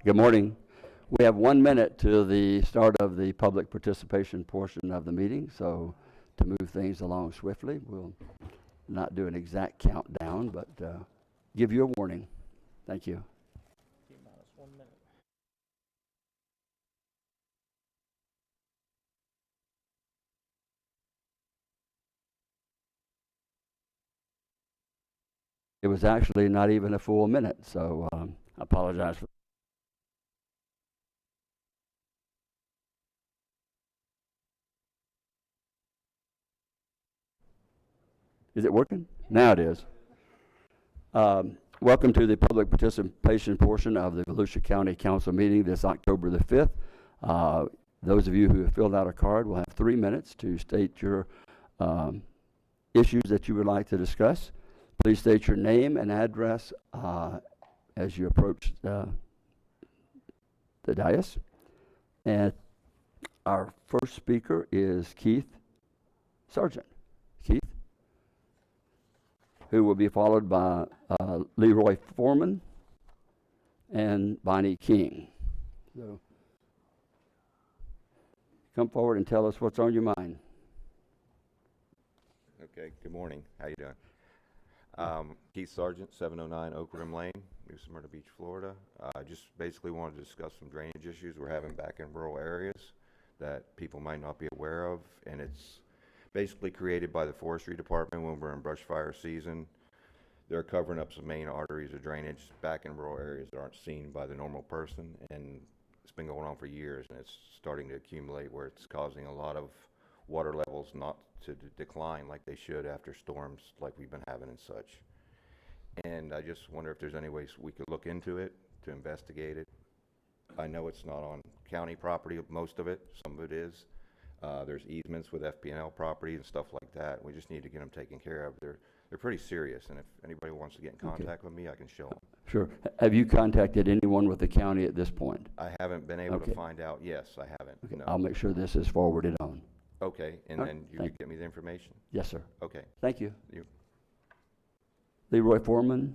Good morning. We have 1 minute to the start of the public participation portion of the meeting, so to move things along swiftly, we'll not do an exact countdown, but give you a warning. Thank you. T-minus 1 minute. It was actually not even a full minute, so I apologize for. Is it working? Now it is. Welcome to the public participation portion of the Volusia County Council meeting this October the 5th. Those of you who have filled out a card will have 3 minutes to state your issues that you would like to discuss. Please state your name and address as you approach the dais. And our first speaker is Keith Sargent. Keith, who will be followed by Leroy Foreman and Bonnie King. So, come forward and tell us what's on your mind. Okay, good morning. How you doing? Keith Sargent, 709 Oak Rim Lane, New Smyrna Beach, Florida. I just basically wanted to discuss some drainage issues we're having back in rural areas that people might not be aware of, and it's basically created by the forestry department when we're in brush fire season. They're covering up some main arteries of drainage back in rural areas that aren't seen by the normal person, and it's been going on for years, and it's starting to accumulate where it's causing a lot of water levels not to decline like they should after storms like we've been having and such. And I just wonder if there's any ways we could look into it, to investigate it. I know it's not on county property, most of it, some of it is. There's easements with FP&L property and stuff like that. We just need to get them taken care of. They're pretty serious, and if anybody wants to get in contact with me, I can show them. Sure. Have you contacted anyone with the county at this point? I haven't been able to find out. Yes, I haven't. Okay. No. I'll make sure this is forwarded on. Okay, and All then right. you Thank could get me the information? Yes, sir. Okay. Thank you. You. Leroy Foreman.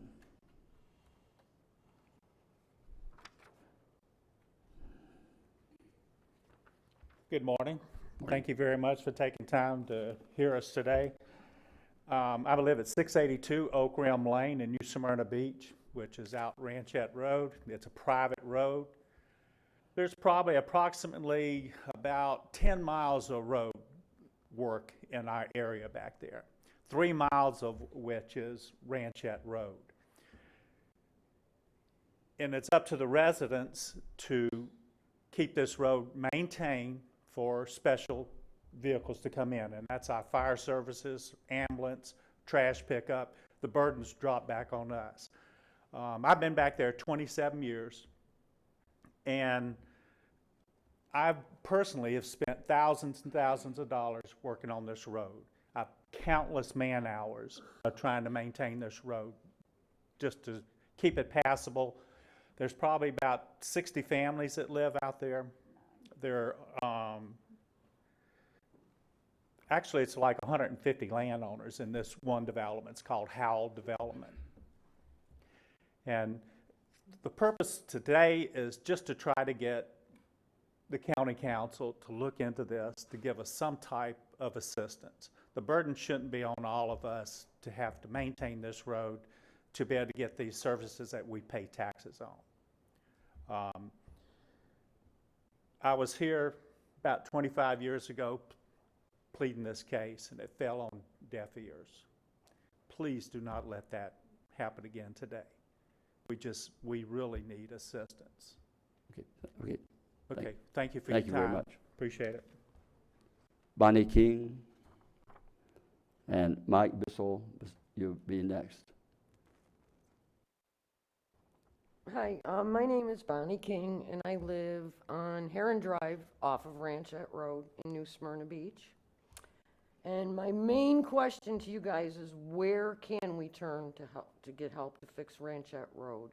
Good morning. Thank you very much for taking time to hear us today. I live at 682 Oak Rim Lane in New Smyrna Beach, which is out Ranchette Road. It's a private road. There's probably approximately about 10 miles of road work in our area back there, 3 miles of which is Ranchette Road. And it's up to the residents to keep this road maintained for special vehicles to come in, and that's our fire services, ambulance, trash pickup. The burdens drop back on us. I've been back there 27 years, and I personally have spent thousands and thousands of dollars working on this road. I've countless man hours of trying to maintain this road just to keep it passable. There's probably about 60 families that live out there. Actually, it's like 150 landowners in this one development. It's called Howell Development. And the purpose today is just to try to get the county council to look into this, to give us some type of assistance. The burden shouldn't be on all of us to have to maintain this road to be able to get these services that we pay taxes on. I was here about 25 years ago pleading this case, and it fell on deaf ears. Please do not let that happen again today. We really need assistance. Okay. Thank you for your time. Thank you very much. Appreciate it. Bonnie King and Mike Bissell, you'll be next. Hi, my name is Bonnie King, and I live on Heron Drive off of Ranchette Road in New Smyrna Beach. And my main question to you guys is, where can we turn to get help to fix Ranchette Road?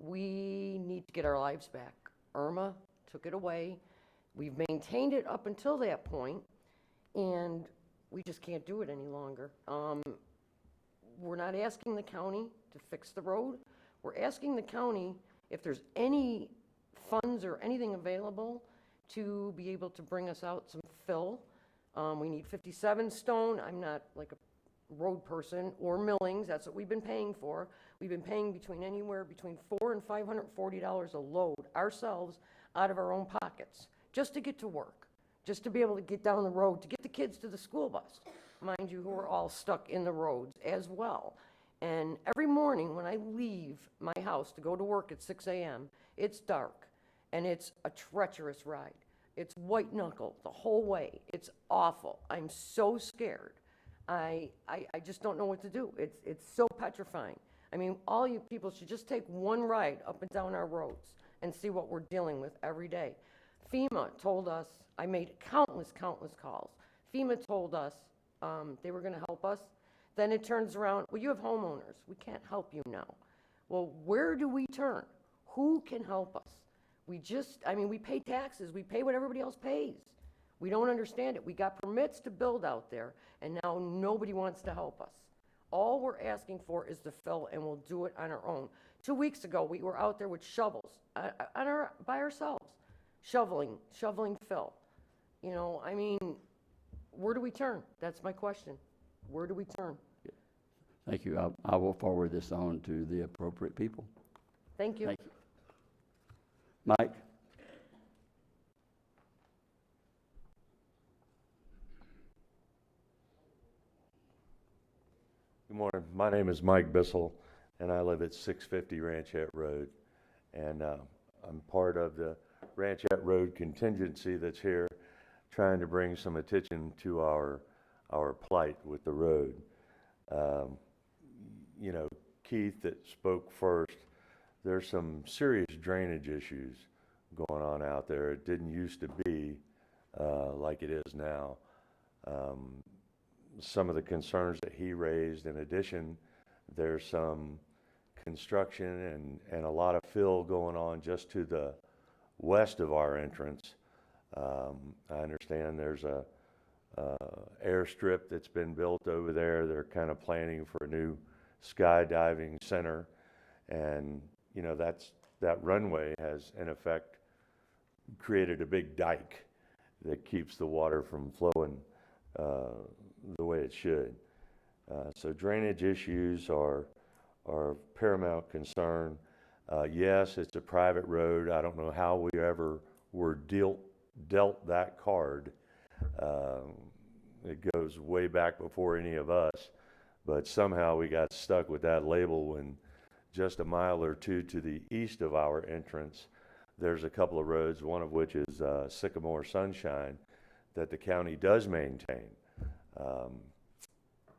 We need to get our lives back. Irma took it away. We've maintained it up until that point, and we just can't do it any longer. We're not asking the county to fix the road. We're asking the county if there's any funds or anything available to be able to bring us out some fill. We need 57 stone. I'm not like a road person, or millings. That's what we've been paying for. We've been paying anywhere between $400 and $540 a load ourselves out of our own pockets, just to get to work, just to be able to get down the road, to get the kids to the school bus, mind you, who are all stuck in the roads as well. And every morning when I leave my house to go to work at 6 a.m., it's dark, and it's a treacherous ride. It's white knuckle the whole way. It's awful. I'm so scared. I just don't know what to do. It's so petrifying. I mean, all you people should just take one ride up and down our roads and see what we're dealing with every day. FEMA told us, I made countless calls. FEMA told us they were going to help us. Then it turns around, well, you have homeowners. We can't help you now. Well, where do we turn? Who can help us? We pay taxes. We pay what everybody else pays. We don't understand it. We got permits to build out there, and now nobody wants to help us. All we're asking for is the fill, and we'll do it on our own. 2 weeks ago, we were out there with shovels by ourselves, shoveling fill. You know, I mean, where do we turn? That's my question. Where do we turn? Thank you. I will forward this on to the appropriate people. Thank you. Thank you. Mike? Good morning. My name is Mike Bissell, and I live at 650 Ranchette Road. And I'm part of the Ranchette Road contingency that's here, trying to bring some attention to our plight with the road. You know, Keith that spoke first, there's some serious drainage issues going on out there. It didn't used to be like it is now. Some of the concerns that he raised, in addition, there's some construction and a lot of fill going on just to the west of our entrance. I understand there's a airstrip that's been built over there. They're kind of planning for a new skydiving center, and you know, that runway has in effect created a big dike that keeps the water from flowing the way it should. So drainage issues are paramount concern. Yes, it's a private road. I don't know how we ever were dealt that card. It goes way back before any of us, but somehow we got stuck with that label when just a mile or two to the east of our entrance, there's a couple of roads, one of which is Sycamore Sunshine, that the county does maintain.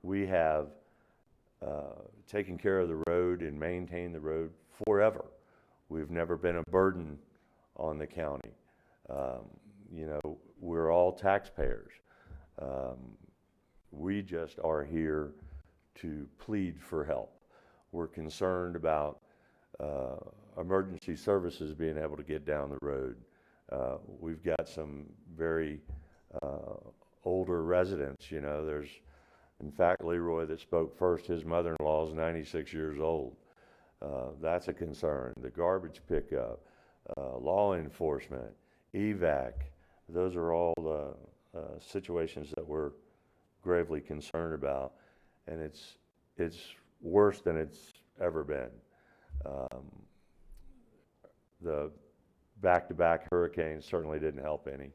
We have taken care of the road and maintained the road forever. We've never been a burden on the county. You know, we're all taxpayers. We just are here to plead for help. We're concerned about emergency services being able to get down the road. We've got some very older residents, you know. There's, in fact, Leroy that spoke first, his mother-in-law is 96 years old. That's a concern. The garbage pickup, law enforcement, evac, those are all the situations that we're gravely concerned about, and it's worse than it's ever been. The back-to-back hurricanes certainly didn't help any.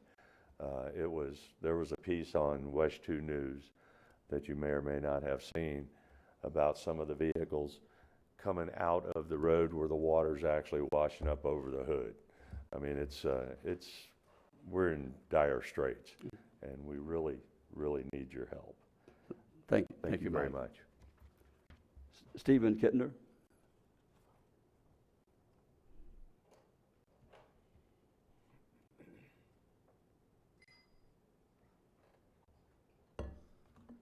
There was a piece on West 2 News that you may or may not have seen about some of the vehicles coming out of the road where the water's actually washing up over the hood. I mean, we're in dire straits, and we really, really need your help. Thank Thank you very Mike. much. Stephen Kittner?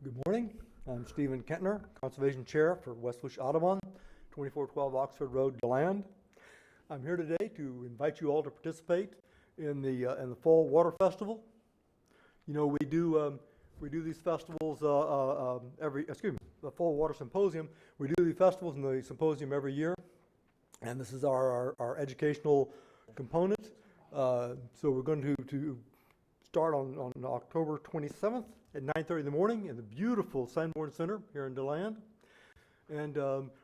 Good morning. I'm Stephen Kentner, Conservation Chair for Westbush Audubon, 2412 Oxford Road, DeLand. I'm here today to invite you all to participate in the Fall Water Festival. You know, we do these festivals the Fall Water Symposium. We do these festivals and the symposium every year, And this is our educational component. So we're going to start on October 27th at 9:30 in the morning in the beautiful Sanborn Center here in DeLand. And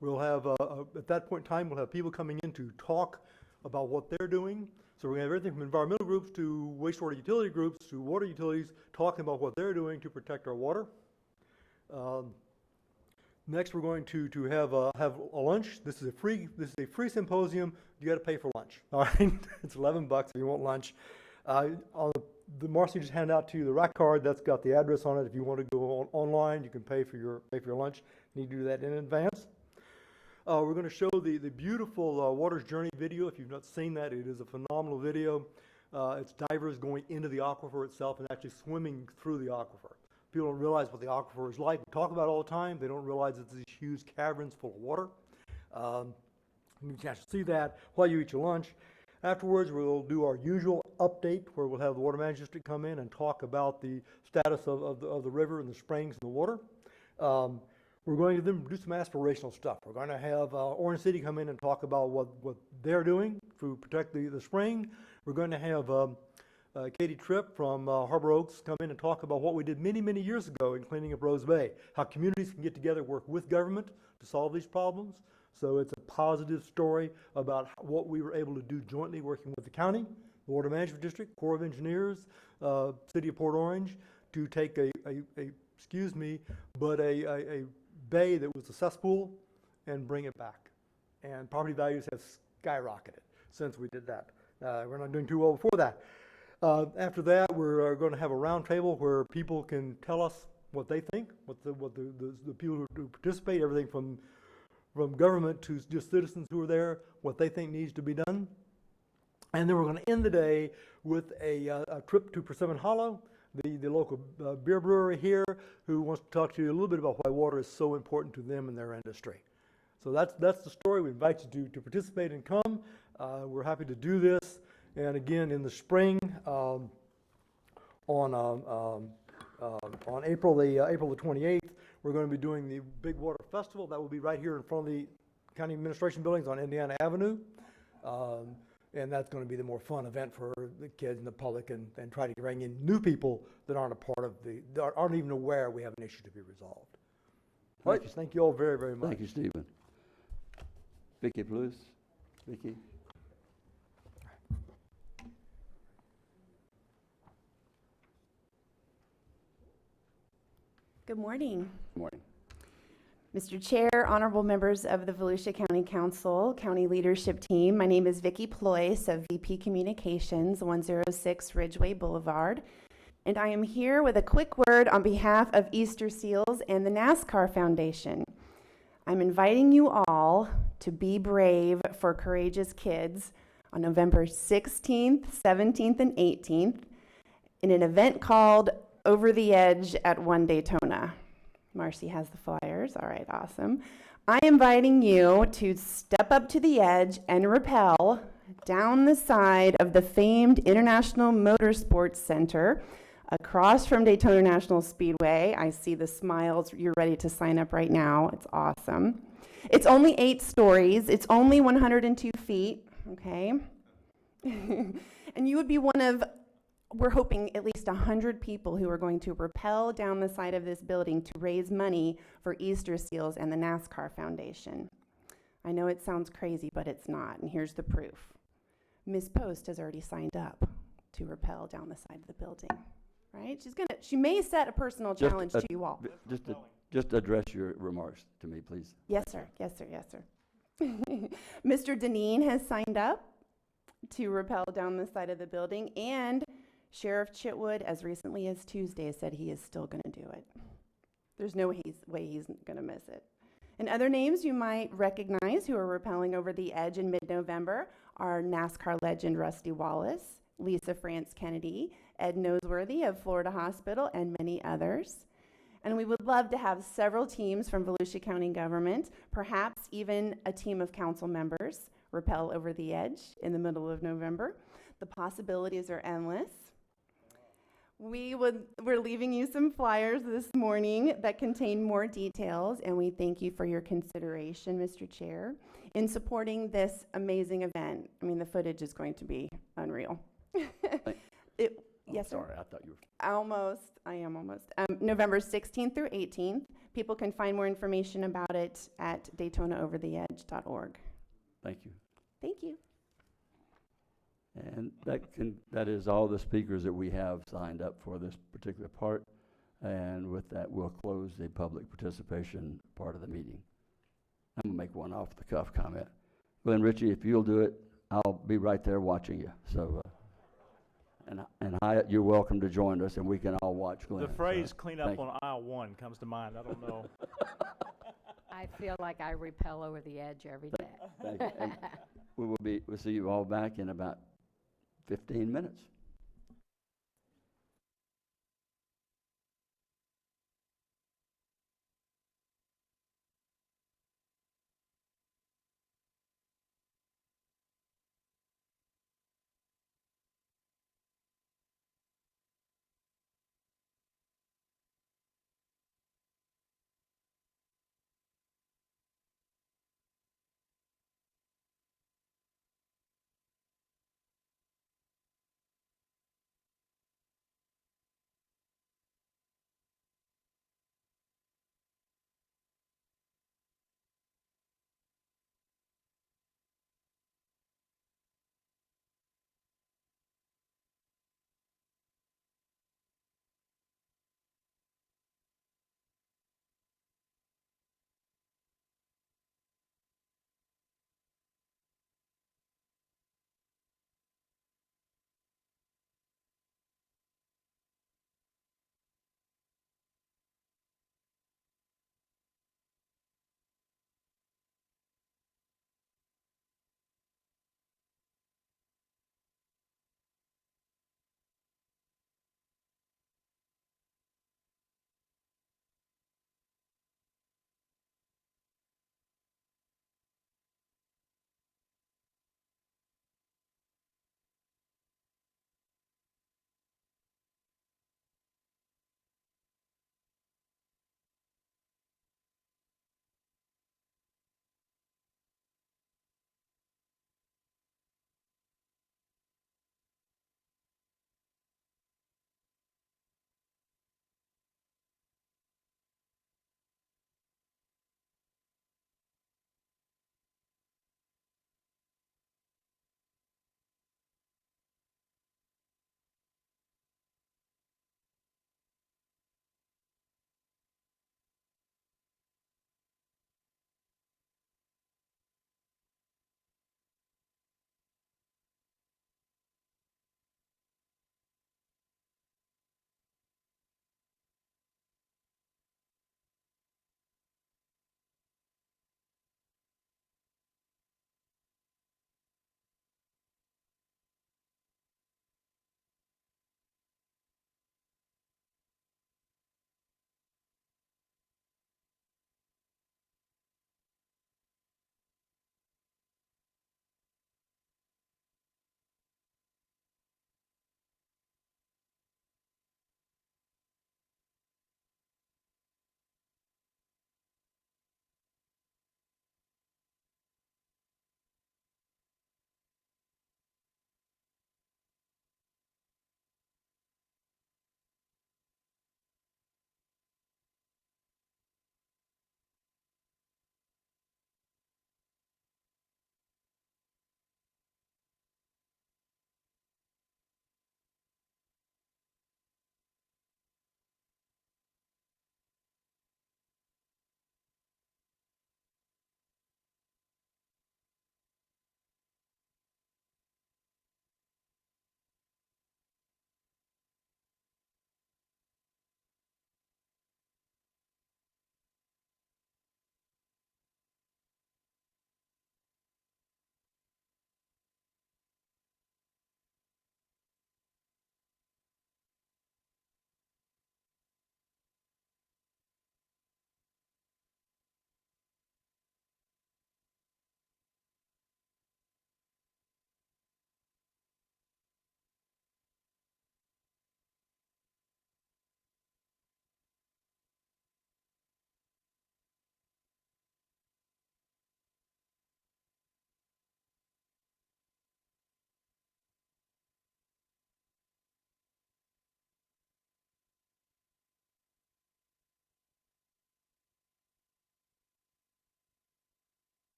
we'll have, at that point in time, we'll have people coming in to talk about what they're doing. So we're going to have everything from environmental groups to wastewater utility groups to water utilities talking about what they're doing to protect our water. Next, we're going to have a lunch. This is a free symposium. You got to pay for lunch. All right, it's $11 if you want lunch. The Marcy just handed out to you the rack card. That's got the address on it. If you want to go online, you can pay for your lunch. You need to do that in advance. We're going to show the beautiful Water's Journey video. If you've not seen that, it is a phenomenal video. It's divers going into the aquifer itself and actually swimming through the aquifer. People don't realize what the aquifer is like. We talk about it all the time. They don't realize it's these huge caverns full of water. You can actually see that while you eat your lunch. Afterwards, we'll do our usual update where we'll have the Water Management District come in and talk about the status of the river and the springs and the water. We're going to then do some aspirational stuff. We're going to have Orange City come in and talk about what they're doing to protect the spring. We're going to have Katie Tripp from Harbor Oaks come in and talk about what we did many, many years ago in cleaning up Rose Bay, how communities can get together, work with government to solve these problems. So it's a positive story about what we were able to do jointly working with the county, the Water Management District, Corps of Engineers, City of Port Orange, to take a bay that was a cesspool and bring it back. And property values have skyrocketed since we did that. We're not doing too well before that. After that, we're going to have a round table where people can tell us what they think, what the people who participate, everything from government to just citizens who are there, what they think needs to be done. And then we're going to end the day with a trip to Persimmon Hollow, the local beer brewery here, who wants to talk to you a little bit about why water is so important to them and their industry. So that's the story. We invite you to participate and come. We're happy to do this. And again, in the spring, on April the 28th, we're going to be doing the Big Water Festival. That will be right here in front of the county administration buildings on Indiana Avenue. And that's going to be the more fun event for the kids and the public, and try to bring in new people that aren't a part of that aren't even aware we have an issue to be resolved. All right, thank you all very, very much. Thank you, Stephen. Vicki Blues. Vicki. Good morning. Good morning. Mr. Chair, honorable members of the Volusia County Council, County Leadership Team, my name is Vicki Ployce of VP Communications, 106 Ridgeway Boulevard, and I am here with a quick word on behalf of Easter Seals and the NASCAR Foundation. I'm inviting you all to be brave for courageous kids on November 16th, 17th, and 18th in an event called Over the Edge at One Daytona. Marcy has the flyers. All right, awesome. I'm inviting you to step up to the edge and rappel down the side of the famed International Motorsports Center across from Daytona National Speedway. I see the smiles. You're ready to sign up right now. It's awesome. It's only 8 stories. It's only 102 feet, okay? And you would be one of, we're hoping, at least 100 people who are going to rappel down the side of this building to raise money for Easter Seals and the NASCAR Foundation. I know it sounds crazy, but it's not, and here's the proof. Ms. Post has already signed up to rappel down the side of the building, right? She may set a personal challenge to you all. Just address your remarks to me, please. Yes, sir. Yes, sir. Yes, sir. Mr. Deneen has signed up to rappel down the side of the building, and Sheriff Chitwood, as recently as Tuesday, said he is still going to do it. There's no way he's going to miss it. And other names you might recognize who are rappelling over the edge in mid-November are NASCAR legend Rusty Wallace, Lisa France Kennedy, Ed Noseworthy of Florida Hospital, and many others. And we would love to have several teams from Volusia County government, perhaps even a team of council members, rappel over the edge in the middle of November. The possibilities are endless. We're leaving you some flyers this morning that contain more details, and we thank you for your consideration, Mr. Chair, in supporting this amazing event. I mean, the footage is going to be unreal. Yes, sir. Sorry, I thought you were. I am almost. November 16th through 18th. People can find more information about it at DaytonaOverTheEdge.org. Thank you. Thank you. And that is all the speakers that we have signed up for this particular part. And with that, we'll close the public participation part of the meeting. I'm gonna make one off the cuff comment. Glenn Ritchie, if you'll do it, I'll be right there watching you. So, and Hyatt, you're welcome to join us, and we can all watch Glenn. The phrase So, "clean thank up on aisle one" comes to mind. I don't know. I feel like I repel over the edge every day. Thank you. And we'll see you all back in about 15 minutes.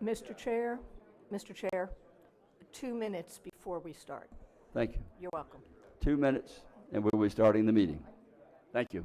Mr. Chair, 2 minutes before we start. Thank you. You're welcome. 2 minutes, and we'll be starting the meeting. Thank you.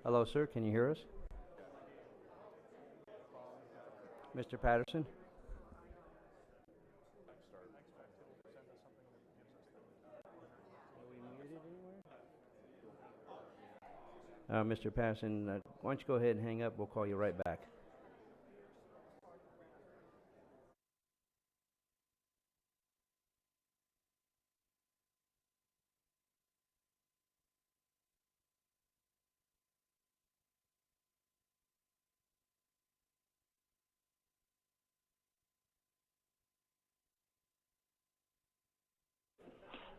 Hello, sir. Can you hear us? Mr. Patterson? Mr. Patterson, why don't you go ahead and hang up? We'll call you right back.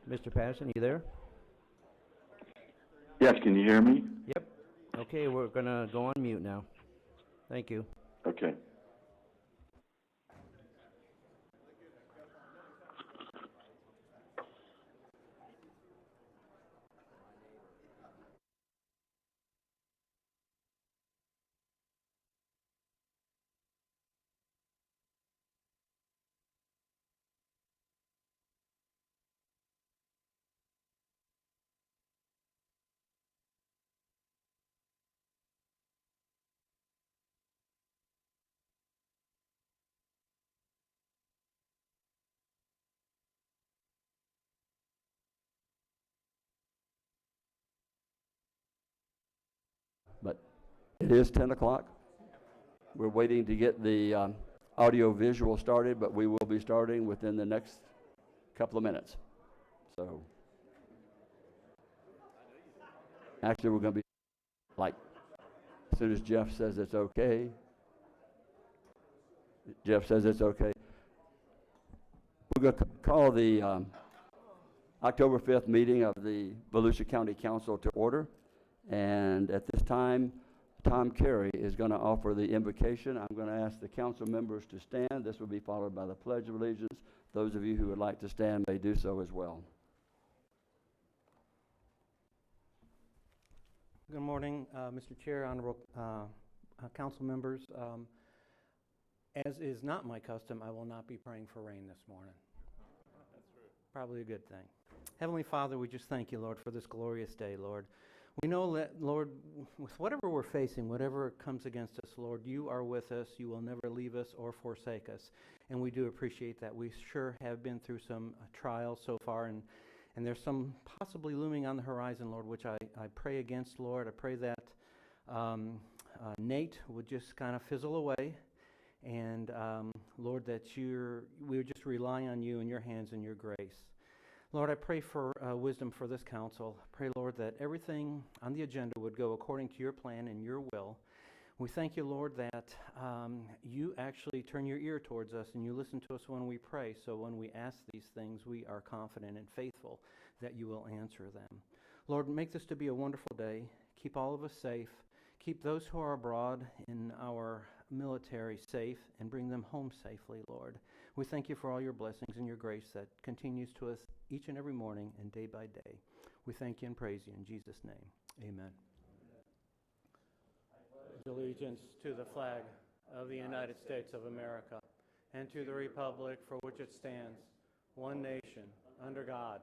Mr. Patterson, you there? Yes, can you hear me? Yep. Okay, we're going to go on mute now. Thank you. Okay. But it is 10 o'clock. We're waiting to get the audio visual started, but we will be starting within the next couple of minutes. So actually, we're going to be like, as soon as Jeff says it's okay. Jeff says it's okay. We're going to call the October 5th meeting of the Volusia County Council to order. And at this time, Tom Carey is going to offer the invocation. I'm going to ask the council members to stand. This will be followed by the Pledge of Allegiance. Those of you who would like to stand may do so as well. Good morning, Mr. Chair, honorable council members. As is not my custom, I will not be praying for rain this morning. That's true. Probably a good thing. Heavenly Father, we just thank you, Lord, for this glorious day, Lord. We know that, Lord, with whatever we're facing, whatever comes against us, Lord, you are with us. You will never leave us or forsake us. And we do appreciate that. We sure have been through some trials so far, and there's some possibly looming on the horizon, Lord, which I pray against, Lord. I pray that Nate would just kind of fizzle away. And, Lord, that we would just rely on you and your hands and your grace. Lord, I pray for wisdom for this council. Pray, Lord, that everything on the agenda would go according to your plan and your will. We thank you, Lord, that you actually turn your ear towards us and you listen to us when we pray. So when we ask these things, we are confident and faithful that you will answer them. Lord, make this to be a wonderful day. Keep all of us safe. Keep those who are abroad in our military safe and bring them home safely, Lord. We thank you for all your blessings and your grace that continues to us each and every morning and day by day. We thank you and praise you in Jesus' name. Amen. Allegiance to the flag of the United States of America and to the republic for which it stands, one nation, under God,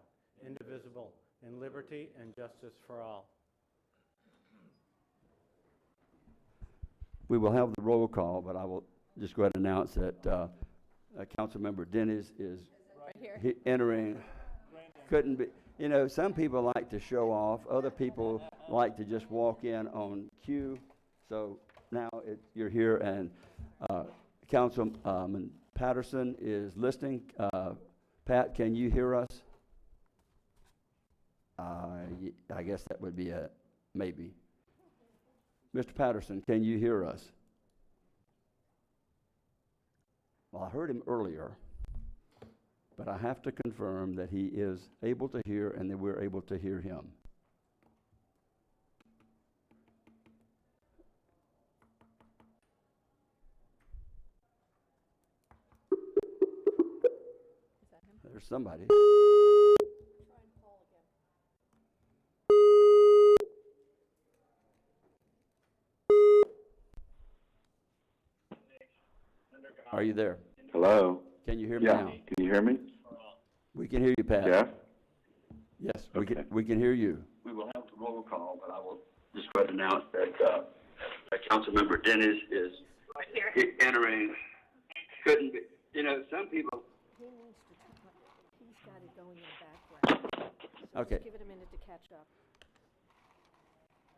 indivisible, in liberty and justice for all. We will have the roll call, but I will just go ahead and announce that Councilmember Dennis is entering. Couldn't be. You know, some people like to show off. Other people like to just walk in on cue. So now you're here, and Councilman Patterson is listening. Pat, can you hear us? I guess that would be a maybe. Mr. Patterson, can you hear us? Well, I heard him earlier, but I have to confirm that he is able to hear and that we're able to hear him. There's somebody. Are you there? Hello? Can you hear me Yeah, now? can you hear me? We can hear you, Pat. Jeff? Yes, Okay. we can hear you. We will have the roll call, but I will just go ahead and announce that Councilmember Dennis is entering, couldn't be, some people. He needs to, he's got it going in the background. So Okay. just give it a minute to catch up.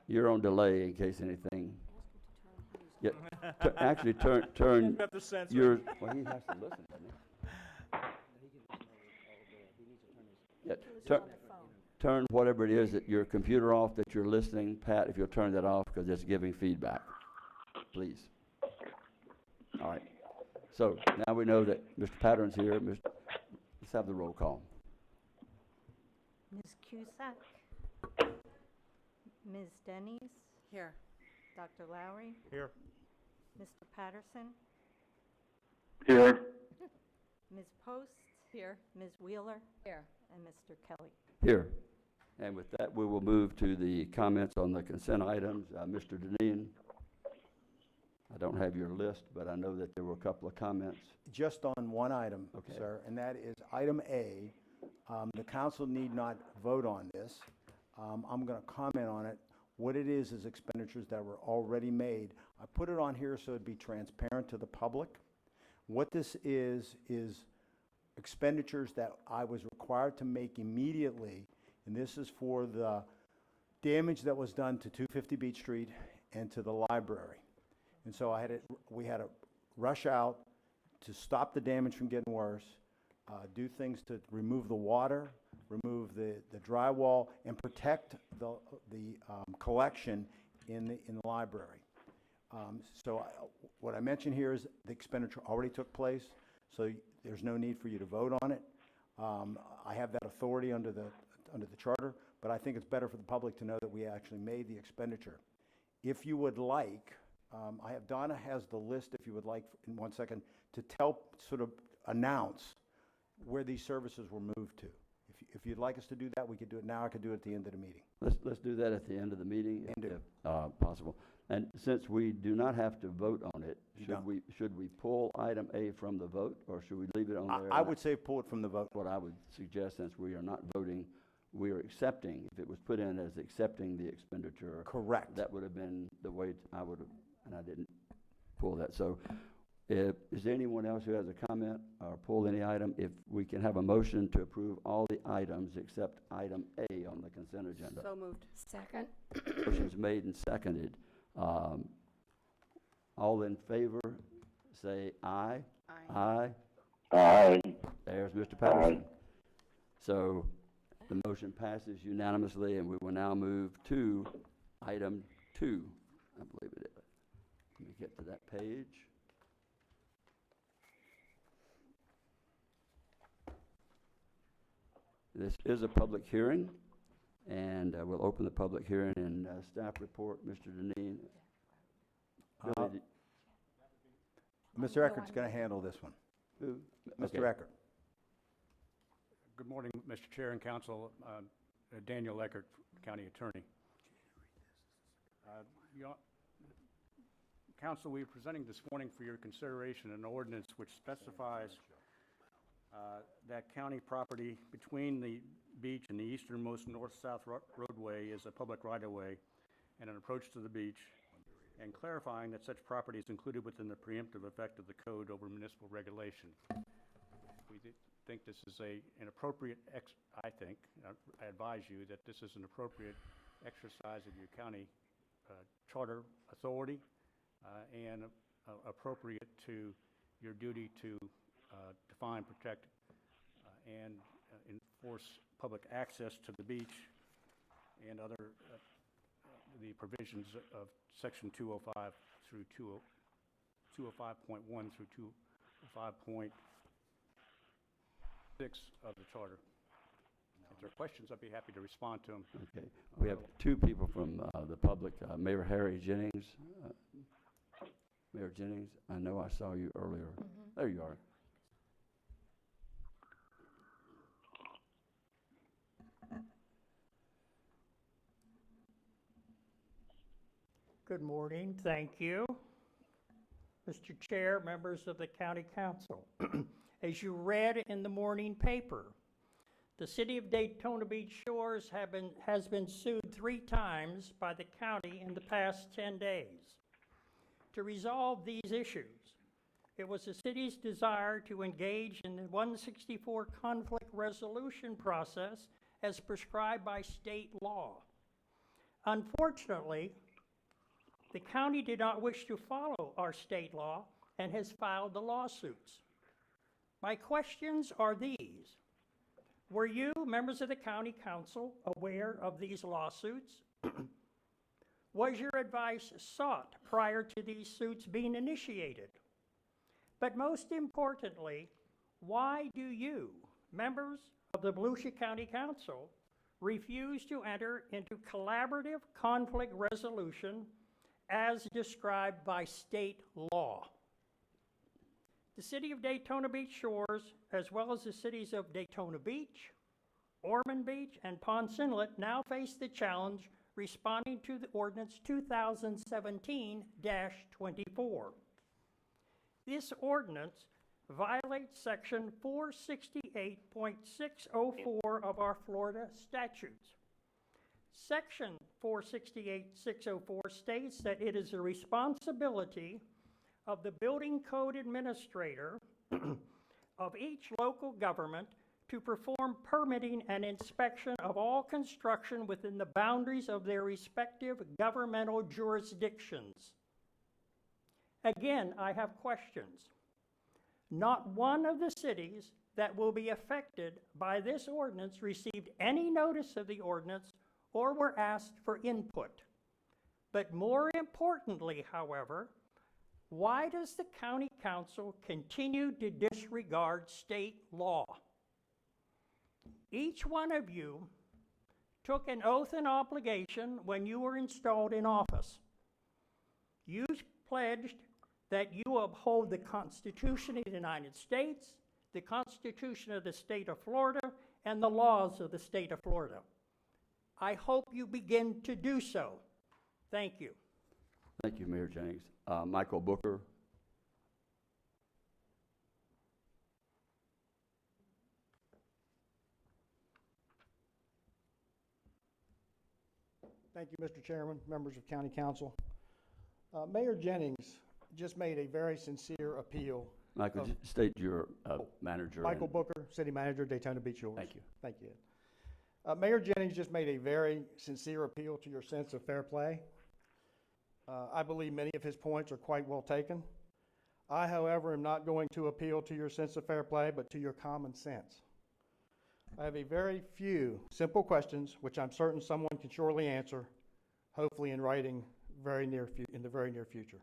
You're on delay in case anything. Ask him to turn his. Yeah, actually, turn Got the sensor. your, well, he has to listen, doesn't he? Yeah, He was turn, on the phone. turn whatever it is that your computer off that you're listening, Pat, if you'll turn that off, because it's giving feedback, please. All right. So now we know that Mr. Pattern's here. Let's have the roll call. Ms. Cusack? Ms. Denny's? Here. Dr. Lowry? Here. Mr. Patterson? Here. Ms. Post? Here. Ms. Wheeler? Here. And Mr. Kelly? Here. And with that, we will move to the comments on the consent items. Mr. Deneen, I don't have your list, but I know that there were a couple of comments. Just on one item, Okay. sir, and that is item A. The council need not vote on this. I'm going to comment on it. What it is expenditures that were already made. I put it on here so it'd be transparent to the public. What this is expenditures that I was required to make immediately, and this is for the damage that was done to 250 Beach Street and to the library. And so we had to rush out to stop the damage from getting worse, do things to remove the water, remove the drywall, and protect the collection in the library. What I mentioned here is the expenditure already took place, so there's no need for you to vote on it. I have that authority under the charter, but I think it's better for the public to know that we actually made the expenditure. If you would like, Donna has the list, if you would like, in 1 second, to sort of announce where these services were moved to. If you'd like us to do that, we could do it now. I could do it at the end of the meeting. Let's do that at the end of the meeting, Can do. if possible. And since we do not have to vote on it, You don't. should we pull item A from the vote, or should we leave it on there? I would say pull it from the vote. What I would suggest, since we are not voting, we are accepting, if it was put in as accepting the expenditure. Correct. That would have been the way I would have, and I didn't pull that. So is there anyone else who has a comment or pull any item? If we can have a motion to approve all the items except item A on the consent agenda. So moved. Second. Motion's made and seconded. All in favor, say aye. Aye. Aye. There's Mr. Patterson. So the motion passes unanimously, and we will now move to item 2, I believe it is. Let me get to that page. This is a public hearing, and we'll open the public hearing and staff report. Mr. Deneen. Billy, Mr. Eckert's going to handle this one. who? Mr. Okay. Eckert. Good morning, Mr. Chair and Council. Daniel Eckert, County Attorney. Council, we are presenting this morning for your consideration an ordinance which specifies that county property between the beach and the easternmost north-south roadway is a public right-of-way and an approach to the beach, and clarifying that such property is included within the preemptive effect of the code over municipal regulation. We think this is an appropriate, I advise you that this is an appropriate exercise of your county charter authority and appropriate to your duty to define, protect, and enforce public access to the beach and other, the provisions of Section 205 through 205.1 through 205.6 of the charter. If there are questions, I'd be happy to respond to them. Okay, we have two people from the public, Mayor Harry Jennings. Mayor Jennings, I know I saw you earlier. There you are. Good morning, thank you. Mr. Chair, members of the County Council, as you read in the morning paper, the City of Daytona Beach Shores has been sued 3 times by the county in the past 10 days. To resolve these issues, it was the city's desire to engage in the 164 conflict resolution process as prescribed by state law. Unfortunately, the county did not wish to follow our state law and has filed the lawsuits. My questions are these. Were you, members of the County Council, aware of these lawsuits? Was your advice sought prior to these suits being initiated? But most importantly, why do you, members of the Volusia County Council, refuse to enter into collaborative conflict resolution as described by state law? The City of Daytona Beach Shores, as well as the cities of Daytona Beach, Ormond Beach, and Ponce Inlet now face the challenge responding to the Ordinance 2017-24. This ordinance violates Section 468.604 of our Florida statutes. Section 468.604 states that it is the responsibility of the building code administrator of each local government to perform permitting and inspection of all construction within the boundaries of their respective governmental jurisdictions. Again, I have questions. Not one of the cities that will be affected by this ordinance received any notice of the ordinance or were asked for input. But more importantly, however, why does the County Council continue to disregard state law? Each one of you took an oath and obligation when you were installed in office. You pledged that you uphold the Constitution of the United States, the Constitution of the State of Florida, and the laws of the State of Florida. I hope you begin to do so. Thank you. Thank you, Mayor Jennings. Michael Booker. Thank you, Mr. Chairman, members of County Council. Mayor Jennings just made a very sincere appeal. Michael, state your manager. Michael Booker, City Manager, Daytona Beach Shores. Thank you. Thank you. Mayor Jennings just made a very sincere appeal to your sense of fair play. I believe many of his points are quite well taken. I, however, am not going to appeal to your sense of fair play, but to your common sense. I have a very few simple questions, which I'm certain someone can surely answer, hopefully in writing in the very near future.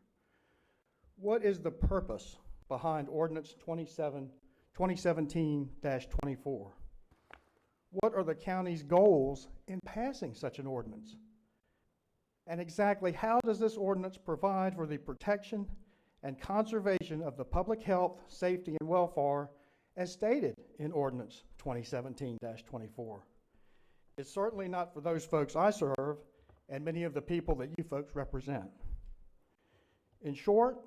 What is the purpose behind Ordinance 2017-24? What are the county's goals in passing such an ordinance? And exactly how does this ordinance provide for the protection and conservation of the public health, safety, and welfare as stated in Ordinance 2017-24? It's certainly not for those folks I serve and many of the people that you folks represent. In short,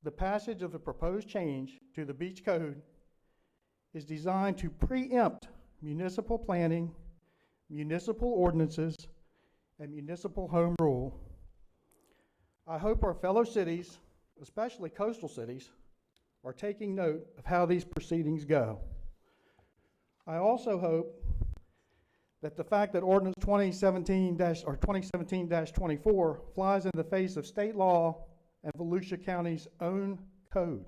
the passage of the proposed change to the beach code is designed to preempt municipal planning, municipal ordinances, and municipal home rule. I hope our fellow cities, especially coastal cities, are taking note of how these proceedings go. I also hope that the fact that Ordinance 2017-24 flies in the face of state law and Volusia County's own code.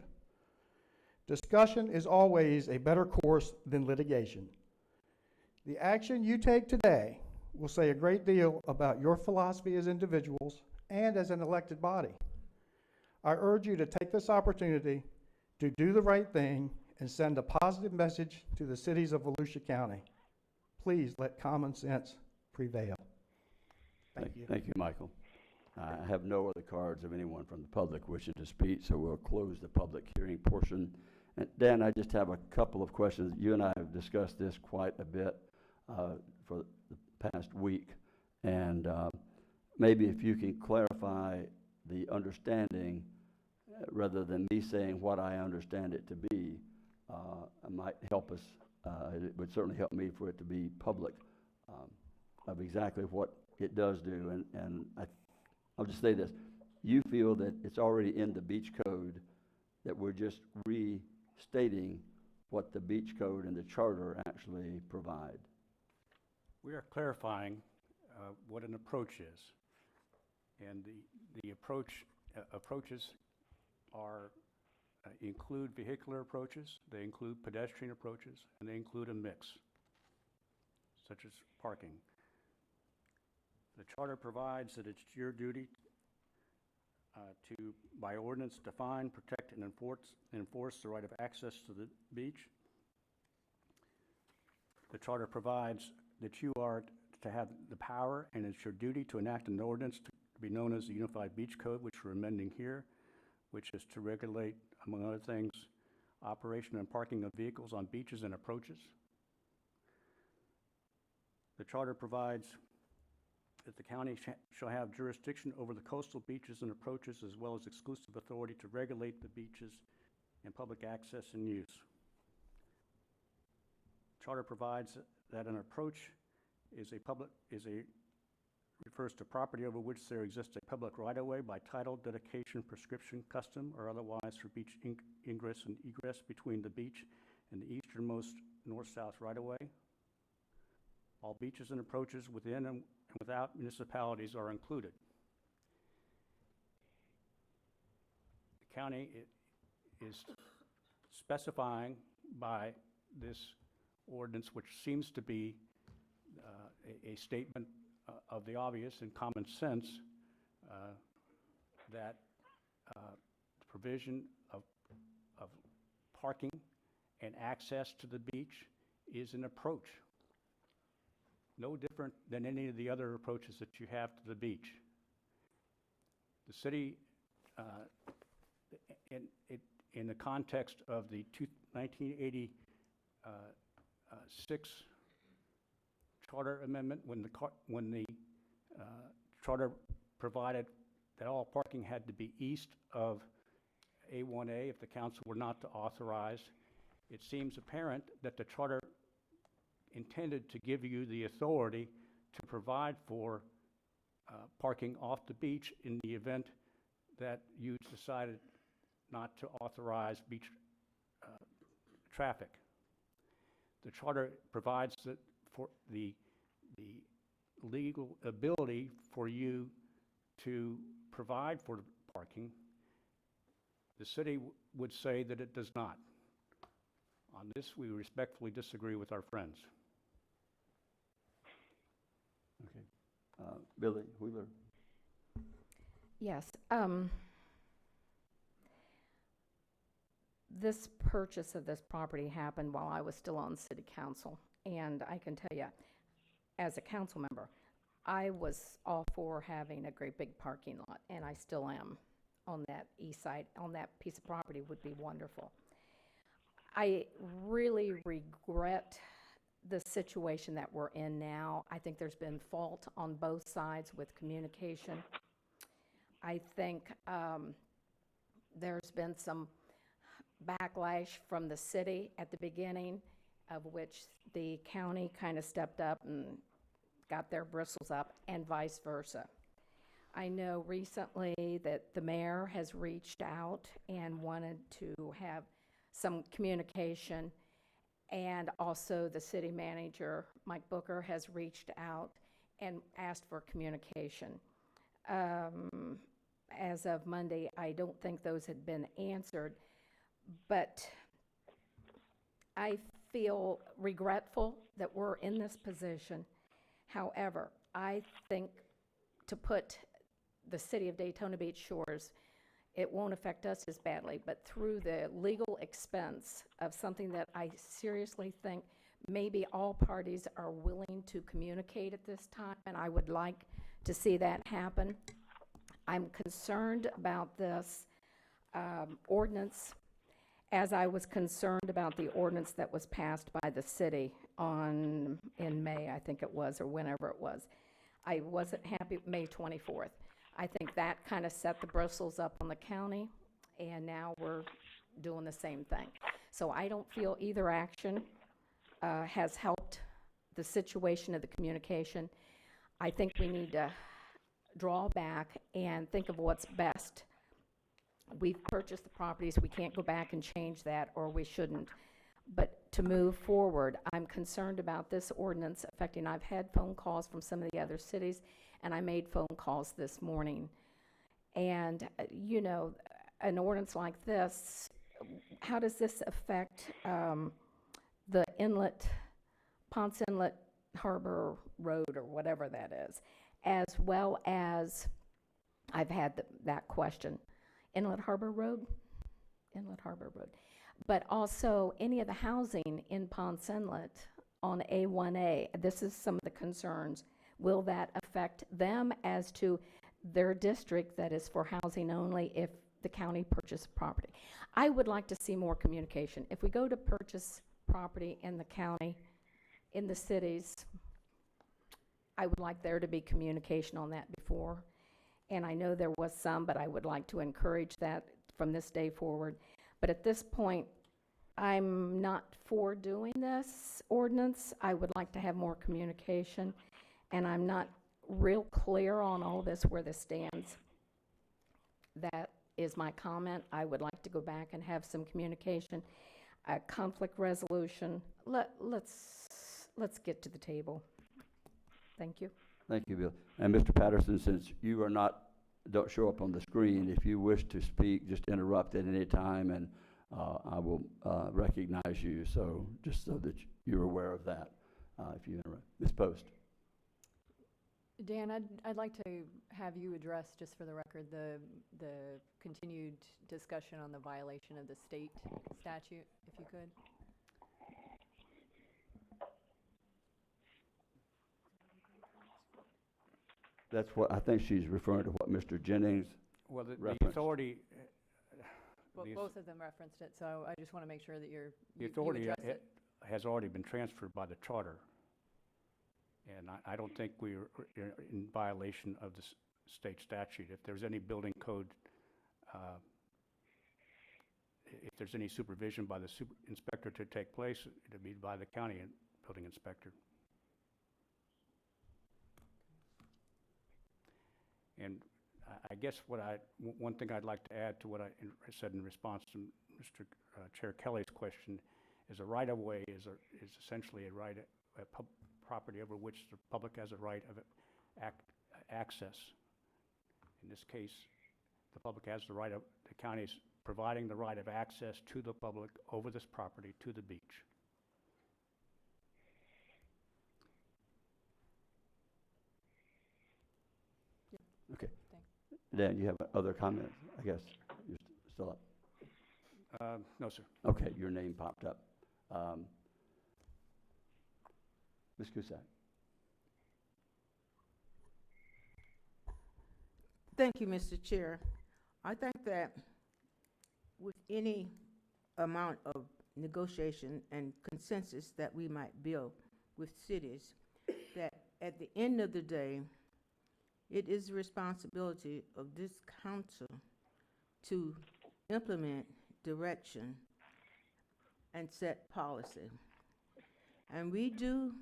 Discussion is always a better course than litigation. The action you take today will say a great deal about your philosophy as individuals and as an elected body. I urge you to take this opportunity to do the right thing and send a positive message to the cities of Volusia County. Please let common sense prevail. Thank you. Thank you, Michael. I have no other cards of anyone from the public wishing to speak, so we'll close the public hearing portion. And Dan, I just have a couple of questions. You and I have discussed this quite a bit for the past week, and maybe if you can clarify the understanding rather than me saying what I understand it to be, it might help us. It would certainly help me for it to be public of exactly what it does do. And I'll just say this. You feel that it's already in the beach code, that we're just restating what the beach code and the charter actually provide. We are clarifying what an approach is. And the approaches are include vehicular approaches, they include pedestrian approaches, and they include a mix, such as parking. The charter provides that it's your duty to, by ordinance, define, protect, and enforce the right of access to the beach. The charter provides that you are to have the power, and it's your duty to enact an ordinance to be known as the Unified Beach Code, which we're amending here, which is to regulate, among other things, operation and parking of vehicles on beaches and approaches. The charter provides that the county shall have jurisdiction over the coastal beaches and approaches, as well as exclusive authority to regulate the beaches and public access and use. Charter provides that an approach refers to property over which there exists a public right-of-way by title, dedication, prescription, custom, or otherwise for beach ingress and egress between the beach and the easternmost north-south right-of-way. All beaches and approaches within and without municipalities are included. The county is specifying by this ordinance, which seems to be a statement of the obvious and common sense, that the provision of parking and access to the beach is an approach, no different than any of the other approaches that you have to the beach. The city, in the context of the 1986 charter amendment, when the charter provided that all parking had to be east of A1A if the council were not to authorize, it seems apparent that the charter intended to give you the authority to provide for parking off the beach in the event that you decided not to authorize beach traffic. The charter provides that for the legal ability for you to provide for parking. The city would say that it does not. On this, we respectfully disagree with our friends. Okay. Billy Wheeler. Yes. This purchase of this property happened while I was still on city council. And I can tell you, as a council member, I was all for having a great big parking lot, and I still am on that east side, on that piece of property would be wonderful. I really regret the situation that we're in now. I think there's been fault on both sides with communication. I think there's been some backlash from the city at the beginning, of which the county kind of stepped up and got their bristles up, and vice versa. I know recently that the mayor has reached out and wanted to have some communication, and also the city manager, Mike Booker, has reached out and asked for communication. As of Monday, I don't think those had been answered, but I feel regretful that we're in this position, However, I think to put the city of Daytona Beach Shores, it won't affect us as badly, but through the legal expense of something that I seriously think maybe all parties are willing to communicate at this time, and I would like to see that happen. I'm concerned about this ordinance, as I was concerned about the ordinance that was passed by the city in May, I think it was, or whenever it was. I wasn't happy, May 24th. I think that kind of set the bristles up on the county, and now we're doing the same thing. So I don't feel either action has helped the situation of the communication. I think we need to draw back and think of what's best. We've purchased the properties, we can't go back and change that, or we shouldn't. But to move forward, I'm concerned about this ordinance affecting, I've had phone calls from some of the other cities, and I made phone calls this morning. And, you know, an ordinance like this, how does this affect the inlet, Ponce Inlet Harbor Road, or whatever that is, as well as, I've had that question, Inlet Harbor Road? Inlet Harbor Road. But also any of the housing in Ponce Inlet on A1A. This is some of the concerns. Will that affect them as to their district that is for housing only if the county purchases property? I would like to see more communication. If we go to purchase property in the county, in the cities, I would like there to be communication on that before. And I know there was some, but I would like to encourage that from this day forward. But at this point, I'm not for doing this ordinance. I would like to have more communication, and I'm not real clear on all this, where this stands. That is my comment. I would like to go back and have some communication, conflict resolution. Let's get to the table. Thank you. Thank you, Bill. And Mr. Patterson, since you are don't show up on the screen, if you wish to speak, just interrupt at any time, and I will recognize you, so just so that you're aware of that, if you interrupt. Ms. Post. Dan, I'd like to have you address, just for the record, the continued discussion on the violation of the state statute, if you could. That's what, I think she's referring to what Mr. Jennings Well, the referenced. authority, Well, both of them referenced it, so I just want to make sure that you authority address it. has already been transferred by the charter. And I don't think we're in violation of the state statute. If there's any building code, if there's any supervision by the inspector to take place, it'd be by the county building inspector. And I guess one thing I'd like to add to what I said in response to Mr. Chair Kelly's question is a right-of-way is essentially a right, property over which the public has a right of access. In this case, the public has the right of, the county's providing the right of access to the public over this property to the beach. Okay. Thanks. Dan, you have other comments? I guess you're still up. No, sir. Okay, your name popped up. Ms. Cusack. Thank you, Mr. Chair. I think that with any amount of negotiation and consensus that we might build with cities, that at the end of the day, it is the responsibility of this council to implement direction and set policy. And we do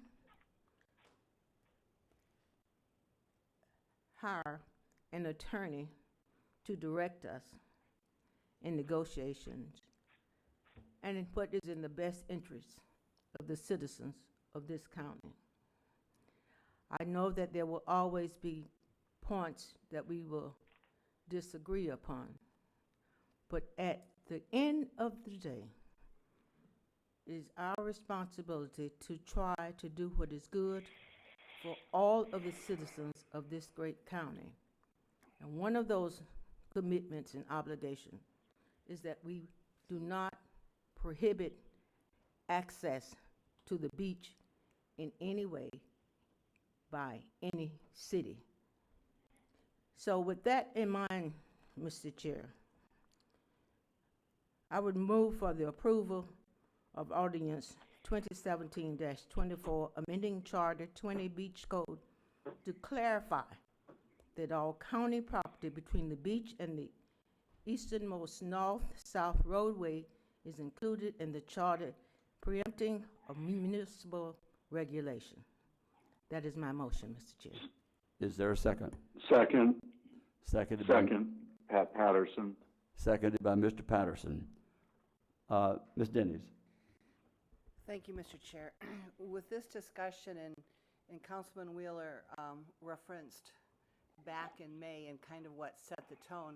hire an attorney to direct us in negotiations and in what is in the best interest of the citizens of this county. I know that there will always be points that we will disagree upon, but at the end of the day, it is our responsibility to try to do what is good for all of the citizens of this great county. And one of those commitments and obligations is that we do not prohibit access to the beach in any way by any city. So with that in mind, Mr. Chair, I would move for the approval of ordinance 2017-24, amending Charter 20 Beach Code to clarify that all county property between the beach and the easternmost north-south roadway is included in the charter, preempting a municipal regulation. That is my motion, Mr. Chair. Is there a second? Second. Seconded by, Pat Patterson. seconded by Mr. Patterson. Ms. Dennis? Thank you, Mr. Chair. With this discussion, and Councilman Wheeler referenced back in May and kind of what set the tone,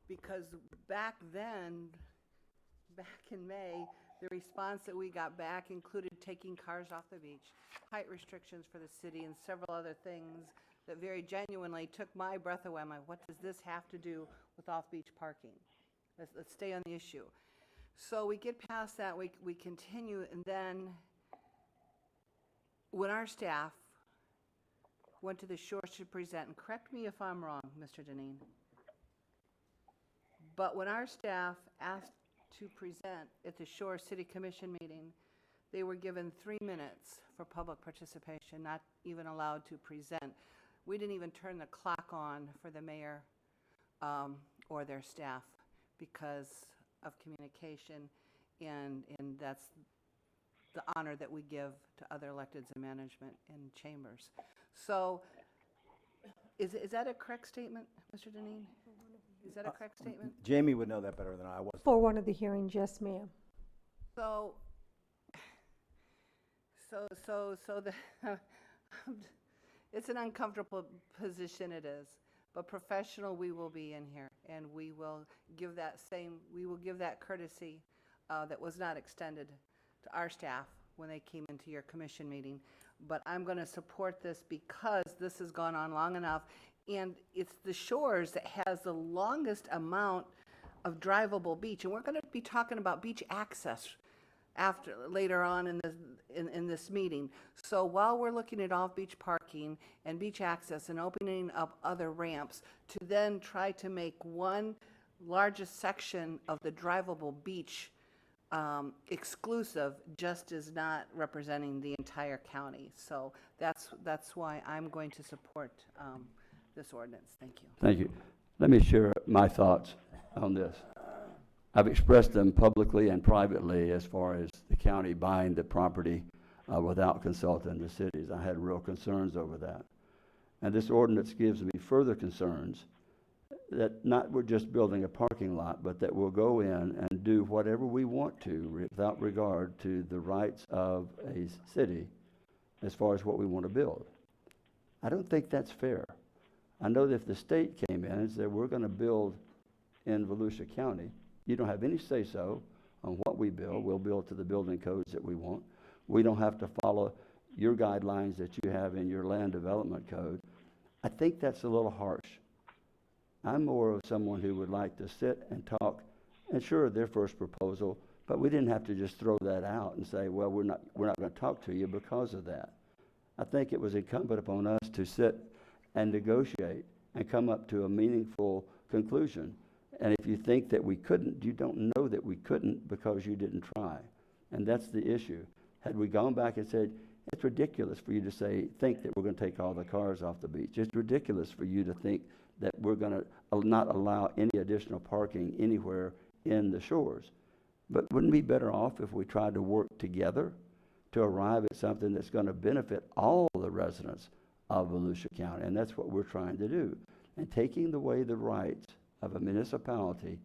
because back then, back in May, the response that we got back included taking cars off the beach, height restrictions for the city, and several other things that very genuinely took my breath away. I'm like, what does this have to do with off-beach parking? Let's stay on the issue. So we get past that, we continue, and then when our staff went to the shore to present, and correct me if I'm wrong, Mr. Deneen, but when our staff asked to present at the Shore City Commission meeting, they were given 3 minutes for public participation, not even allowed to present. We didn't even turn the clock on for the mayor or their staff because of communication, and that's the honor that we give to other electeds and management in chambers. So is that a correct statement, Mr. Deneen? Is that a correct statement? Jamie would know that better than I was. For one of the hearings, yes, ma'am. So the it's an uncomfortable position, it is, but professional we will be in here, and we will give that courtesy that was not extended to our staff when they came into your commission meeting. But I'm going to support this because this has gone on long enough, and it's the shores that has the longest amount of drivable beach, and we're going to be talking about beach access later on in this meeting. So while we're looking at off-beach parking and beach access and opening up other ramps to then try to make one largest section of the drivable beach exclusive just is not representing the entire county. So that's why I'm going to support this ordinance. Thank you. Thank you. Let me share my thoughts on this. I've expressed them publicly and privately as far as the county buying the property without consulting the cities. I had real concerns over that. And this ordinance gives me further concerns that not we're just building a parking lot, but that we'll go in and do whatever we want to without regard to the rights of a city as far as what we want to build. I don't think that's fair. I know that if the state came in and said, we're going to build in Volusia County, you don't have any say-so on what we build. We'll build to the building codes that we want. We don't have to follow your guidelines that you have in your land development code. I think that's a little harsh. I'm more of someone who would like to sit and talk, and sure, their first proposal, but we didn't have to just throw that out and say, well, we're not going to talk to you because of that. I think it was incumbent upon us to sit and negotiate and come up to a meaningful conclusion. And if you think that we couldn't, you don't know that we couldn't because you didn't try. And that's the issue. Had we gone back and said, it's ridiculous for you to think that we're going to take all the cars off the beach. It's ridiculous for you to think that we're going to not allow any additional parking anywhere in the shores. But wouldn't it be better off if we tried to work together to arrive at something that's going to benefit all the residents of Volusia County? And that's what we're trying to do. And taking away the rights of a municipality,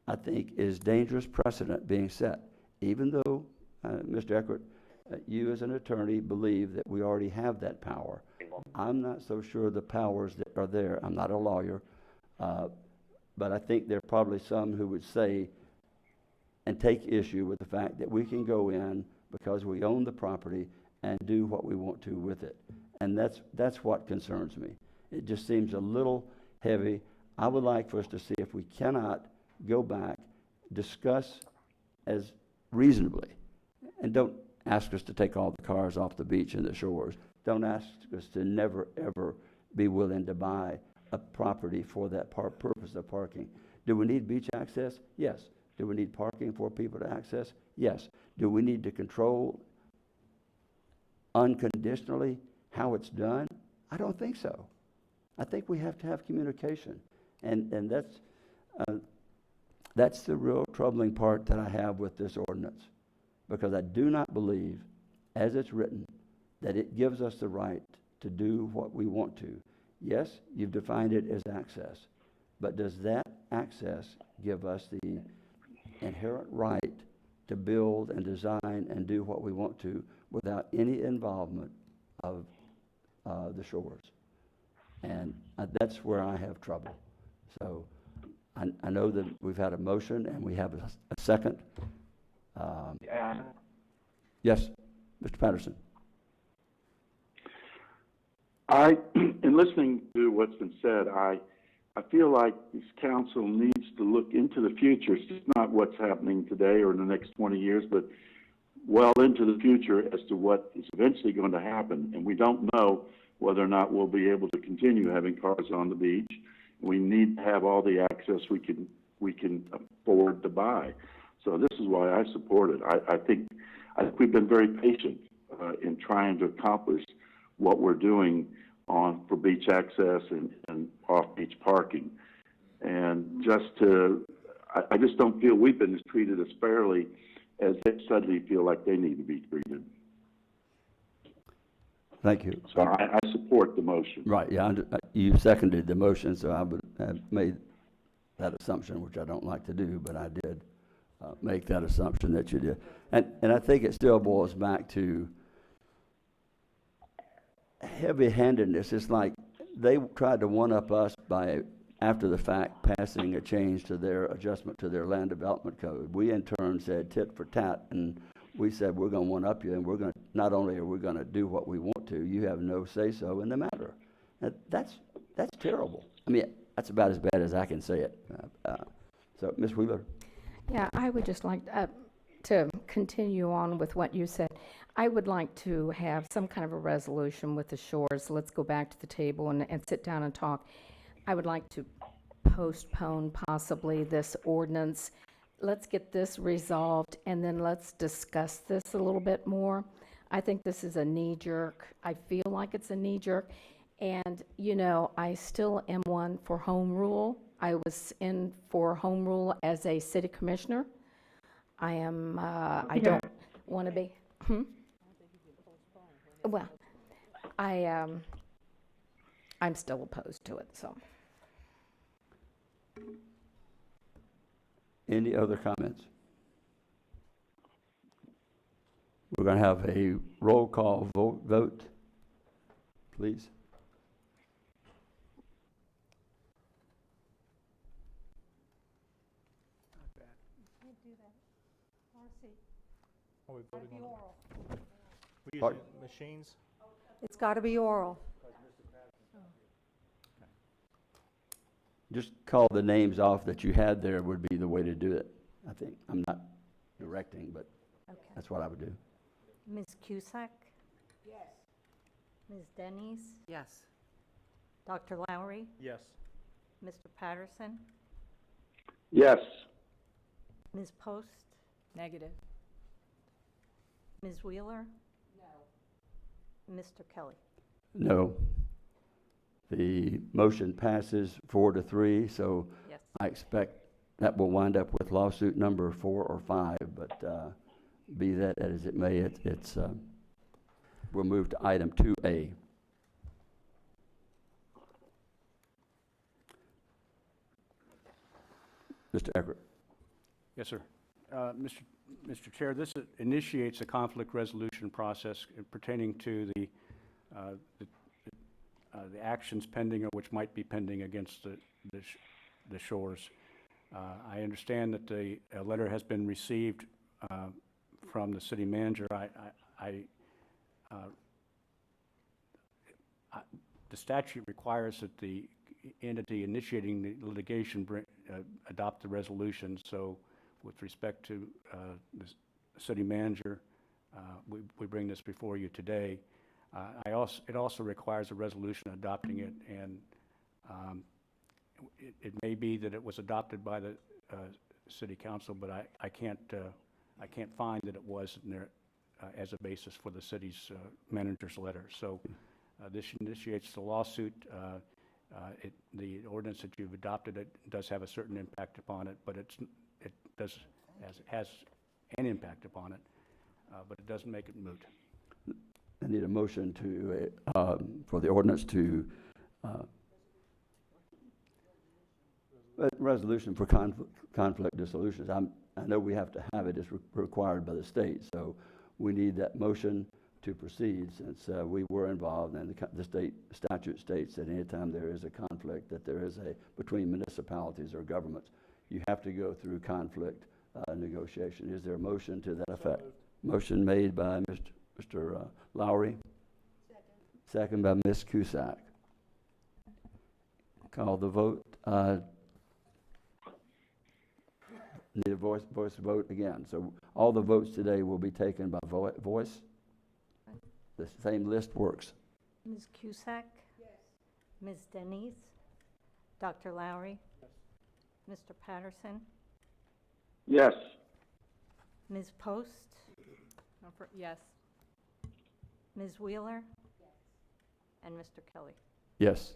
I think, is dangerous precedent being set. Even though, Mr. Eckert, you as an attorney believe that we already have that power. I'm not so sure the powers that are there. I'm not a lawyer, but I think there are probably some who would say and take issue with the fact that we can go in because we own the property and do what we want to with it. And that's what concerns me. It just seems a little heavy. I would like for us to see if we cannot go back, discuss as reasonably, and don't ask us to take all the cars off the beach and the shores. Don't ask us to never, ever be willing to buy a property for that purpose of parking. Do we need beach access? Yes. Do we need parking for people to access? Yes. Do we need to control unconditionally how it's done? I don't think so. I think we have to have communication. And that's the real troubling part that I have with this ordinance, because I do not believe, as it's written, that it gives us the right to do what we want to. Yes, you've defined it as access, but does that access give us the inherent right to build and design and do what we want to without any involvement of the shores? And that's where I have trouble. So I know that we've had a motion and we have a second. Yes, Mr. Patterson. In listening to what's been said, I feel like this council needs to look into the future. It's just not what's happening today or in the next 20 years, but well into the future as to what is eventually going to happen. And we don't know whether or not we'll be able to continue having cars on the beach. We need to have all the access we can afford to buy. So this is why I support it. I think we've been very patient in trying to accomplish what we're doing for beach access and off-beach parking. And I just don't feel we've been treated as fairly as they suddenly feel like they need to be treated. Thank you. So I support the motion. Right, yeah, you seconded the motion, so I would have made that assumption, which I don't like to do, but I did make that assumption that you did. And I think it still boils back to heavy-handedness. It's like they tried to one-up us by, after the fact, passing a change to their adjustment to their land development code. We in turn said tit for tat, and we said we're going to one-up you, and we're going to, not only are we going to do what we want to, you have no say-so in the matter. That's terrible. I mean, that's about as bad as I can say it. So, Ms. Wheeler. Yeah, I would just like to continue on with what you said. I would like to have some kind of a resolution with the shores. Let's go back to the table and sit down and talk. I would like to postpone possibly this ordinance. Let's get this resolved, and then let's discuss this a little bit more. I think this is a knee-jerk. I feel like it's a knee-jerk. And, you know, I still am one for home rule. I was in for home rule as a city commissioner. I am, I don't want to be, Well, I'm still opposed to it, so. Any other comments? We're going to have a roll call vote, please. Are we voting on it? We Pardon? using machines? It's got to be oral. Just call the names off that you had there would be the way to do it, I think. I'm not directing, but that's what I would do. Ms. Cusack? Yes. Ms. Denny's? Yes. Dr. Lowry? Yes. Mr. Patterson? Yes. Ms. Post? Negative. Ms. Wheeler? No. Mr. Kelly? No. The motion passes 4-3, so Yes. I expect that will wind up with lawsuit number 4 or 5, but be that as it may, we'll move to item 2A. Mr. Eckert. Yes, sir. Mr. Chair, this initiates a conflict resolution process pertaining to the actions pending or which might be pending against the shores. I understand that a letter has been received from the city manager. the statute requires that the entity initiating the litigation adopt the resolution. So with respect to the city manager, we bring this before you today. It also requires a resolution adopting it, and it may be that it was adopted by the city council, but I can't find that it was in there as a basis for the city's manager's letter. So this initiates the lawsuit. The ordinance that you've adopted, it does have a certain impact upon it, but it has an impact upon it, but it doesn't make it moot. I need a motion to, for the ordinance to, resolution for conflict dissolutions. I know we have to have it, it's required by the state, so we need that motion to proceed, since we were involved, and the state statute states that anytime there is a conflict, that there is between municipalities or governments, you have to go through conflict negotiation. Is there a motion to that effect? Motion made by Mr. Lowry. Second by Ms. Cusack. Call the vote. Need a voice vote again. So all the votes today will be taken by voice. The same list works. Ms. Cusack? Yes. Ms. Denise? Dr. Lowry? Yes. Mr. Patterson? Yes. Ms. Post? Yes. Ms. Wheeler? Yes. And Mr. Kelly? Yes.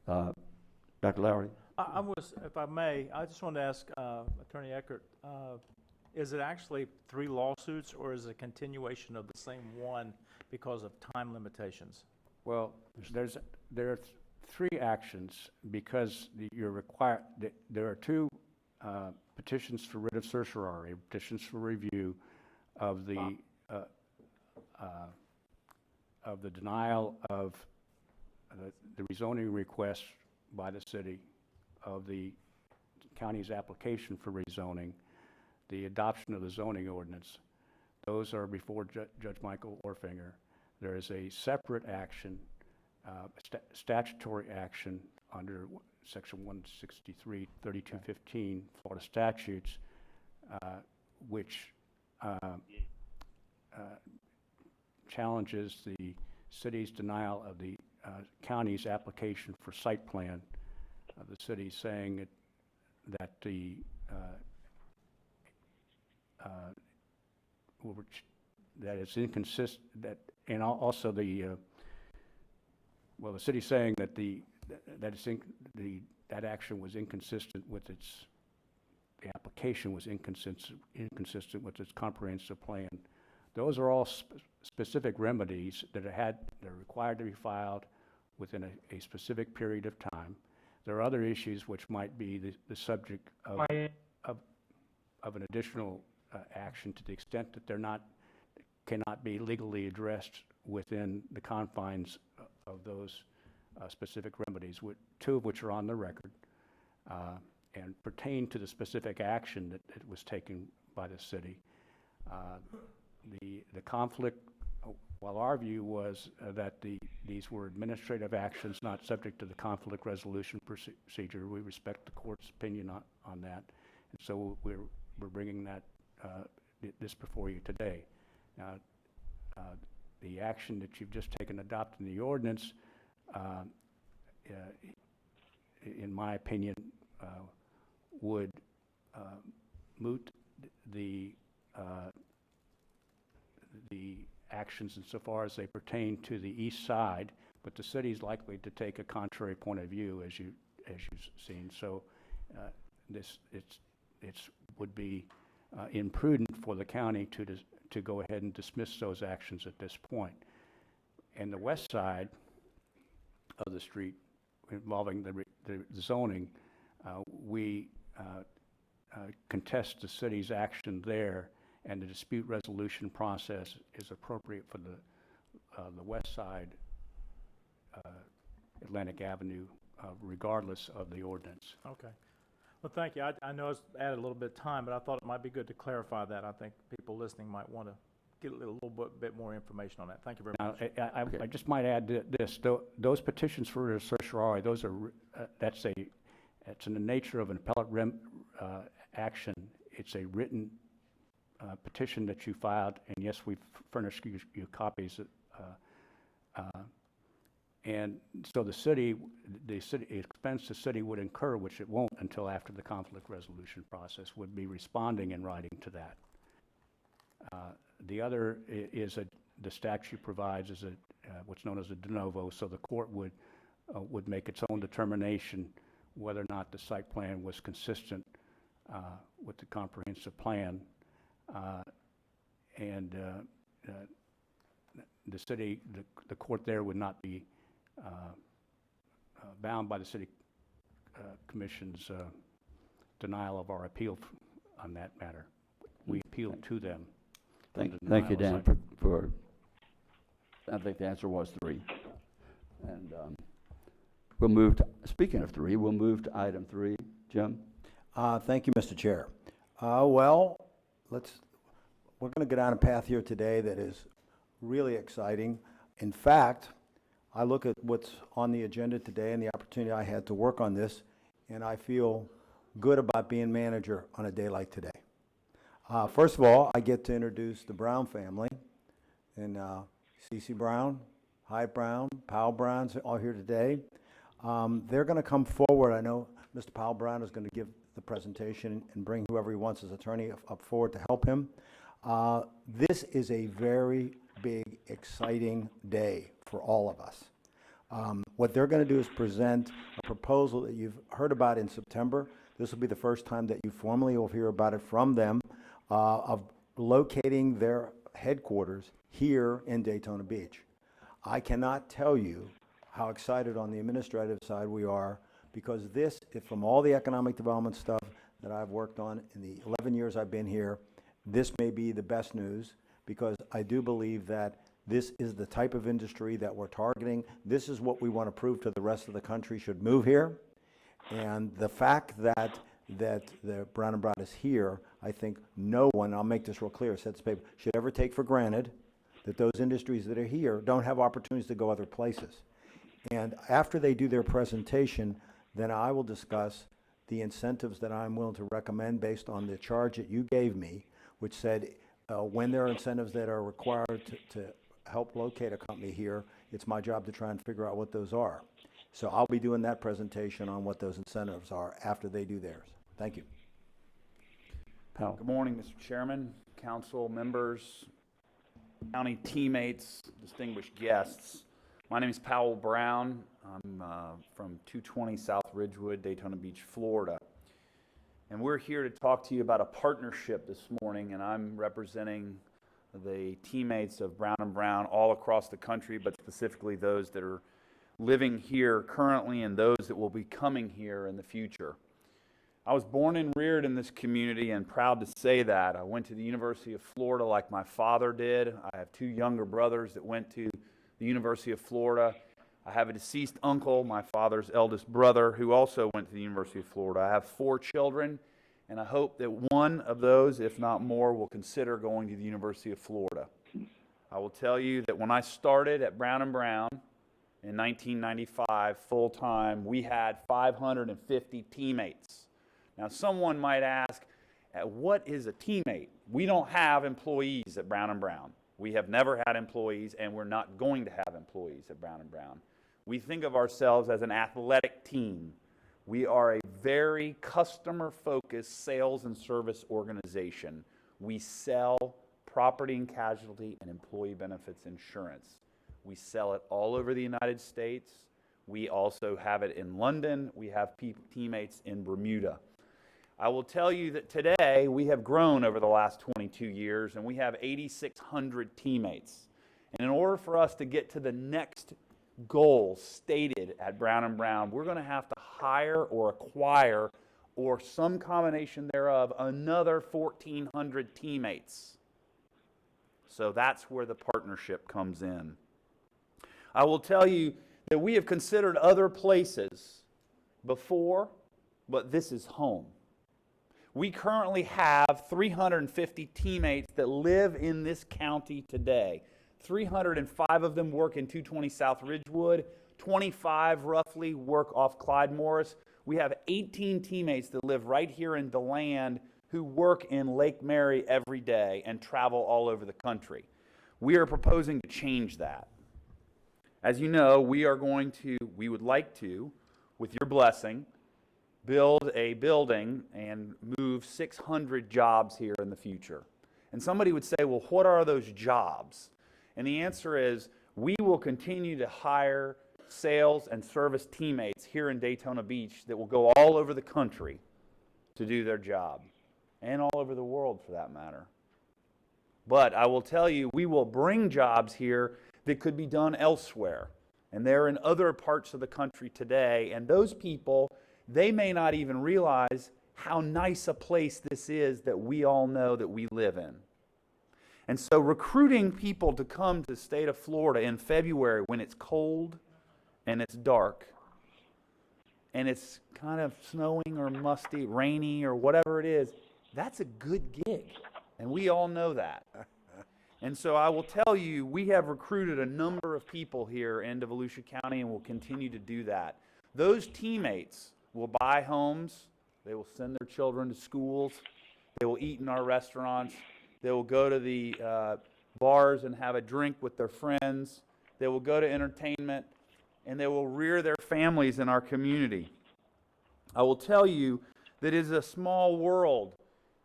Dr. Lowry? I was, if I may, I just wanted to ask Attorney Eckert, is it actually 3 lawsuits, or is it a continuation of the same one because of time limitations? Well, there are 3 actions because you're required. There are 2 petitions for writ of certiorari, petitions for review of the denial of the rezoning request by the city, of the county's application for rezoning, the adoption of the zoning ordinance. Those are before Judge Michael Orfinger. There is a separate action, statutory action under Section 163, 3215 Florida statutes, which challenges the city's denial of the county's application for site plan. The city saying that that it's inconsistent, and also the city saying that that action was inconsistent with the application was inconsistent with its comprehensive plan. Those are all specific remedies that are required to be filed within a specific period of time. There are other issues which might be the subject of an additional action to the extent that cannot be legally addressed within the confines of those specific remedies, 2 of which are on the record and pertain to the specific action that was taken by the city. The conflict, while our view was that these were administrative actions not subject to the conflict resolution procedure, we respect the court's opinion on that, and so we're bringing this before you today. Now, the action that you've just taken adopting the ordinance, in my opinion, would moot the actions insofar as they pertain to the east side, but the city's likely to take a contrary point of view, as you've seen. So it would be imprudent for the county to go ahead and dismiss those actions at this point. And the west side of the street, involving the zoning, we contest the city's action there, and the dispute resolution process is appropriate for the west side Atlantic Avenue, regardless of the ordinance. Okay. Well, thank you. I know it's added a little bit of time, but I thought it might be good to clarify that. I think people listening might want to get a little bit more information on that. Thank you very Now, much. I just might add this, those petitions for certiorari, those are, it's in the nature of an appellate action. It's a written petition that you filed, and yes, we've furnished you copies. And so the expense the city would incur, which it won't until after the conflict resolution process, would be responding in writing to that. The other is the statute provides is what's known as a de novo, so the court would make its own determination whether or not the site plan was consistent with the comprehensive plan, and the city, the court there would not be bound by the city commission's denial of our appeal on that matter. We appealed to them. Thank you, Dan, for, I think the answer was 3. And we'll move to, speaking of 3, we'll move to item 3. Jim? Thank you, Mr. Chair. Well, we're going to go down a path here today that is really exciting. In fact, I look at what's on the agenda today and the opportunity I had to work on this, and I feel good about being manager on a day like today. First of all, I get to introduce the Brown family, and Cece Brown, Hyatt Brown, Powell Brown's all here today. They're going to come forward. I know Mr. Powell Brown is going to give the presentation and bring whoever he wants as attorney up forward to help him. This is a very big, exciting day for all of us. What they're going to do is present a proposal that you've heard about in September. This will be the first time that you formally will hear about it from them, of locating their headquarters here in Daytona Beach. I cannot tell you how excited on the administrative side we are, because this, from all the economic development stuff that I've worked on in the 11 years I've been here, this may be the best news, because I do believe that this is the type of industry that we're targeting. This is what we want to prove to the rest of the country should move here. And the fact that the Brown & Brown is here, I think no one, I'll make this real clear, said this paper, should ever take for granted that those industries that are here don't have opportunities to go other places. And after they do their presentation, then I will discuss the incentives that I'm willing to recommend based on the charge that you gave me, which said when there are incentives that are required to help locate a company here, it's my job to try and figure out what those are. So I'll be doing that presentation on what those incentives are after they do theirs. Thank you. Powell. Good morning, Mr. Chairman, council members, county teammates, distinguished guests. My name is Powell Brown. I'm from 220 South Ridgewood, Daytona Beach, Florida. And we're here to talk to you about a partnership this morning, and I'm representing the teammates of Brown & Brown all across the country, but specifically those that are living here currently and those that will be coming here in the future. I was born and reared in this community and proud to say that. I went to the University of Florida like my father did. I have 2 younger brothers that went to the University of Florida. I have a deceased uncle, my father's eldest brother, who also went to the University of Florida. I have 4 children, and I hope that one of those, if not more, will consider going to the University of Florida. I will tell you that when I started at Brown & Brown in 1995 full-time, we had 550 teammates. Now, someone might ask, what is a teammate? We don't have employees at Brown & Brown. We have never had employees, and we're not going to have employees at Brown & Brown. We think of ourselves as an athletic team. We are a very customer-focused sales and service organization. We sell property and casualty and employee benefits insurance. We sell it all over the United States. We also have it in London. We have teammates in Bermuda. I will tell you that today we have grown over the last 22 years, and we have 8,600 teammates. And in order for us to get to the next goal stated at Brown & Brown, we're going to have to hire or acquire, or some combination thereof, another 1,400 teammates. So that's where the partnership comes in. I will tell you that we have considered other places before, but this is home. We currently have 350 teammates that live in this county today. 305 of them work in 220 South Ridgewood. 25 roughly work off Clyde Morris. We have 18 teammates that live right here in DeLand who work in Lake Mary every day and travel all over the country. We are proposing to change that. As you know, we would like to, with your blessing, build a building and move 600 jobs here in the future. And somebody would say, well, what are those jobs? And the answer is, we will continue to hire sales and service teammates here in Daytona Beach that will go all over the country to do their job, and all over the world for that matter. But I will tell you, we will bring jobs here that could be done elsewhere. And they're in other parts of the country today, and those people, they may not even realize how nice a place this is that we all know that we live in. And so recruiting people to come to the state of Florida in February when it's cold and it's dark and it's kind of snowing or musty, rainy or whatever it is, that's a good gig. And we all know that. And so I will tell you, we have recruited a number of people here into Volusia County and will continue to do that. Those teammates will buy homes, they will send their children to schools, they will eat in our restaurants, they will go to the bars and have a drink with their friends, they will go to entertainment, and they will rear their families in our community. I will tell you that it is a small world.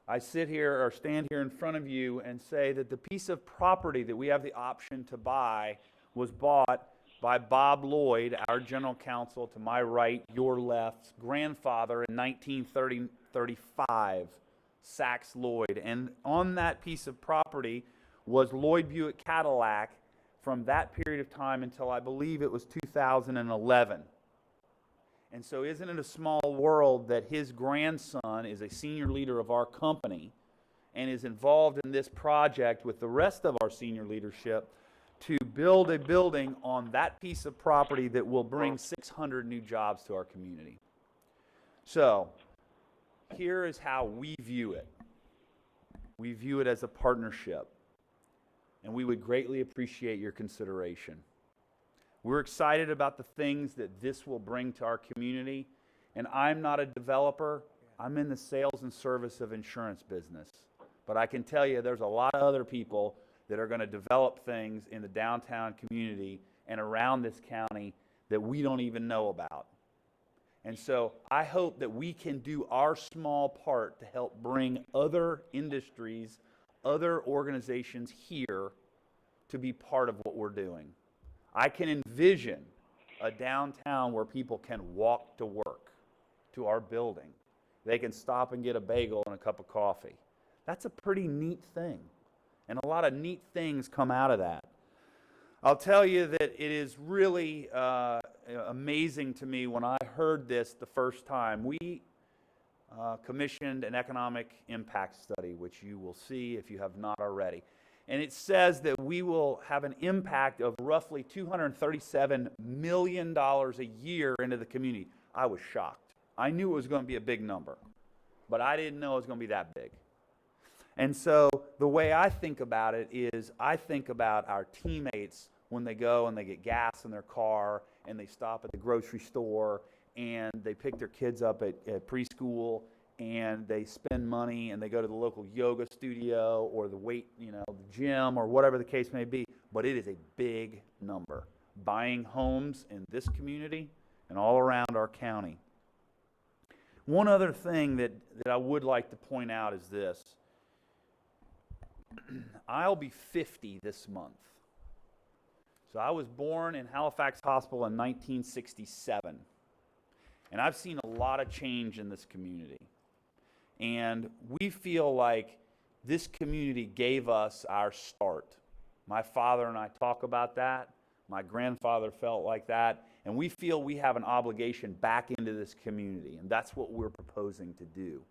I sit here or stand here in front of you and say that the piece of property that we have the option to buy was bought by Bob Lloyd, our general counsel to my right, your left's grandfather in 1935, Sax Lloyd. And on that piece of property was Lloyd Buick Cadillac from that period of time until I believe it was 2011. And so isn't it a small world that his grandson is a senior leader of our company and is involved in this project with the rest of our senior leadership to build a building on that piece of property that will bring 600 new jobs to our community. So here is how we view it. We view it as a partnership, and we would greatly appreciate your consideration. We're excited about the things that this will bring to our community. And I'm not a developer. I'm in the sales and service of insurance business. But I can tell you there's a lot of other people that are going to develop things in the downtown community and around this county that we don't even know about. And so I hope that we can do our small part to help bring other industries, other organizations here to be part of what we're doing. I can envision a downtown where people can walk to work, to our building. They can stop and get a bagel and a cup of coffee. That's a pretty neat thing. And a lot of neat things come out of that. I'll tell you that it is really amazing to me when I heard this the first time. We commissioned an economic impact study, which you will see if you have not already. And it says that we will have an impact of roughly $237 million a year into the community. I was shocked. I knew it was going to be a big number, but I didn't know it was going to be that big. And so the way I think about it is I think about our teammates when they go and they get gas in their car and they stop at the grocery store and they pick their kids up at preschool and they spend money and they go to the local yoga studio or the gym or whatever the case may be. But it is a big number. Buying homes in this community and all around our county. One other thing that I would like to point out is this. I'll be 50 this month. So I was born in Halifax Hospital in 1967. And I've seen a lot of change in this community. And we feel like this community gave us our start. My father and I talk about that. My grandfather felt like that. And we feel we have an obligation back into this community. And that's what we're proposing to do.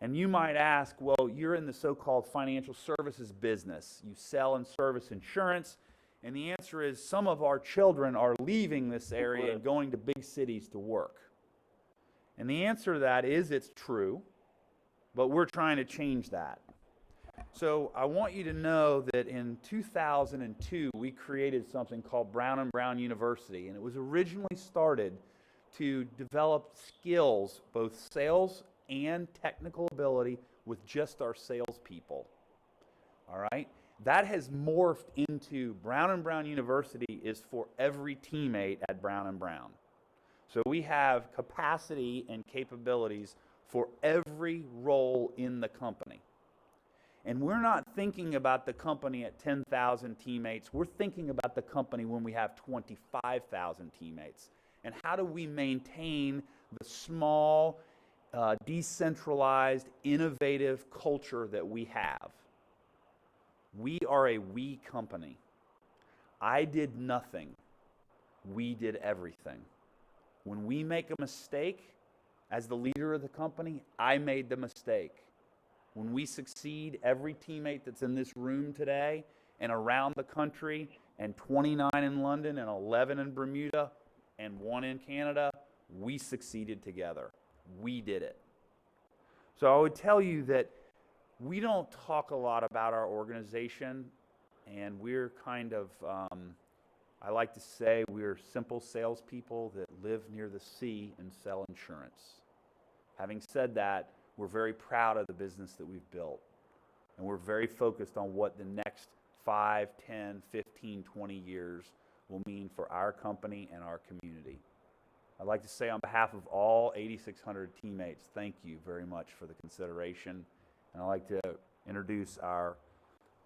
And you might ask, well, you're in the so-called financial services business. You sell and service insurance. And the answer is some of our children are leaving this area and going to big cities to work. And the answer to that is it's true. but we're trying to change that. So I want you to know that in 2002, we created something called Brown & Brown University, and it was originally started to develop skills, both sales and technical ability, with just our salespeople. All right? That has morphed into Brown & Brown University is for every teammate at Brown & Brown. So we have capacity and capabilities for every role in the company. And we're not thinking about the company at 10,000 teammates. We're thinking about the company when we have 25,000 teammates. And how do we maintain the small, decentralized, innovative culture that we have? We are a we company. I did nothing. We did everything. When we make a mistake, as the leader of the company, I made the mistake. When we succeed, every teammate that's in this room today and around the country, and 29 in London and 11 in Bermuda and 1 in Canada, we succeeded together. We did it. So I would tell you that we don't talk a lot about our organization, and we're kind of, I like to say, we're simple salespeople that live near the sea and sell insurance. Having said that, we're very proud of the business that we've built, and we're very focused on what the next 5, 10, 15, 20 years will mean for our company and our community. I'd like to say on behalf of all 8,600 teammates, thank you very much for the consideration. And I'd like to introduce our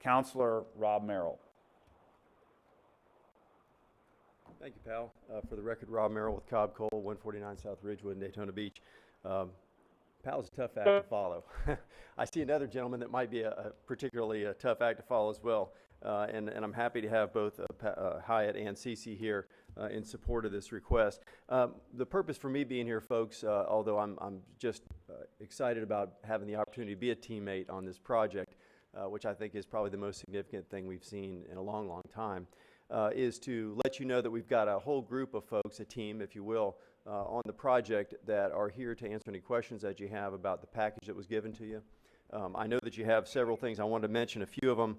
counselor, Rob Merrill. Thank you, pal. For the record, Rob Merrill with Cobb Cole, 149 South Ridgewood in Daytona Beach. Pal's a tough act to follow. I see another gentleman that might be a particularly tough act to follow as well. And I'm happy to have both Hyatt and Cece here in support of this request. The purpose for me being here, folks, although I'm just excited about having the opportunity to be a teammate on this project, which I think is probably the most significant thing we've seen in a long, long time, is to let you know that we've got a whole group of folks, a team, if you will, on the project that are here to answer any questions that you have about the package that was given to you. I know that you have several things. I wanted to mention a few of them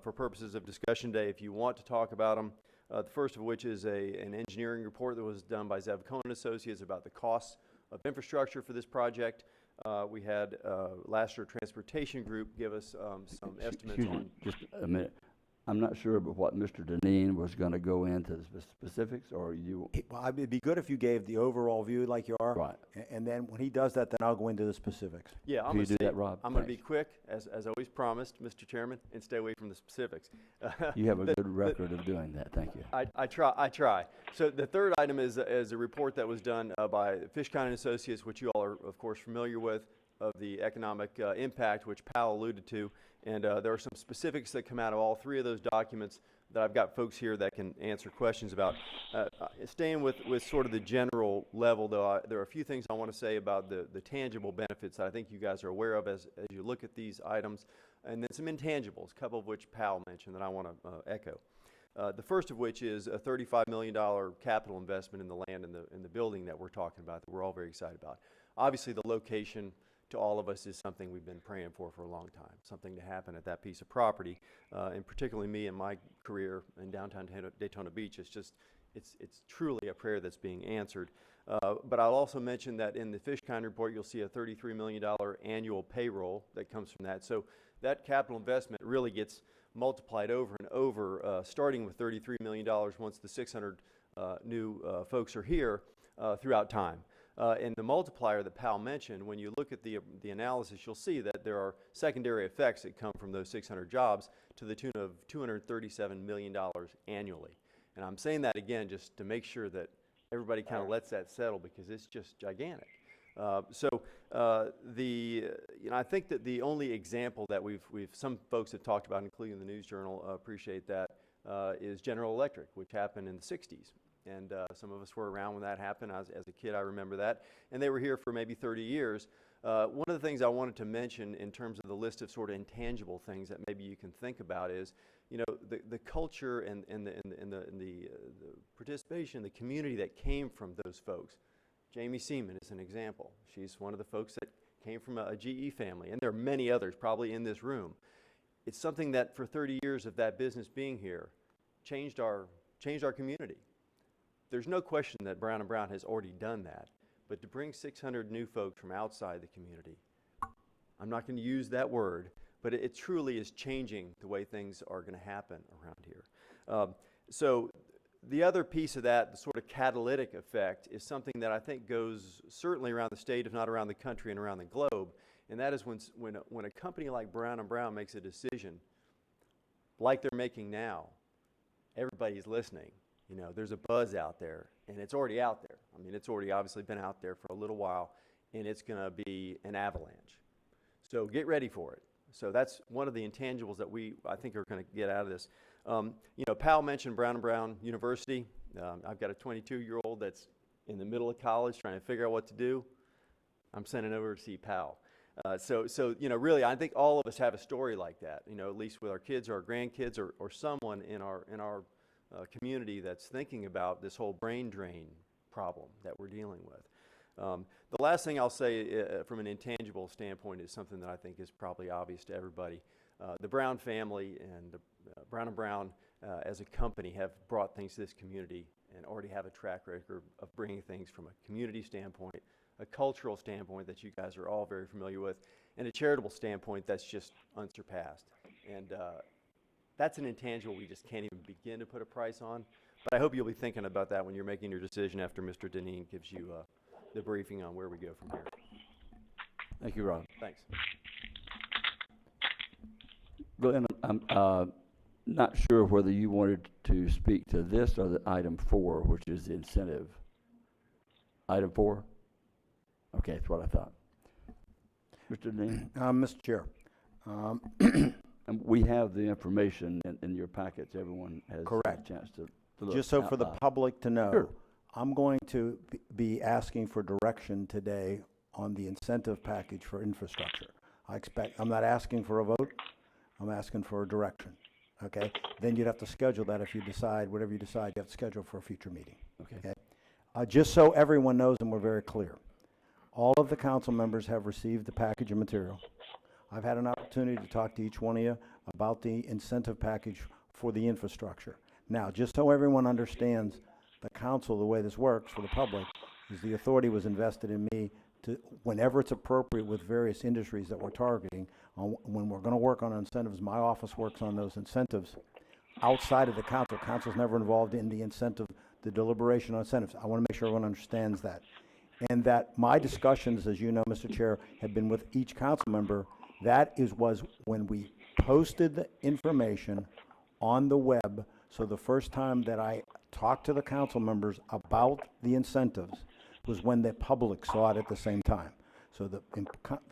for purposes of discussion day if you want to talk about them. The first of which is an engineering report that was done by Zev Cohen Associates about the costs of infrastructure for this project. We had Lassiter Transportation Group give us some estimates Excuse me, on... just a minute. I'm not sure but what Mr. Deneen was going to go into the specifics, or you... Well, it'd be good if you gave the overall view like you are. Right. And then when he does that, then I'll go into the specifics. Yeah, I'm Can you going do that, Rob? to be quick, as always promised, Mr. Chairman, and stay away from the specifics. You have a good record of doing that. Thank you. I try. So the third item is a report that was done by Fishkind and Associates, which you all are, of course, familiar with, of the economic impact, which Powell alluded to. And there are some specifics that come out of all three of those documents that I've got folks here that can answer questions about. Staying with sort of the general level, though, there are a few things I want to say about the tangible benefits that I think you guys are aware of as you look at these items, and then some intangibles, a couple of which Powell mentioned that I want to echo. The first of which is a $35 million capital investment in the land and the building that we're talking about, that we're all very excited about. Obviously, the location to all of us is something we've been praying for a long time, something to happen at that piece of property, and particularly me in my career in downtown Daytona Beach. It's truly a prayer that's being answered. But I'll also mention that in the Fishkind report, you'll see a $33 million annual payroll that comes from that. So that capital investment really gets multiplied over and over, starting with $33 million once the 600 new folks are here throughout time. And the multiplier that Powell mentioned, when you look at the analysis, you'll see that there are secondary effects that come from those 600 jobs to the tune of $237 million annually. And I'm saying that again just to make sure that everybody kind of lets that settle, because it's just gigantic. I think that the only example that some folks have talked about, including the News Journal, appreciate that, is General Electric, which happened in the 60s. And some of us were around when that happened. As a kid, I remember that. And they were here for maybe 30 years. One of the things I wanted to mention in terms of the list of sort of intangible things that maybe you can think about is, the culture and the participation, the community that came from those folks. Jamie Seaman is an example. She's one of the folks that came from a GE family, and there are many others probably in this room. It's something that for 30 years of that business being here changed our community. There's no question that Brown & Brown has already done that, but to bring 600 new folks from outside the community, I'm not going to use that word, but it truly is changing the way things are going to happen around here. So the other piece of that, the sort of catalytic effect, is something that I think goes certainly around the state, if not around the country and around the globe, and that is when a company like Brown & Brown makes a decision like they're making now, everybody's listening. You know, there's a buzz out there, and it's already out there. I mean, it's already obviously been out there for a little while, and it's going to be an avalanche. So get ready for it. So that's one of the intangibles that I think are going to get out of this. You know, Powell mentioned Brown & Brown University. I've got a 22-year-old that's in the middle of college trying to figure out what to do. I'm sending over to see Powell. So you know, really, I think all of us have a story like that. You know, at least with our kids or our grandkids or someone in our community that's thinking about this whole brain drain problem that we're dealing with. The last thing I'll say from an intangible standpoint is something that I think is probably obvious to everybody. The Brown family and Brown & Brown as a company have brought things to this community and already have a track record of bringing things from a community standpoint, a cultural standpoint that you guys are all very familiar with, and a charitable standpoint that's just unsurpassed. And that's an intangible we just can't even begin to put a price on. But I hope you'll be thinking about that when you're making your decision after Mr. Deneen gives you the briefing on where we go from here. Thank you, Ron. Thanks. Glenn, I'm not sure whether you wanted to speak to this or the item 4, which is the incentive. Item 4? Okay, that's what I thought. Mr. Deneen? Mr. Chair. And we have the information in your packets. Everyone has Correct. a chance to look. Just so for the public to know, Sure. I'm going to be asking for direction today on the incentive package for infrastructure. I'm not asking for a vote, I'm asking for a direction, okay? Then you'd have to schedule that if you decide, whatever you decide, you have to schedule for a future meeting. Okay. Just so everyone knows and we're very clear, all of the council members have received the package of material. I've had an opportunity to talk to each one of you about the incentive package for the infrastructure. Now, just so everyone understands, the council, the way this works for the public, is the authority was invested in me to, whenever it's appropriate with various industries that we're targeting, when we're going to work on incentives, my office works on those incentives outside of the council. Council's never involved in the incentive, the deliberation on incentives. I want to make sure everyone understands that. And that my discussions, as you know, Mr. Chair, have been with each council member. That was when we posted the information on the web. So the first time that I talked to the council members about the incentives was when the public saw it at the same time. So the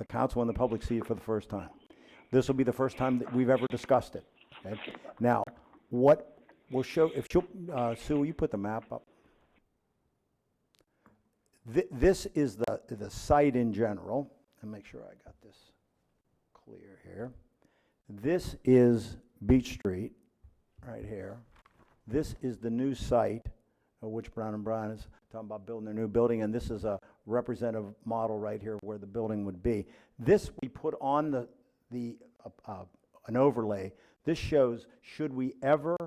council and the public see it for the first time. This will be the first time that we've ever discussed it. Okay? Now, what we'll show, if Sue, will you put the map up? This is the site in general. And make sure I got this clear here. This is Beach Street, right here. This is the new site, which Brown & Brown is talking about building their new building, and this is a representative model right here where the building would be. This we put on an overlay. This shows, should we ever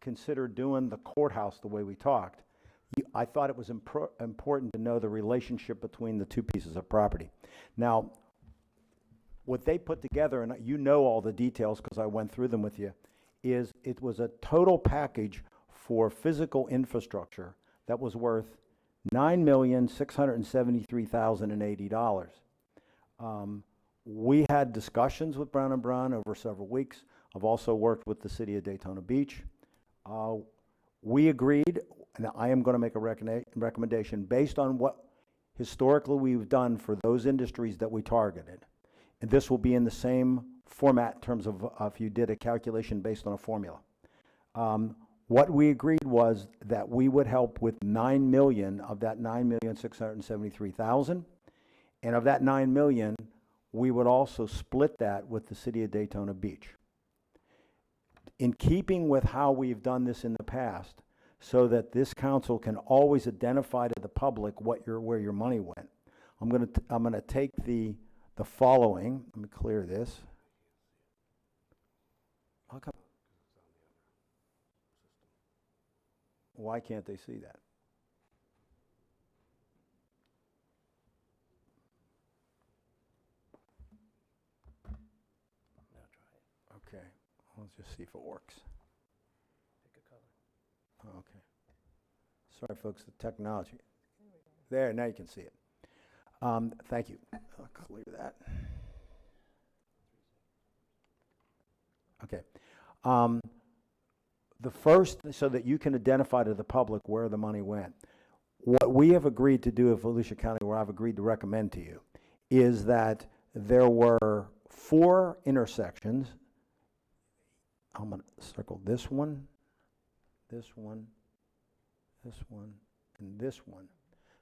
consider doing the courthouse the way we talked, I thought it was important to know the relationship between the two pieces of property. Now, what they put together, and you know all the details because I went through them with you, is it was a total package for physical infrastructure that was worth $9,673,080. We had discussions with Brown & Brown over several weeks. I've also worked with the city of Daytona Beach. We agreed, and I am going to make a recommendation based on what historically we've done for those industries that we targeted. And this will be in the same format in terms of if you did a calculation based on a formula. What we agreed was that we would help with $9 million of that $9,673,000, and of that $9 million, we would also split that with the city of Daytona Beach. In keeping with how we've done this in the past, so that this council can always identify to the public where your money went, I'm going to take the the following. Let me clear this. How come? Why can't they see that? Okay, let's just see if it works. Pick a color. Okay. Sorry, folks, the technology. There, now you can see it. Thank you. I'll clear that. Okay. The first, so that you can identify to the public where the money went. What we have agreed to do at Volusia County, where I've agreed to recommend to you, is that there were 4 intersections. I'm going to circle this one, this one, this one, and this one,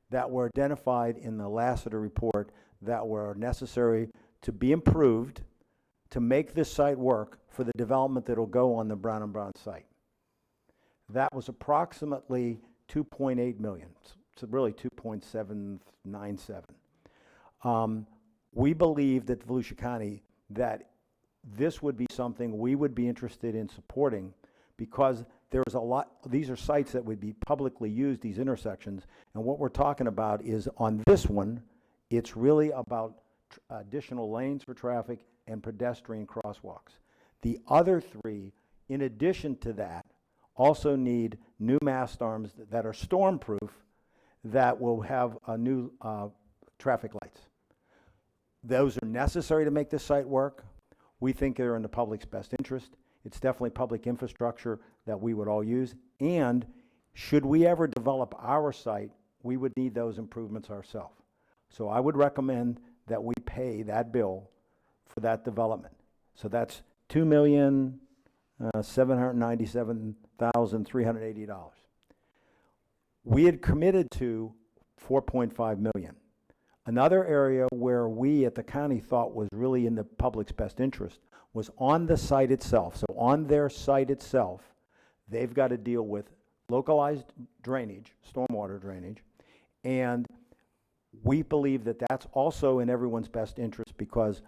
that were identified in the Lassiter report that were necessary to be improved to make this site work for the development that will go on the Brown and Brown site. That was approximately 2.8 million, so really 2.797. We believe that Volusia County, that this would be something we would be interested in supporting, because there's a lot, these are sites that would be publicly used, these intersections, and what we're talking about is on this one, it's really about additional lanes for traffic and pedestrian crosswalks. The other 3, in addition to that, also need new mast arms that are storm-proof that will have new traffic lights. Those are necessary to make this site work. We think they're in the public's best interest. It's definitely public infrastructure that we would all use. And should we ever develop our site, we would need those improvements ourselves. So I would recommend that we pay that bill for that development. So that's $2,797,380. We had committed to $4.5 million. Another area where we at the county thought was really in the public's best interest was on the site itself. So on their site itself, they've got to deal with localized drainage, stormwater drainage, and we believe that that's also in everyone's best interest, because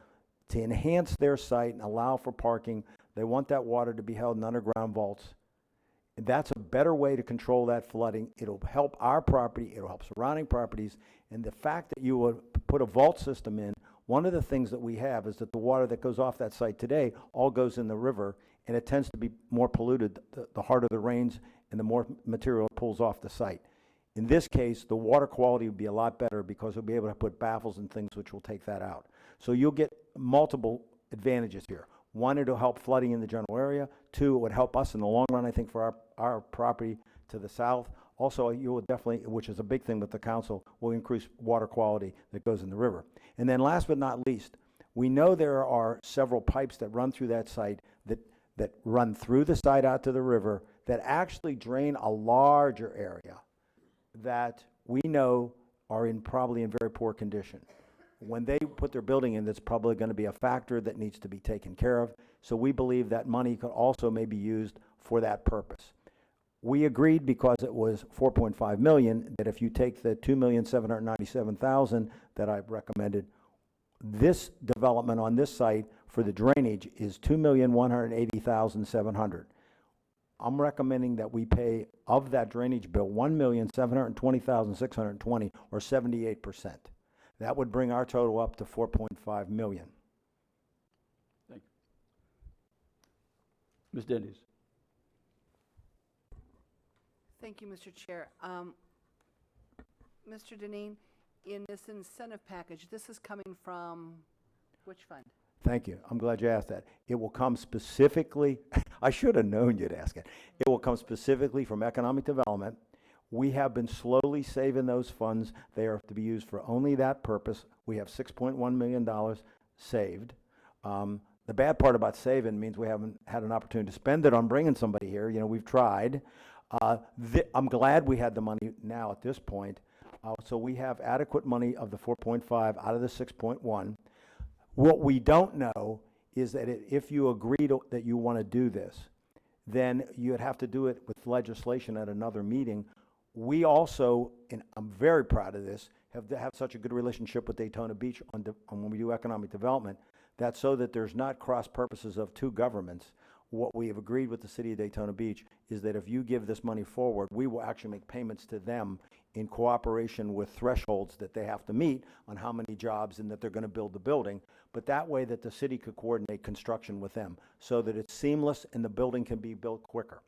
to enhance their site and allow for parking, they want that water to be held in underground vaults. And that's a better way to control that flooding. It'll help our property, it'll help surrounding properties, and the fact that you would put a vault system in, one of the things that we have is that the water that goes off that site today all goes in the river, and it tends to be more polluted the harder the rains and the more material it pulls off the site. In this case, the water quality would be a lot better because we'll be able to put baffles and things which will take that out. So you'll get multiple advantages here. One, it'll help flooding in the general area. 2, it would help us in the long run, I think, for our property to the south. Also, you will definitely, which is a big thing with the council, will increase water quality that goes in the river. And then last but not least, we know there are several pipes that run through that site that run through the site out to the river that actually drain a larger area that we know are probably in very poor condition. When they put their building in, that's probably going to be a factor that needs to be taken care of. So we believe that money could also maybe used for that purpose. We agreed, because it was 4.5 million, that if you take the 2,797,000 that I've recommended, this development on this site for the drainage is 2,180,700. I'm recommending that we pay of that drainage bill 1,720,620, or 78%. That would bring our total up to 4.5 million. Thank you. Ms. Dennis. Thank you, Mr. Chair. Mr. Deneen, in this incentive package, this is coming from which fund? Thank you. I'm glad you asked that. It will come specifically, I should have known you'd ask it. It will come specifically from economic development. We have been slowly saving those funds. They are to be used for only that purpose. We have $6.1 million saved. The bad part about saving means we haven't had an opportunity to spend it on bringing somebody here. You know, we've tried. I'm glad we had the money now at this point. So we have adequate money of the 4.5 out of the 6.1. What we don't know is that if you agree that you want to do this, then you'd have to do it with legislation at another meeting. We also, and I'm very proud of this, have such a good relationship with Daytona Beach on when we do economic development, that so that there's not cross purposes of two governments, what we have agreed with the city of Daytona Beach is that if you give this money forward, we will actually make payments to them in cooperation with thresholds that they have to meet on how many jobs and that they're going to build the building, but that way that the city could coordinate construction with them so that it's seamless and the building can be built quicker.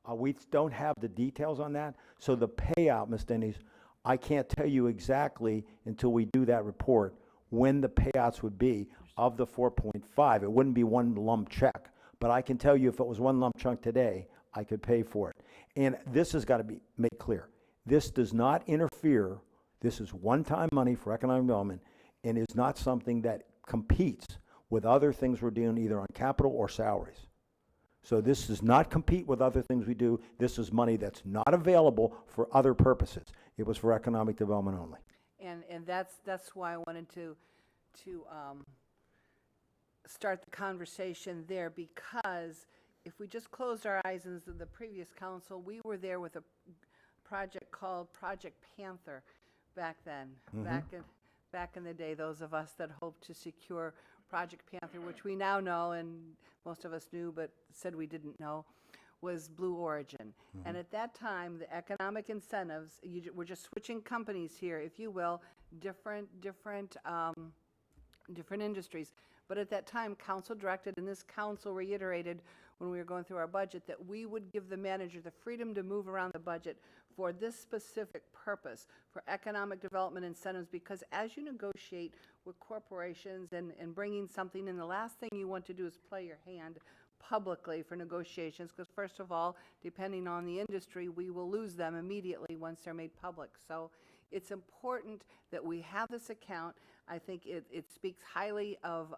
We don't have the details on that, so the payout, Ms. Denny's, I can't tell you exactly until we do that report when the payouts would be of the 4.5. It wouldn't be one lump check, but I can tell you if it was one lump chunk today, I could pay for it. And this has got to be made clear. This does not interfere. This is one-time money for economic development and is not something that competes with other things we're doing either on capital or salaries. So this does not compete with other things we do. This is money that's not available for other purposes. It was for economic development only. And that's why I wanted to start the conversation there, because if we just closed our eyes in the previous council, we were there with a project called Project Panther back then, back in the day, those of us that hoped to secure Project Panther, which we now know, and most of us knew but said we didn't know, was Blue Origin. And at that time, the economic incentives, we're just switching companies here, if you will, different industries. But at that time, council directed, and this council reiterated when we were going through our budget, that we would give the manager the freedom to move around the budget for this specific purpose, for economic development incentives, because as you negotiate with corporations and bringing something in, the last thing you want to do is play your hand publicly for negotiations, because first of all, depending on the industry, we will lose them immediately once they're made public. So it's important that we have this account. I think it speaks highly of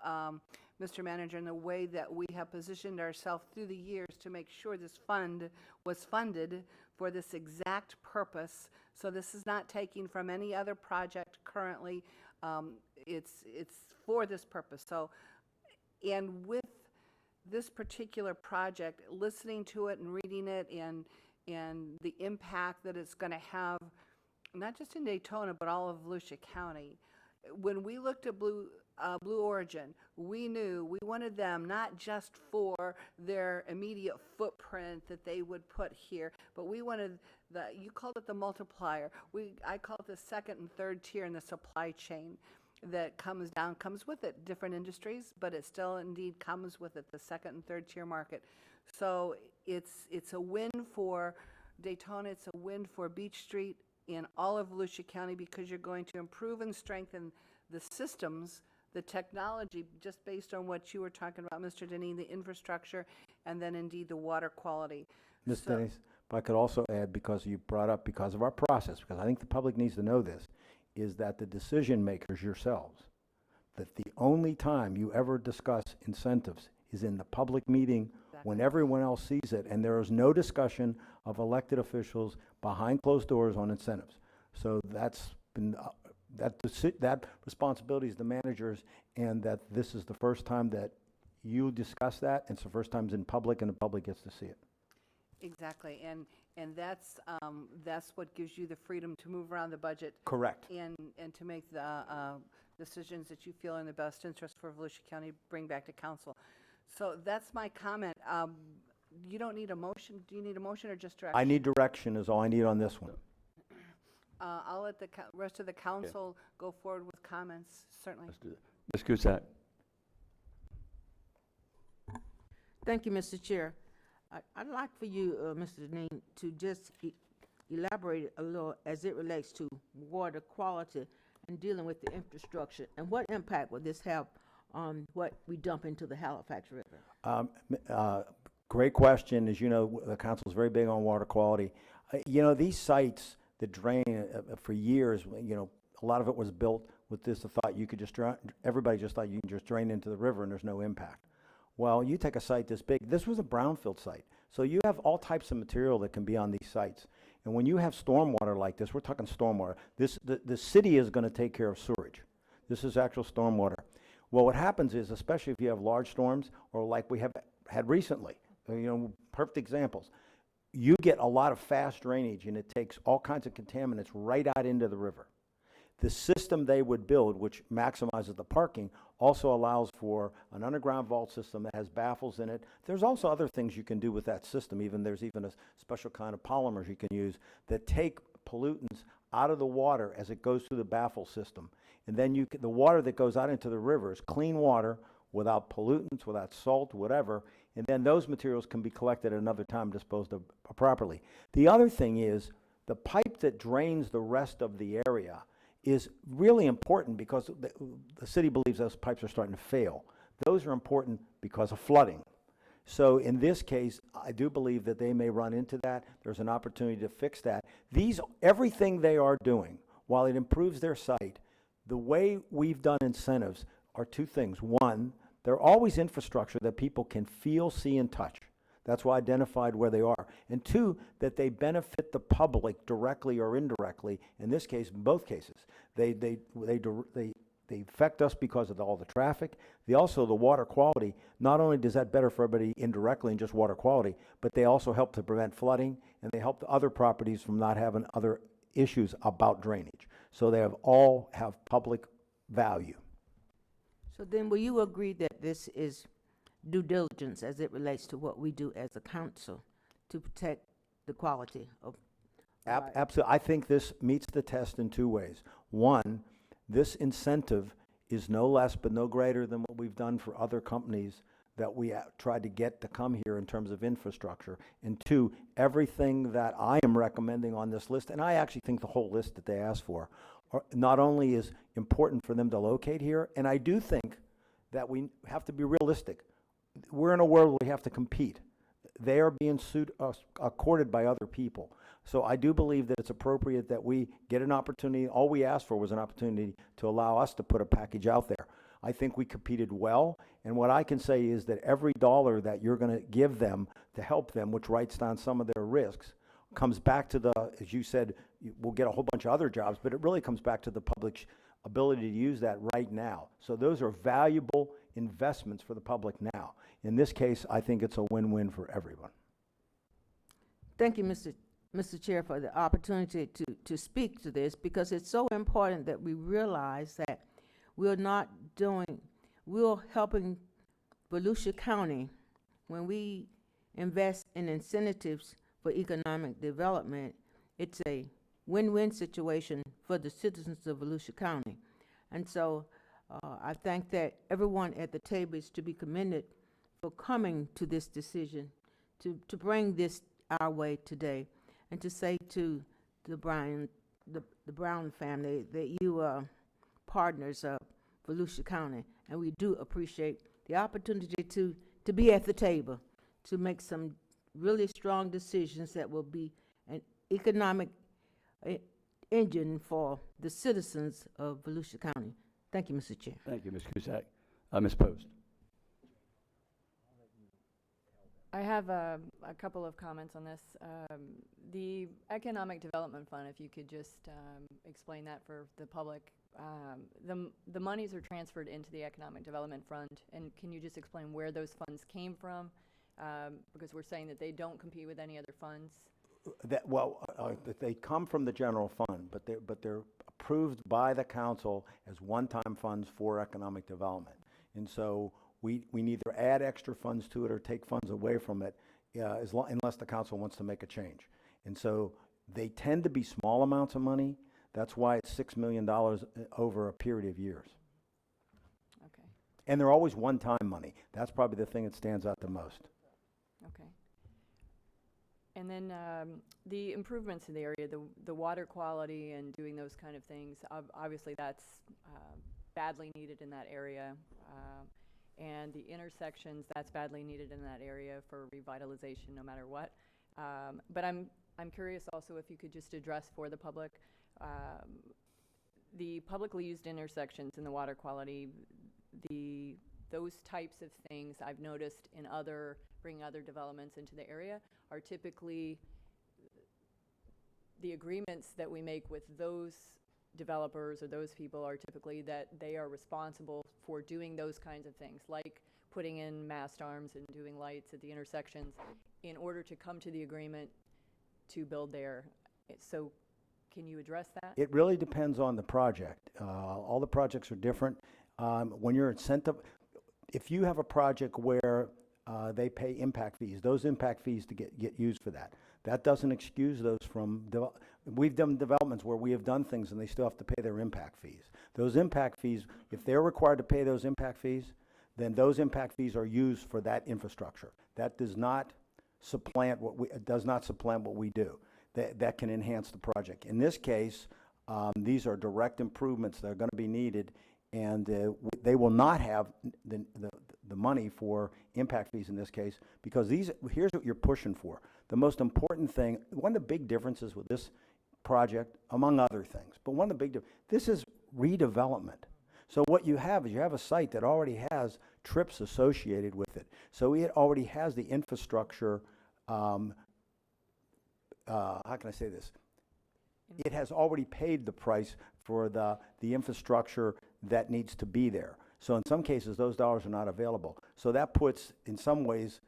Mr. Manager and the way that we have positioned ourselves through the years to make sure this fund was funded for this exact purpose. So this is not taking from any other project currently. It's for this purpose. So, and with this particular project, listening to it and reading it and the impact that it's going to have, not just in Daytona, but all of Volusia County. When we looked at Blue Origin, we knew we wanted them not just for their immediate footprint that they would put here, but we wanted you called it the multiplier. I call it the second and third tier in the supply chain that comes with it. Different industries, but it still indeed comes with it, the second and third tier market. So it's a win for Daytona, it's a win for Beach Street in all of Volusia County, because you're going to improve and strengthen the systems, the technology, just based on what you were talking about, Mr. Denny, the infrastructure, and then indeed the water quality. Ms. Dennis, if I could also add, because you brought up, because of our process, because I think the public needs to know this, is that the decision makers yourselves, that the only time you ever discuss incentives is in the public meeting when everyone else sees it, and there is no discussion of elected officials behind closed doors on incentives. So that's been, that responsibility is the manager's, and that this is the first time that you discuss that, and it's the first time it's in public and the public gets to see it. Exactly, and that's what gives you the freedom to move around the budget. Correct. And to make the decisions that you feel are in the best interest for Volusia County, bring back to council. So that's my comment. You don't need a motion. Do you need a motion or just direction? I need direction is all I need on this one. I'll let the rest of the council go forward with comments, certainly. Let's do that. Ms. Cusack. Thank you, Mr. Chair. I'd like for you, Mr. Deneen, to just elaborate a little as it relates to water quality and dealing with the infrastructure, and what impact will this have on what we dump into the Halifax River? Great question. As you know, the council is very big on water quality. You know, these sites that drain for years, you know, a lot of it was built with this thought you could just everybody just thought you can just drain into the river and there's no impact. Well, you take a site this big. This was a brownfield site. So you have all types of material that can be on these sites. And when you have stormwater like this, we're talking stormwater. The city is going to take care of sewage. This is actual stormwater. Well, what happens is, especially if you have large storms, or like we have had recently, you know, perfect examples, you get a lot of fast drainage and it takes all kinds of contaminants right out into the river. The system they would build, which maximizes the parking, also allows for an underground vault system that has baffles in it. There's also other things you can do with that system. There's even a special kind of polymers you can use that take pollutants out of the water as it goes through the baffle system. And then the water that goes out into the river is clean water without pollutants, without salt, whatever. And then those materials can be collected at another time, disposed of properly. The other thing is the pipe that drains the rest of the area is really important because the city believes those pipes are starting to fail. Those are important because of flooding. So in this case, I do believe that they may run into that. There's an opportunity to fix that. Everything they are doing, while it improves their site, the way we've done incentives are two things. One, they're always infrastructure that people can feel, see, and touch. That's why I identified where they are. And two, that they benefit the public directly or indirectly. In this case, in both cases, they affect us because of all the traffic. Also, the water quality. Not only does that better for everybody indirectly in just water quality, but they also help to prevent flooding, and they help the other properties from not having other issues about drainage. So they all have public value. So then will you agree that this is due diligence as it relates to what we do as a council to protect the quality of Absolutely. I think this meets the test in two ways. One, this incentive is no less but no greater than what we've done for other companies that we tried to get to come here in terms of infrastructure. And two, everything that I am recommending on this list, and I actually think the whole list that they asked for, not only is important for them to locate here, and I do think that we have to be realistic. We're in a world where we have to compete. They are being courted by other people. So I do believe that it's appropriate that we get an opportunity. All we asked for was an opportunity to allow us to put a package out there. I think we competed well, and what I can say is that every dollar that you're going to give them to help them, which writes down some of their risks, comes back to as you said, we'll get a whole bunch of other jobs, but it really comes back to the public's ability to use that right now. So those are valuable investments for the public now. In this case, I think it's a win-win for everyone. Thank you, Mr. Chair, for the opportunity to speak to this, because it's so important that we realize that we're helping Volusia County when we invest in incentives for economic development. It's a win-win situation for the citizens of Volusia County. And so I think that everyone at the table is to be commended for coming to this decision, to bring this our way today, and to say to the Brown family that you are partners of Volusia County, and we do appreciate the opportunity to be at the table, to make some really strong decisions that will be an economic engine for the citizens of Volusia County. Thank you, Mr. Chair. Thank you, Ms. Cusack. Ms. Post. I have a couple of comments on this. The Economic Development Fund, if you could just explain that for the public. The monies are transferred into the Economic Development Fund, and can you just explain where those funds came from? Because we're saying that they don't compete with any other funds. They come from the general fund, but they're approved by the council as one-time funds for economic development. And so we neither add extra funds to it or take funds away from it unless the council wants to make a change. And so they tend to be small amounts of money. That's why it's $6 million over a period of years. Okay. And they're always one-time money. That's probably the thing that stands out the most. Okay. And then the improvements in the area, the water quality and doing those kind of things, obviously that's badly needed in that area. And the intersections, that's badly needed in that area for revitalization no matter what. But I'm curious also if you could just address for the public, the publicly used intersections and the water quality, those types of things I've noticed in bringing other developments into the area are typically the agreements that we make with those developers or those people are typically that they are responsible for doing those kinds of things, like putting in mast arms and doing lights at the intersections in order to come to the agreement to build there. So Can you address that? It really depends on the project. All the projects are different. When you're incentive, if you have a project where they pay impact fees, those impact fees to get used for that. That doesn't excuse those from, we've done developments where we have done things and they still have to pay their impact fees. Those impact fees, if they're required to pay those impact fees, then those impact fees are used for that infrastructure. That does not supplant what we do. That can enhance the project. In this case, these are direct improvements that are going to be needed, and they will not have the money for impact fees in this case, because here's what you're pushing for. The most important thing, one of the big differences with this project, among other things, but one of the big this is redevelopment. So what you have is you have a site that already has trips associated with it. So it already has the infrastructure. How can I say this? It has already paid the price for the infrastructure that needs to be there. So in some cases, those dollars are not available. So that puts, in some ways,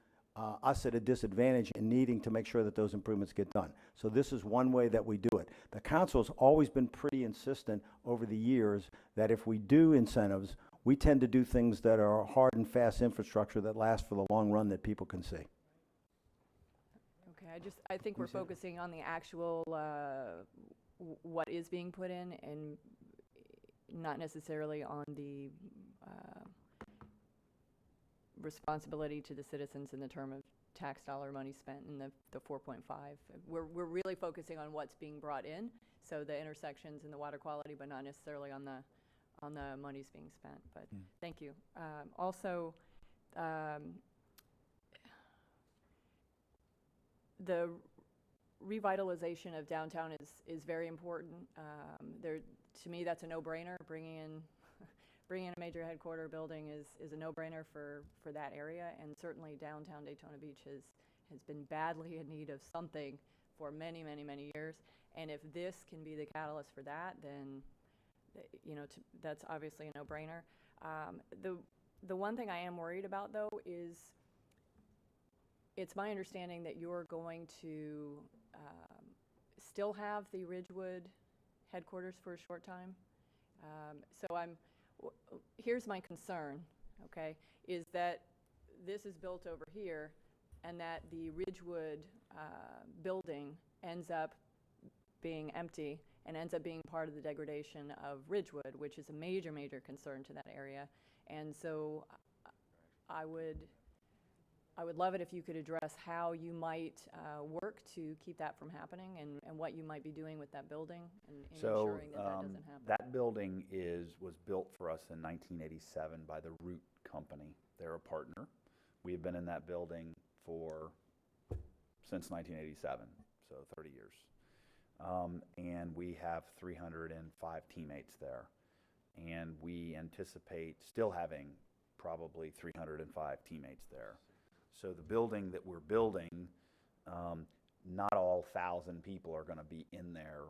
us at a disadvantage in needing to make sure that those improvements get done. So this is one way that we do it. The council's always been pretty insistent over the years that if we do incentives, we tend to do things that are hard and fast infrastructure that last for the long run that people can see. Okay, I think we're focusing on the actual, what is being put in, and not necessarily on the responsibility to the citizens in the term of tax dollar money spent in the 4.5. We're really focusing on what's being brought in, so the intersections and the water quality, but not necessarily on the monies being spent. But thank you. Also, the revitalization of downtown is very important. To me, that's a no-brainer. Bringing in a major headquarter building is a no-brainer for that area, and certainly downtown Daytona Beach has been badly in need of something for many, many, many years. And if this can be the catalyst for that, then that's obviously a no-brainer. The one thing I am worried about, though, is it's my understanding that you're going to still have the Ridgewood headquarters for a short time. So here's my concern, okay, is that this is built over here and that the Ridgewood building ends up being empty and ends up being part of the degradation of Ridgewood, which is a major, major concern to that area. And so I would love it if you could address how you might work to keep that from happening, and what you might be doing with that building in ensuring that doesn't happen. That building was built for us in 1987 by the Root Company. They're a partner. We've been in that building since 1987, so 30 years. And we have 305 teammates there. And we anticipate still having probably 305 teammates there. So the building that we're building, not all 1,000 people are going to be in there.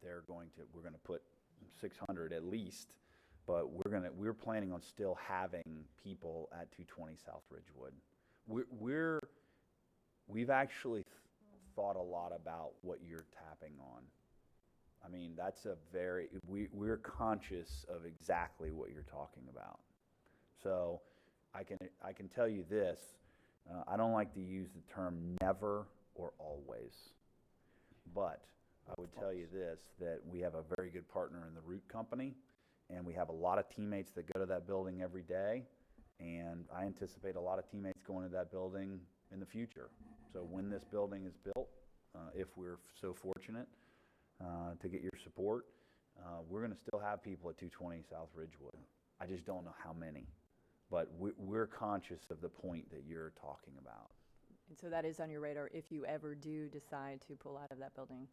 We're going to put 600 at least, but we're planning on still having people at 220 South Ridgewood. We've actually thought a lot about what you're tapping on. I mean, we're conscious of exactly what you're talking about. So I can tell you this, I don't like to use the term never or always, but I would tell you this, that we have a very good partner in the Root Company, and we have a lot of teammates that go to that building every day, and I anticipate a lot of teammates going to that building in the future. So when this building is built, if we're so fortunate to get your support, we're going to still have people at 220 South Ridgewood. I just don't know how many. But we're conscious of the point that you're talking about. And so that is on your radar if you ever do decide to pull out of that building?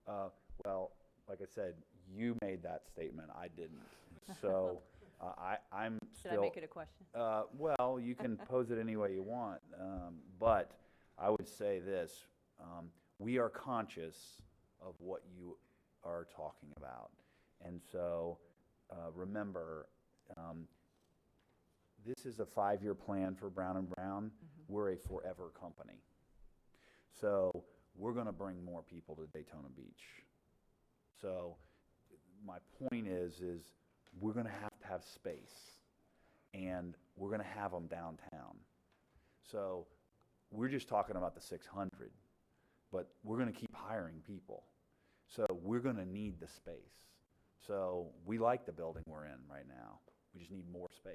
Well, like I said, you made that statement. I didn't. So I'm still... Should I make it a question? Well, you can pose it any way you want. But I would say this. We are conscious of what you are talking about. And so remember... this is a 5-year plan for Brown & Brown. Mm-hmm. We're a forever company. So we're going to bring more people to Daytona Beach. So my point is we're going to have space, and we're going to have them downtown. So we're just talking about the 600, but we're going to keep hiring people. So we're going to need the space. So we like the building we're in right now. We just need more space.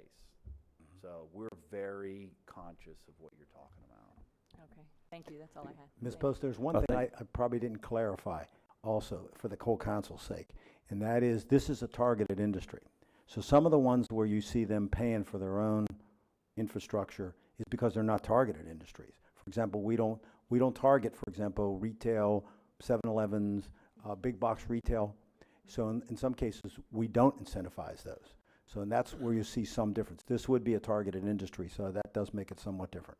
So we're very conscious of what you're talking about. Okay, thank you, that's all I had. Ms. Thank Post, there's one thing I probably didn't clarify also for the whole council's sake, and that is this is a targeted industry. So some of the ones where you see them paying for their own infrastructure is because they're not targeted industries. For example, we don't target, for example, retail, 7-Elevens, big box retail. So in some cases, we don't incentivize those. So and that's where you see some difference. This would be a targeted industry, so that does make it somewhat different.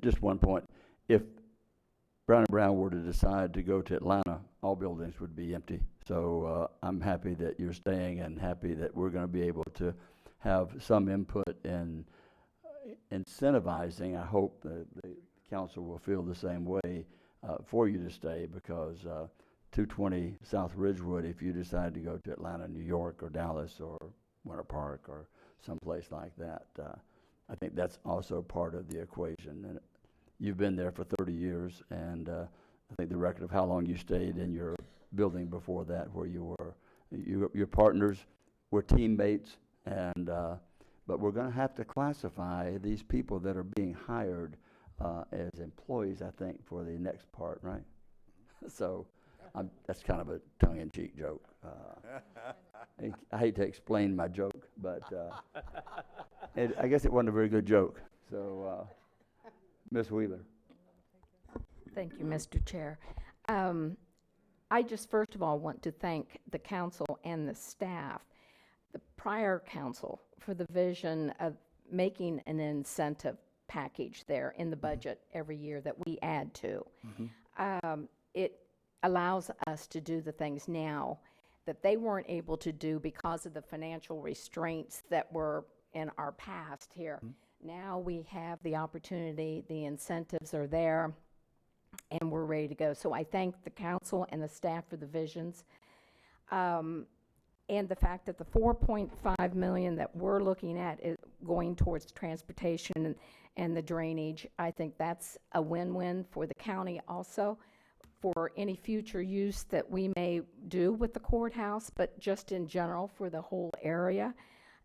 Just one point. If Brown & Brown were to decide to go to Atlanta, all buildings would be empty. So I'm happy that you're staying and happy that we're going to be able to have some input in incentivizing. I hope that the council will feel the same way for you to stay, because 220 South Ridgewood, if you decide to go to Atlanta, New York, or Dallas, or Winter Park, or someplace like that, I think that's also part of the equation. And you've been there for 30 years, and I think the record of how long you stayed in your building before that, where you were, your partners were teammates, and but we're going to have to classify these people that are being hired as employees, I think, for the next part, right? So that's kind of a tongue-in-cheek joke. I hate to explain my joke, but I guess it wasn't a very good joke. So, Ms. Wheeler. Thank you, Mr. Chair. I just first of all want to thank the council and the staff, the prior council, for the vision of making an incentive package there in the budget every year that we add to. It allows us to do the things now that they weren't able to do because of the financial restraints that were in our past here. Now we have the opportunity, the incentives are there, and we're ready to go. So I thank the council and the staff for the visions. And the fact that the $4.5 million that we're looking at is going towards transportation and the drainage, I think that's a win-win for the county also, for any future use that we may do with the courthouse, but just in general for the whole area.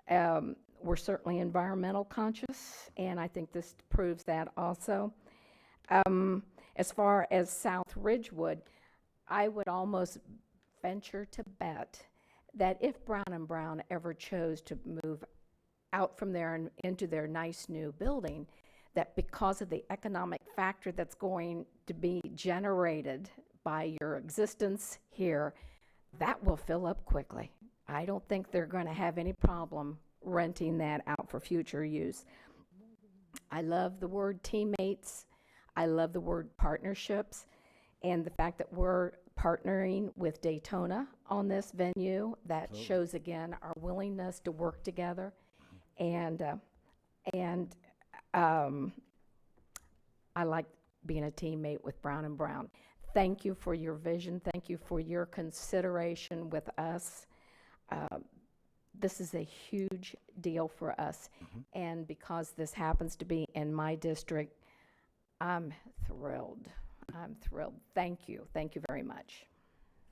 We're certainly environmental conscious, and I think this proves that also. As far as South Ridgewood, I would almost venture to bet that if Brown & Brown ever chose to move out from there and into their nice new building, that because of the economic factor that's going to be generated by your existence here, that will fill up quickly. I don't think they're going to have any problem renting that out for future use. I love the word teammates. I love the word partnerships, and the fact that we're partnering with Daytona on this venue, that shows again our willingness to work together. And I like being a teammate with Brown & Brown. Thank you for your vision. Thank you for your consideration with us. This is a huge deal for us. And because this happens to be in my district, I'm thrilled. I'm thrilled. Thank you. Thank you very much.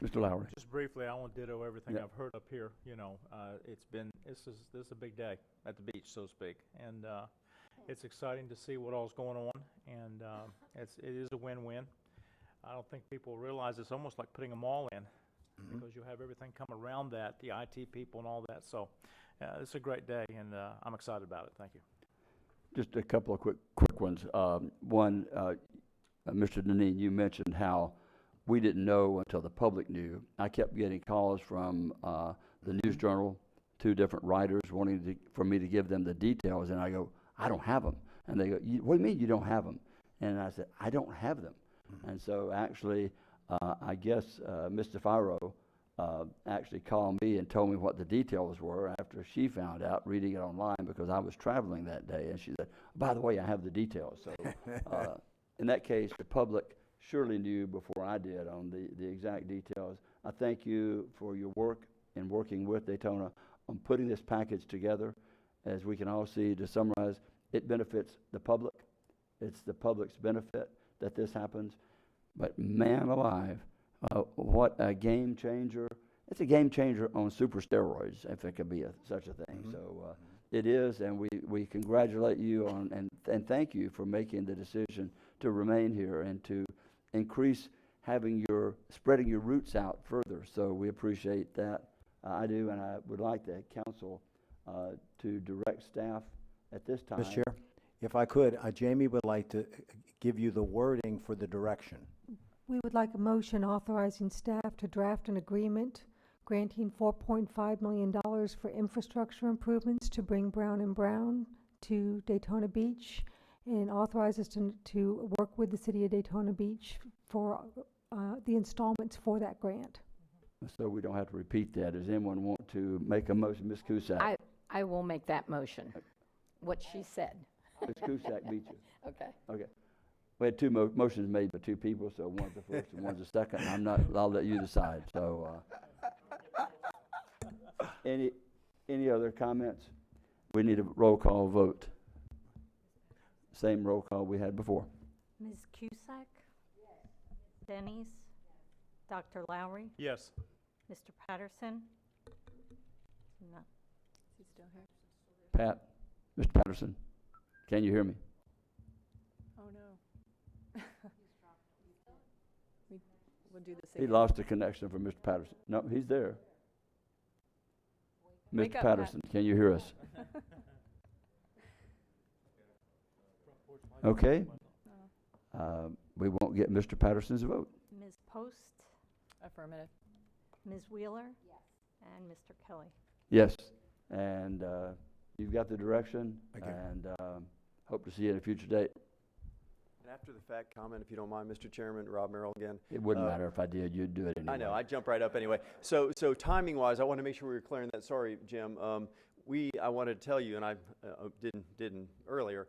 Mr. Lowry. Just briefly, I want to ditto everything I've heard up here. You know, this is a big day at the beach, so to speak, and it's exciting to see what all's going on, and it is a win-win. I don't think people realize it's almost like putting a mall in, because you have everything come around that, the IT people and all that. So it's a great day, and I'm excited about it. Thank you. Just a couple of quick ones. One, Mr. Deneen, you mentioned how we didn't know until the public knew. I kept getting calls from the News Journal, 2 different writers wanting for me to give them the details, and I go, I don't have them. And they go, what do you mean you don't have them? And I said, I don't have them. And so actually, I guess Mr. Firo actually called me and told me what the details were after she found out reading it online, because I was traveling that day. And she said, by the way, I have the details. So in that case, the public surely knew before I did on the exact details. I thank you for your work in working with Daytona on putting this package together. As we can all see, to summarize, it benefits the public. It's the public's benefit that this happens. But man alive, what a game changer. It's a game changer on super steroids, if it could be such a thing. So it is, and we congratulate you on and thank you for making the decision to remain here and to increase spreading your roots out further. So we appreciate that. I do, and I would like the council to direct staff at this time. Mr. Chair, if I could, Jamie would like to give you the wording for the direction. We would like a motion authorizing staff to draft an agreement granting $4.5 million for infrastructure improvements to bring Brown & Brown to Daytona Beach, and authorize us to work with the city of Daytona Beach for the installments for that grant. So we don't have to repeat that. Does anyone want to make a motion? Ms. Cusack? I will make that motion, what she said. Ms. Cusack beat you. Okay. Okay. We had two motions made by two people, so one's the first and one's the second. I'll let you decide. So, any other comments? We need a roll call vote. Same roll call we had before. Ms. Cusack? Yes. Denny's? Dr. Lowry? Yes. Mr. Patterson? No. Is he still here? Pat, Mr. Patterson, can you hear me? Oh, no. We'll do this He again. lost the connection from Mr. Patterson. No, he's there. Wake Mr. up, Patterson, can you hear us? Okay. We won't get Mr. Patterson's vote. Ms. Post? Affirmative. Ms. Wheeler? Yes. And Mr. Kelly? Yes, and you've got the direction, Thank you. and hope to see you at a future date. And after the fact comment, if you don't mind, Mr. Chairman, Rob Merrill again. It wouldn't matter if I did, you'd do it anyway. I know, I'd jump right up anyway. So timing-wise, I want to make sure we were clear on that. Sorry, Jim. I wanted to tell you, and I didn't earlier,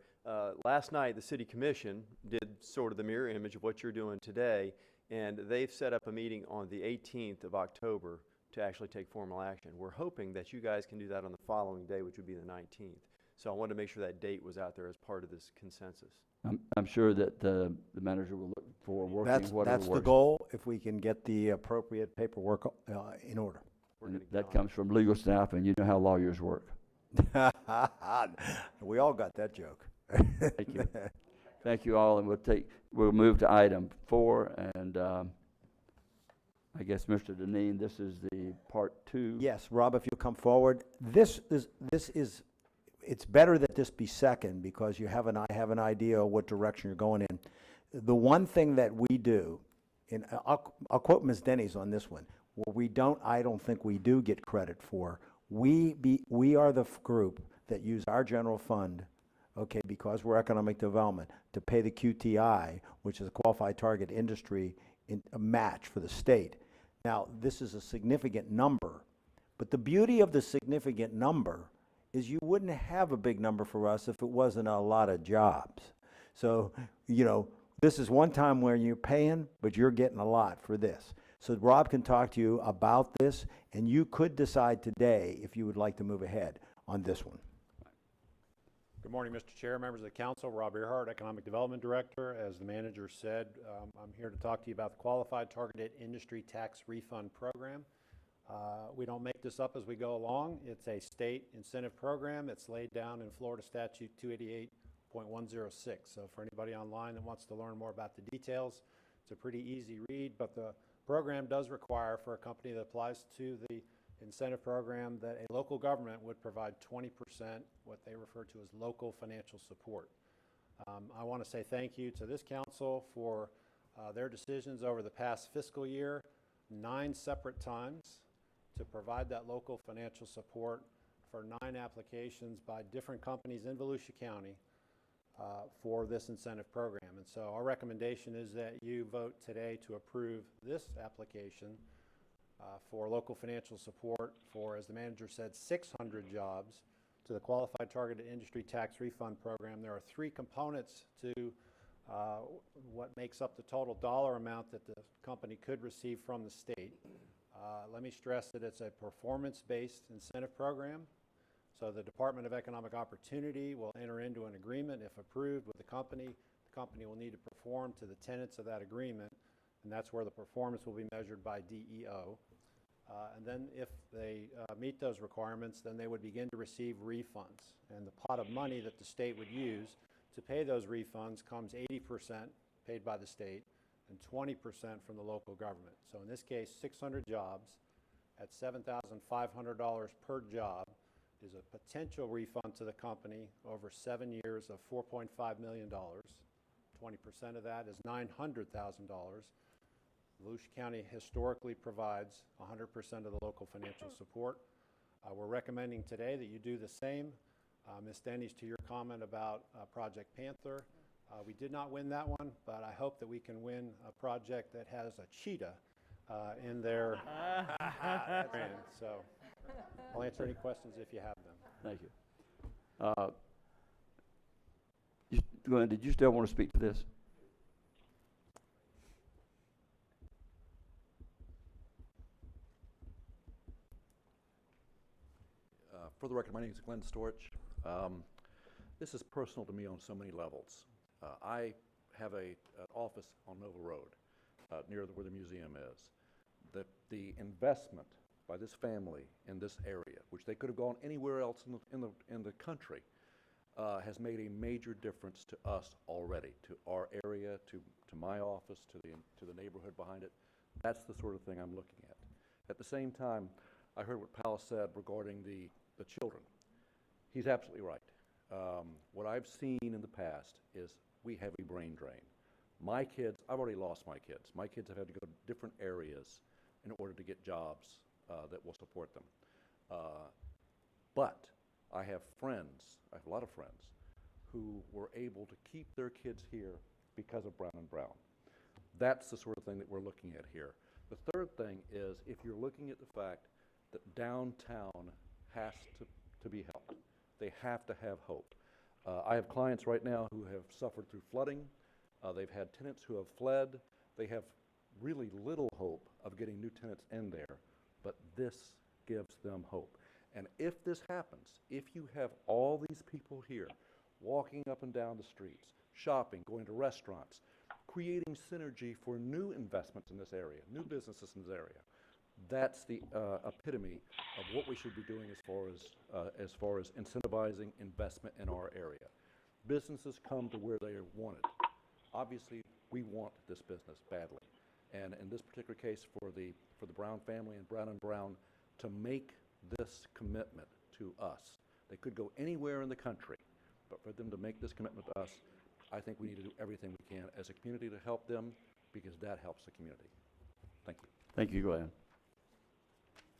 last night the City Commission did sort of the mirror image of what you're doing today, and they've set up a meeting on the 18th of October to actually take formal action. We're hoping that you guys can do that on the following day, which would be the 19th. So I wanted to make sure that date was out there as part of this consensus. I'm sure that the manager will look for working whatever works. That's the goal, if we can get the appropriate paperwork in order. And that comes from legal staff, and you know how lawyers work. We all got that joke. Thank you. Thank you all, and we'll move to item 4, and I guess, Mr. Deneen, this is the part 2. Yes, Rob, if you'll come forward. It's better that this be second, because I have an idea of what direction you're going in. The one thing that we do, and I'll quote Ms. Denny's on this one, where I don't think we do get credit for, we are the group that use our general fund, okay, because we're economic development, to pay the QTI, which is a qualified target industry, a match for the state. Now, this is a significant number, but the beauty of the significant number is you wouldn't have a big number for us if it wasn't a lot of jobs. So, this is one time where you're paying, but you're getting a lot for this. So Rob can talk to you about this, and you could decide today if you would like to move ahead on this one. Good morning, Mr. Chair, members of the council. Rob Earhart, Economic Development Director. As the manager said, I'm here to talk to you about the Qualified Targeted Industry Tax Refund Program. We don't make this up as we go along. It's a state incentive program. It's laid down in Florida Statute 288.106. So for anybody online that wants to learn more about the details, it's a pretty easy read, but the program does require for a company that applies to the incentive program that a local government would provide 20%, what they refer to as local financial support. I want to say thank you to this council for their decisions over the past fiscal year, 9 separate times, to provide that local financial support for 9 applications by different companies in Volusia County for this incentive program. And so our recommendation is that you vote today to approve this application for local financial support for, as the manager said, 600 jobs to the Qualified Targeted Industry Tax Refund Program. There are 3 components to what makes up the total dollar amount that the company could receive from the state. Let me stress that it's a performance-based incentive program. So the Department of Economic Opportunity will enter into an agreement, if approved, with the company. The company will need to perform to the tenets of that agreement, and that's where the performance will be measured by DEO. And then if they meet those requirements, then they would begin to receive refunds. And the pot of money that the state would use to pay those refunds comes 80% paid by the state and 20% from the local government. So in this case, 600 jobs at $7,500 per job is a potential refund to the company over 7 years of $4.5 million. 20% of that is $900,000. Volusia County historically provides 100% of the local financial support. We're recommending today that you do the same. Ms. Denny's, to your comment about Project Panther, we did not win that one, but I hope that we can win a project that has a cheetah in their brand. So I'll answer any questions if you have them. Thank you. Glenn, did you still want to speak to this? For the record, my name is Glenn Storch. This is personal to me on so many levels. I have an office on Nova Road near where the museum is. The investment by this family in this area, which they could have gone anywhere else in the country, has made a major difference to us already, to our area, to my office, to the neighborhood behind it. That's the sort of thing I'm looking at. At the same time, I heard what Powell said regarding the children. He's absolutely right. What I've seen in the past is we have a brain drain. My kids, I've already lost my kids. My kids have had to go to different areas in order to get jobs that will support them. But I have friends, I have a lot of friends, who were able to keep their kids here because of Brown & Brown. That's the sort of thing that we're looking at here. The third thing is, if you're looking at the fact that downtown has to be helped, they have to have hope. I have clients right now who have suffered through flooding. They've had tenants who have fled. They have really little hope of getting new tenants in there, but this gives them hope. And if this happens, if you have all these people here walking up and down the streets, shopping, going to restaurants, creating synergy for new investments in this area, new businesses in this area, that's the epitome of what we should be doing as far as incentivizing investment in our area. Businesses come to where they are wanted. Obviously, we want this business badly, and in this particular case, for the Brown family and Brown & Brown to make this commitment to us, they could go anywhere in the country, but for them to make this commitment to us, I think we need to do everything we can as a community to help them, because that helps the community. Thank you. Thank you, Glenn.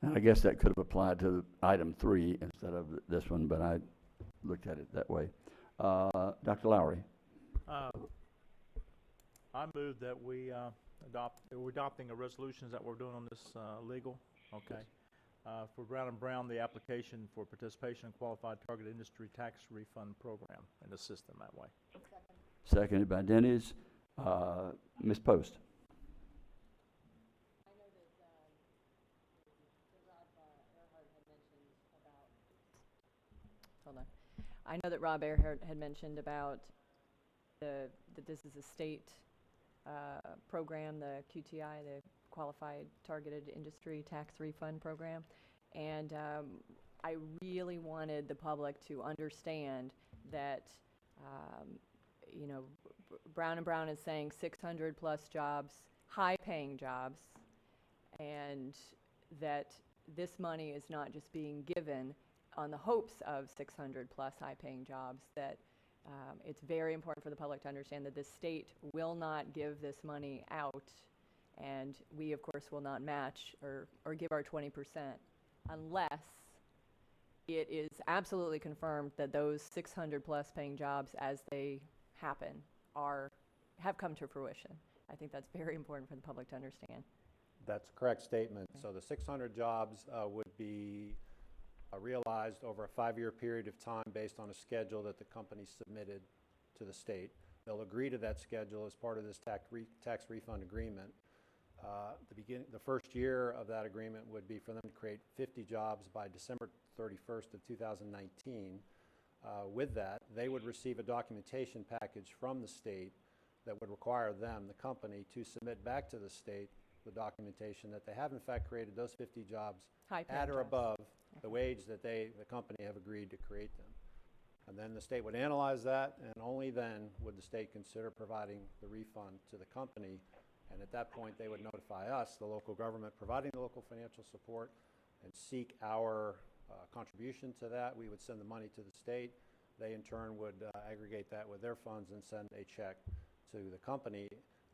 And I guess that could have applied to item 3 instead of this one, but I looked at it that way. Dr. Lowry. I move that we're adopting a resolution that we're doing on this legal, okay? For Brown & Brown, the application for participation in qualified target industry tax refund program and assist them that way. Seconded by Denny's. Ms. Post. Hold on. I know that Rob Earhart had mentioned about that this is a state program, the QTI, the Qualified Targeted Industry Tax Refund Program, and I really wanted the public to understand that you know, Brown & Brown is saying 600 plus jobs, high-paying jobs, and that this money is not just being given on the hopes of 600 plus high-paying jobs, that it's very important for the public to understand that the state will not give this money out, and we, of course, will not match or give our 20% unless it is absolutely confirmed that those 600 plus paying jobs, as they happen, have come to fruition. I think that's very important for the public to understand. That's a correct statement. So the 600 jobs would be realized over a 5-year period of time based on a schedule that the company submitted to the state. they'll agree to that schedule as part of this tax refund agreement. The first year of that agreement would be for them to create 50 jobs by December 31st of 2019. With that, they would receive a documentation package from the state that would require them, the company, to submit back to the state the documentation that they have in fact created those 50 jobs High-paying at or jobs. above the wage that the company have agreed to create them. And then the state would analyze that, and only then would the state consider providing the refund to the company. And at that point, they would notify us, the local government, providing the local financial support, and seek our contribution to that. We would send the money to the state. They, in turn, would aggregate that with their funds and send a check to the company.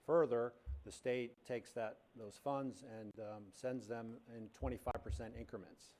Further, the state takes those funds and sends them in 25% increments.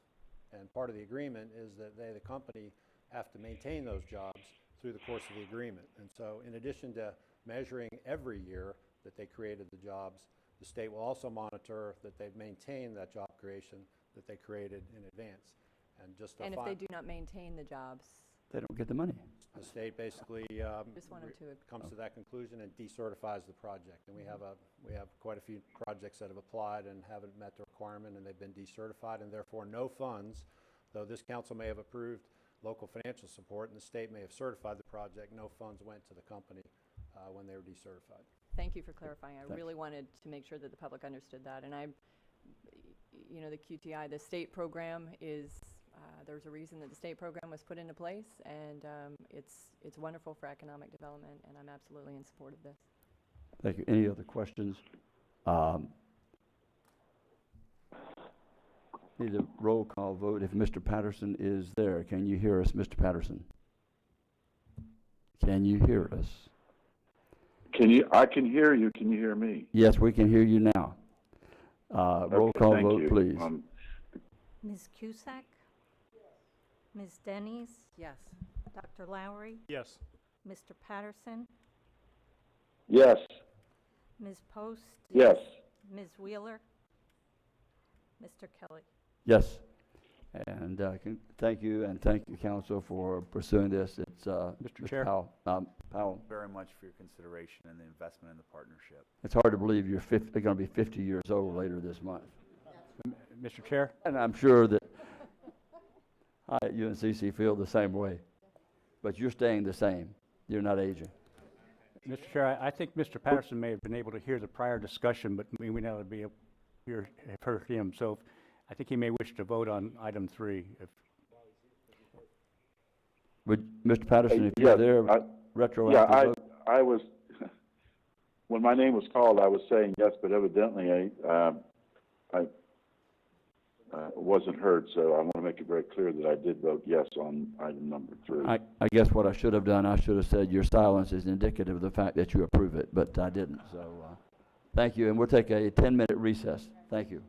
And part of the agreement is that the company, have to maintain those jobs through the course of the agreement. And so in addition to measuring every year that they created the jobs, the state will also monitor that they've maintained that job creation that they created in advance. And just to And if they do not maintain the jobs, They don't get the money. the state basically just wanted to, comes to that conclusion and decertifies the project. And we have quite a few projects that have applied and haven't met the requirement, and they've been decertified, and therefore no funds, though this council may have approved local financial support and the state may have certified the project, no funds went to the company when they were decertified. thank you for clarifying. I Thanks. really wanted to make sure that the public understood that. And the QTI, the state program is, there's a reason that the state program was put into place, and it's wonderful for economic development, and I'm absolutely in support of this. Thank you. Any other questions? Need a roll call vote if Mr. Patterson is there. Can you hear us, Mr. Patterson? Can you hear us? I can hear you. Can you hear me? Yes, we can hear you now. Roll Okay, call thank vote, you. please. Ms. Cusack? Ms. Denny's? Yes. Dr. Lowry? Yes. Mr. Patterson? Yes. Ms. Post? Yes. Ms. Wheeler? Mr. Kelly? Yes. And thank you, and thank you, council, for pursuing this. It's Mr. Chair. Powell. Very much for your consideration and the investment in the partnership. It's hard to believe you're going to be 50 years old later this month. Mr. Chair? And I'm sure that I at UNCC feel the same way. But you're staying the same. You're not aging. Mr. Chair, I think Mr. Patterson may have been able to hear the prior discussion, but we now have heard him. So I think he may wish to vote on item 3. Would Mr. Patterson, if Yeah, you're there, retroactive vote? I was, when my name was called, I was saying yes, but evidently I wasn't heard, so I want to make it very clear that I did vote yes on item number 3. I guess what I should have done, I should have said your silence is indicative of the fact that you approve it, but I didn't. So thank you, and we'll take a 10-minute recess. Thank you.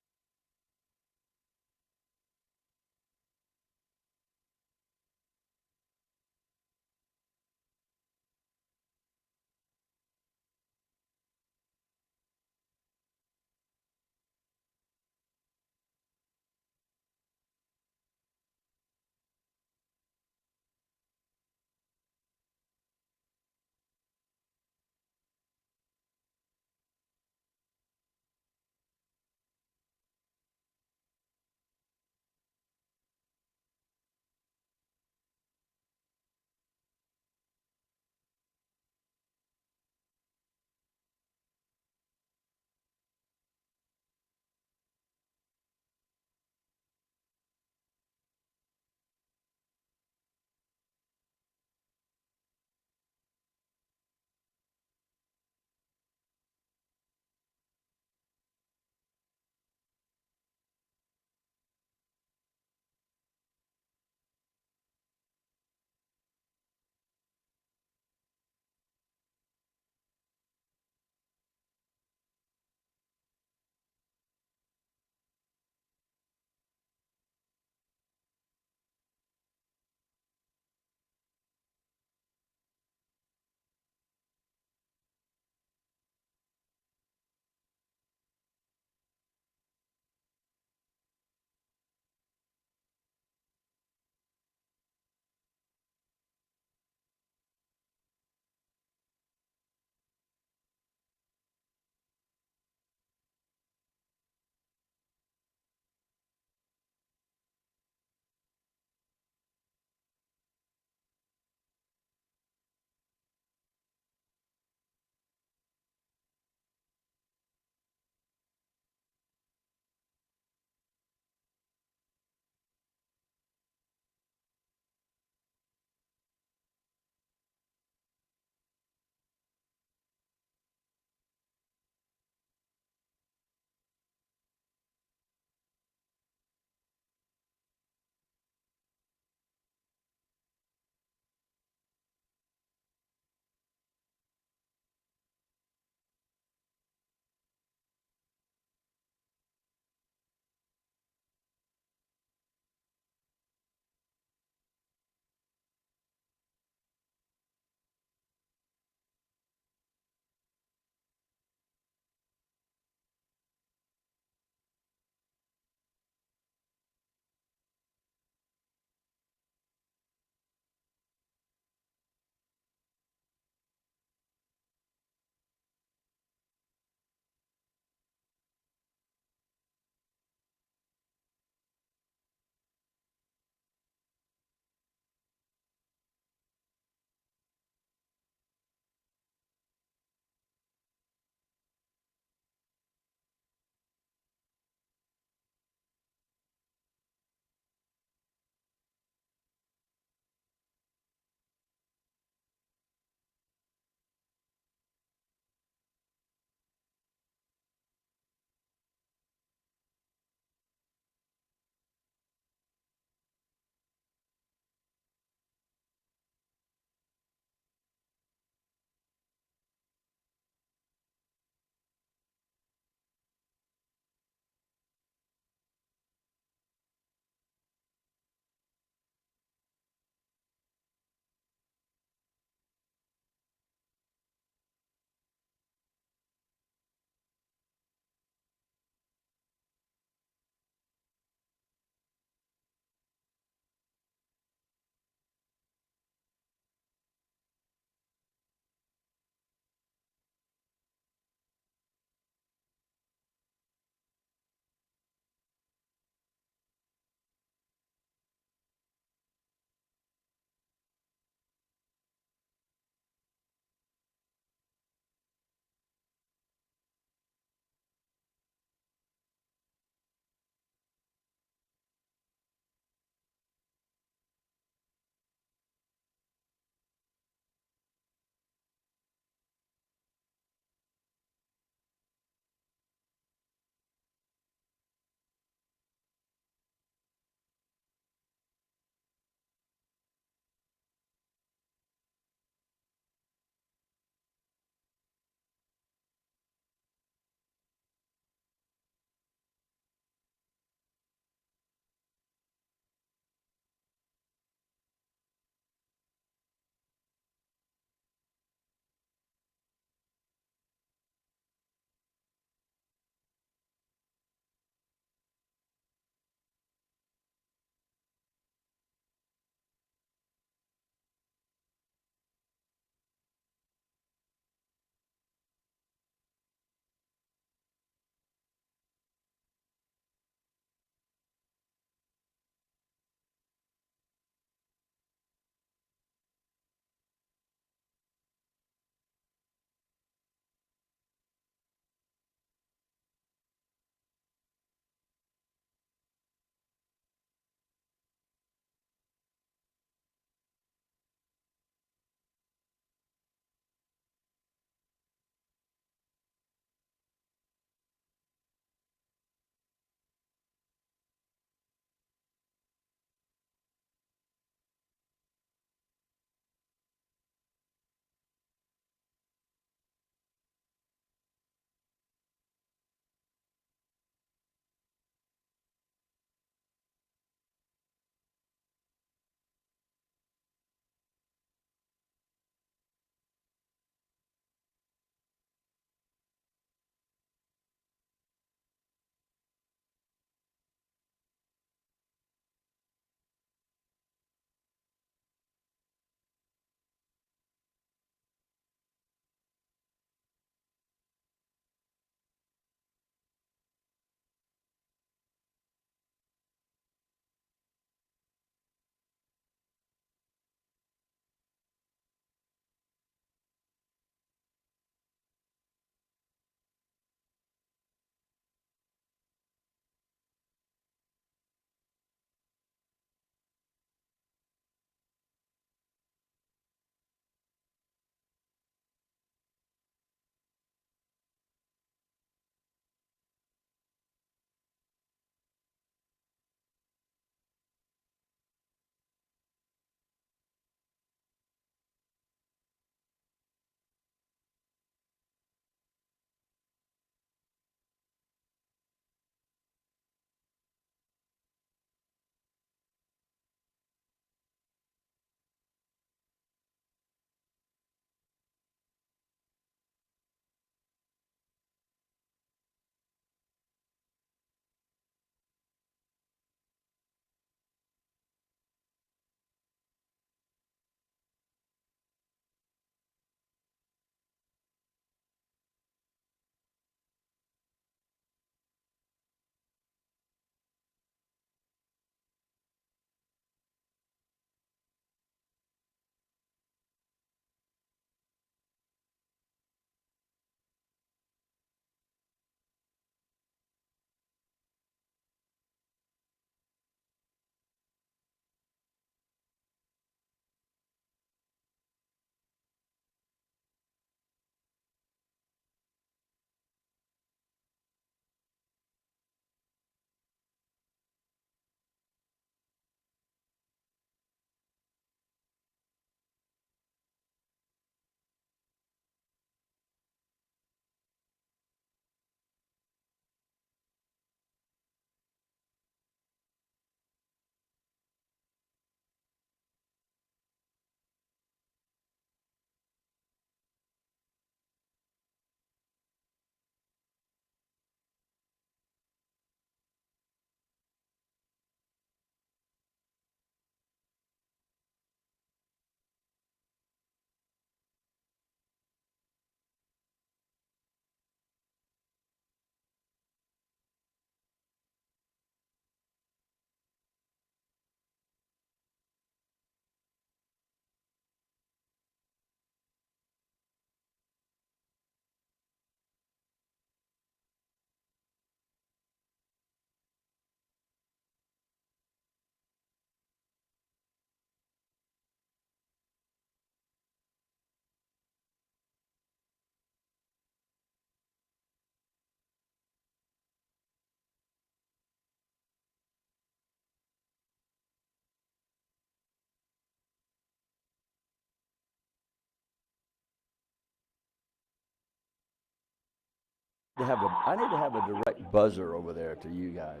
I need to have a direct buzzer over there to you guys.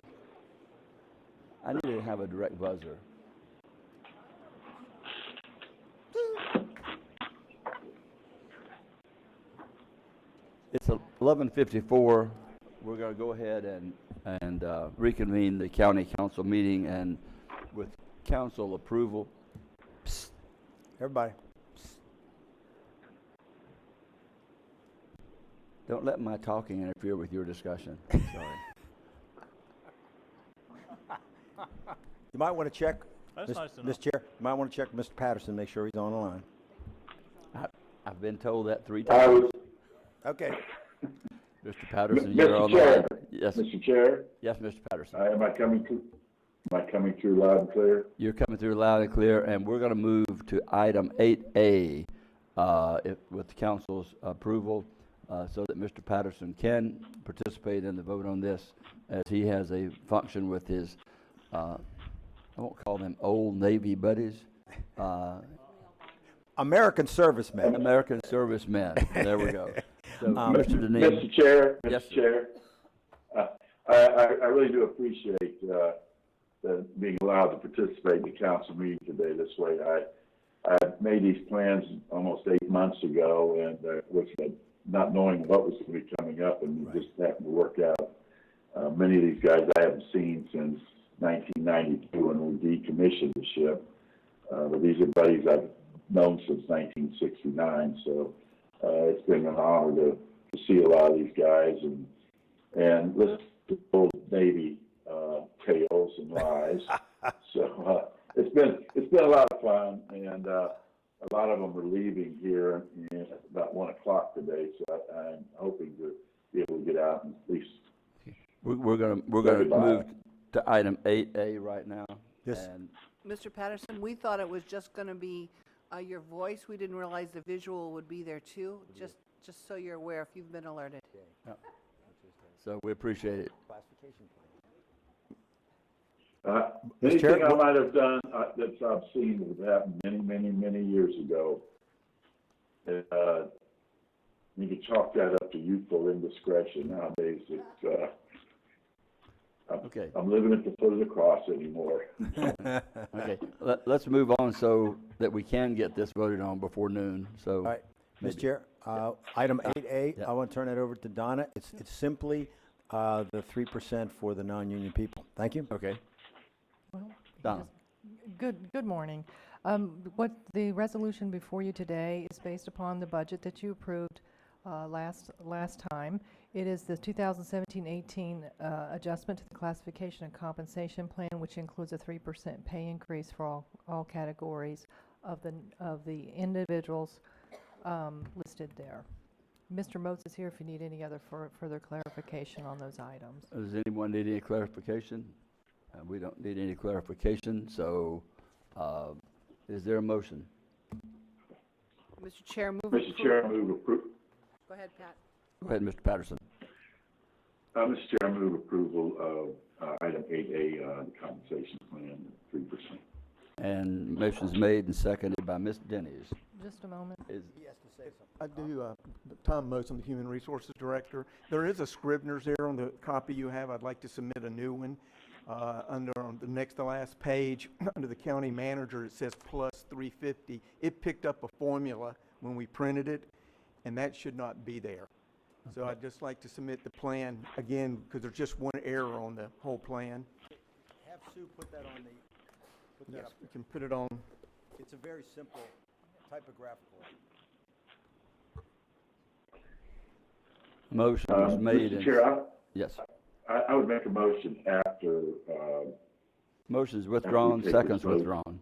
I need to have a direct buzzer. It's 11:54. We're going to go ahead and reconvene the county council meeting, and with council approval. Psst. Everybody. Don't let my talking interfere with your discussion. Sorry. You might want to check, That's nice to know. Mr. Chair, you might want to check Mr. Patterson, make sure he's on the line. I've been told that 3 times. Okay. Mr. Patterson, Mr. you're on the Chair. line. Yes. Mr. Chair, Yes, Mr. Patterson. am I coming through loud and clear? You're coming through loud and clear, and we're going to move to item 8A with the council's approval, so that Mr. Patterson can participate in the vote on this, as he has a function with his, I won't call them old Navy buddies, American servicemen. American servicemen. There we go. So, Mr. Deneen. Mr. Chair, Yes, Mr. Chair, I really do appreciate being allowed to participate in the council meeting today this way. I made these plans almost 8 months ago, and was not knowing what was going to be coming up, and it just happened to work out. Many of these guys I haven't seen since 1992 when we decommissioned the ship, but these are buddies I've known since 1969, so it's been an honor to see a lot of these guys and listen to old Navy tales and lies. So it's been a lot of fun, and a lot of them are leaving here at about 1 o'clock today. So I'm hoping to be able to get out and at least. We're going to move to item 8A right now. Yes. And Mr. Patterson, we thought it was just going to be your voice. We didn't realize the visual would be there too. Just so you're aware, if you've been alerted. so we appreciate it. Anything Chair, I might have done that I've seen that happened many years ago. You can chalk that up to youthful indiscretion. Nowadays, it's Okay. I'm living at the foot of the cross anymore. Okay, let's move on so that we can get this voted on before noon, so. All right, maybe. Mr. Chair, item 8A, Yeah. I want to turn that over to Donna. It's simply the 3% for the non-union people. Thank you. Okay. Well, Donna. Good morning. What the resolution before you today is based upon the budget that you approved last time. It is the 2017-18 adjustment to the classification and compensation plan, which includes a 3% pay increase for all categories of the individuals listed there. Mr. Moats is here if you need any other further clarification on those items. Does anyone need any clarification? We don't need any clarification, so is there a motion? Mr. Chair, move Mr. Chair, I move approval. Go ahead, Pat. Go ahead, Mr. Patterson. Mr. Chair, I move approval of item 8A, the compensation plan, 3%. And motion's made and seconded by Ms. Denny's. Just a moment. I do, Tom Most, I'm the Human Resources Director. There is a Scribner's error on the copy you have. I'd like to submit a new one. On the next to last page, under the county manager, it says plus 350. It picked up a formula when we printed it, and that should not be there. So I'd just like to submit the plan again, because there's just one error on the whole plan. Have Sue put that on the, Yes, we can put it on. it's a very simple typographical. Motion was made. Mr. and- Chair, Yes. I would make a motion after. Motion's withdrawn, take this second's vote. withdrawn.